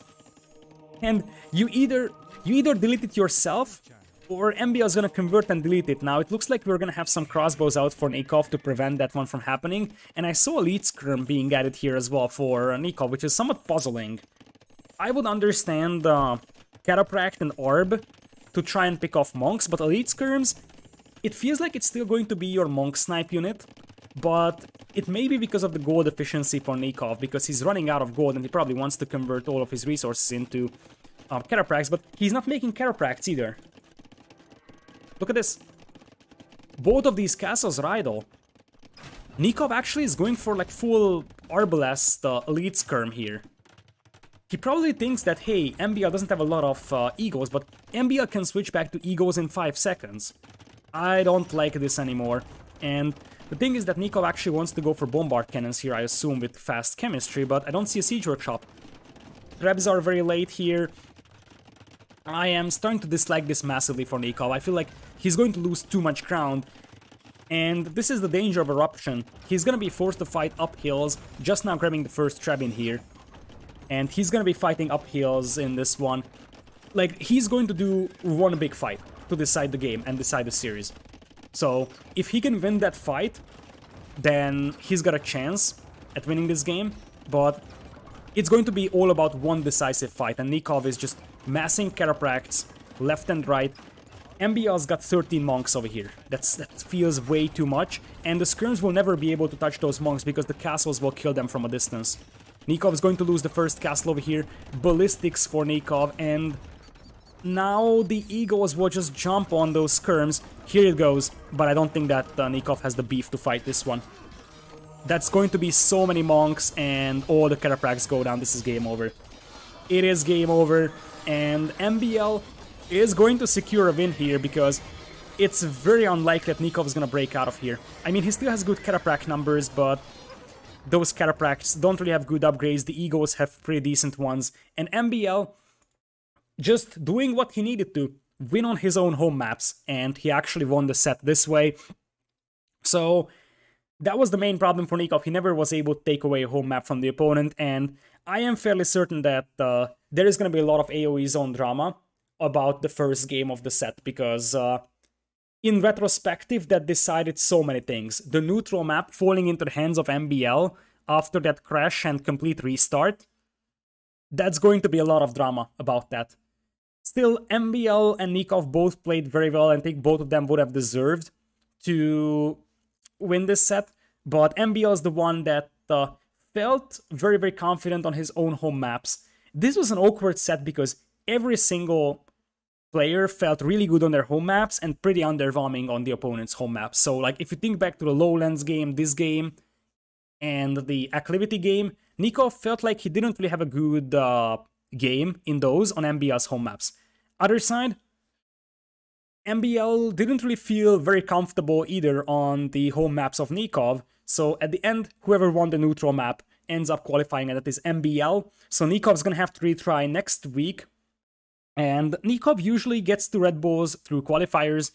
And you either delete it yourself, or MbL is gonna convert and delete it. Now, it looks like we're gonna have some crossbows out for Nicov to prevent that one from happening. And I saw Elite Skirm being added here as well for Nicov, which is somewhat puzzling. I would understand Catapract and Orb to try and pick off monks, but Elite Skirms, it feels like it's still going to be your monk snipe unit. But it may be because of the gold efficiency for Nicov, because he's running out of gold and he probably wants to convert all of his resources into Catapracts, but he's not making Catapracts either. Look at this. Both of these castles are idle. Nicov actually is going for like full Arbalest Elite Skirm here. He probably thinks that, hey, MbL doesn't have a lot of Eagles, but MbL can switch back to Eagles in 5 seconds. I don't like this anymore. And the thing is that Nicov actually wants to go for Bombard Cannons here, I assume, with fast chemistry, but I don't see a Siege Workshop. Rebs are very late here. I am starting to dislike this massively for Nicov. I feel like he's going to lose too much ground. And this is the danger of Eruption. He's gonna be forced to fight up hills, just now grabbing the first trap in here. And he's gonna be fighting up hills in this one. Like, he's going to do one big fight to decide the game and decide the series. So, if he can win that fight, then he's got a chance at winning this game. But it's going to be all about one decisive fight, and Nicov is just massing Catapracts left and right. MbL's got 13 monks over here. That feels way too much, and the Skirms will never be able to touch those monks because the castles will kill them from a distance. Nicov is going to lose the first castle over here. Ballistics for Nicov, and now the Eagles will just jump on those Skirms. Here it goes, but I don't think that Nicov has the beef to fight this one. That's going to be so many monks, and all the Catapracts go down. This is game over. It is game over, and MbL is going to secure a win here because it's very unlikely that Nicov is going to break out of here. I mean, he still has good Catapract numbers, but those Catapracts don't really have good upgrades. The Eagles have pretty decent ones, and MbL just doing what he needed to, win on his own home maps, and he actually won the set this way. So that was the main problem for Nicov. He never was able to take away a home map from the opponent, and I am fairly certain that there is going to be a lot of AoE zone drama about the first game of the set, because in retrospective, that decided so many things. The neutral map falling into the hands of MbL after that crash and complete restart. That's going to be a lot of drama about that. Still, MbL and Nicov both played very well, and I think both of them would have deserved to win this set. But MbL is the one that felt very, very confident on his own home maps. This was an awkward set because every single player felt really good on their home maps and pretty underwhelming on the opponent's home maps. So, like, if you think back to the Lowlands game, this game, and the Acclivity game, Nicov felt like he didn't really have a good game in those on MbL's home maps. Other side, MbL didn't really feel very comfortable either on the home maps of Nicov, so at the end, whoever won the neutral map ends up qualifying, and that is MbL. So Nikov's gonna have to retry next week, and Nicov usually gets to Redbulls through qualifiers.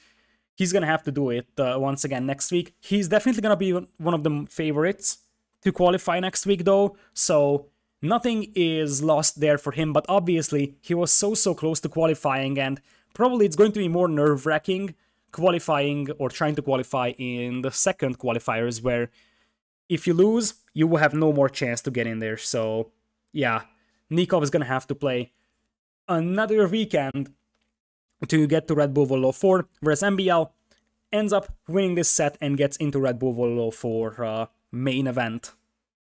He's gonna have to do it once again next week. He's definitely gonna be one of the favorites to qualify next week though, so nothing is lost there for him, but obviously he was so close to qualifying, and probably it's going to be more nerve-wracking qualifying or trying to qualify in the second qualifiers, where if you lose, you will have no more chance to get in there. So yeah, Nicov is gonna have to play another weekend to get to Redbull Wololo 4, whereas MbL ends up winning this set and gets into Redbull Wololo for main event.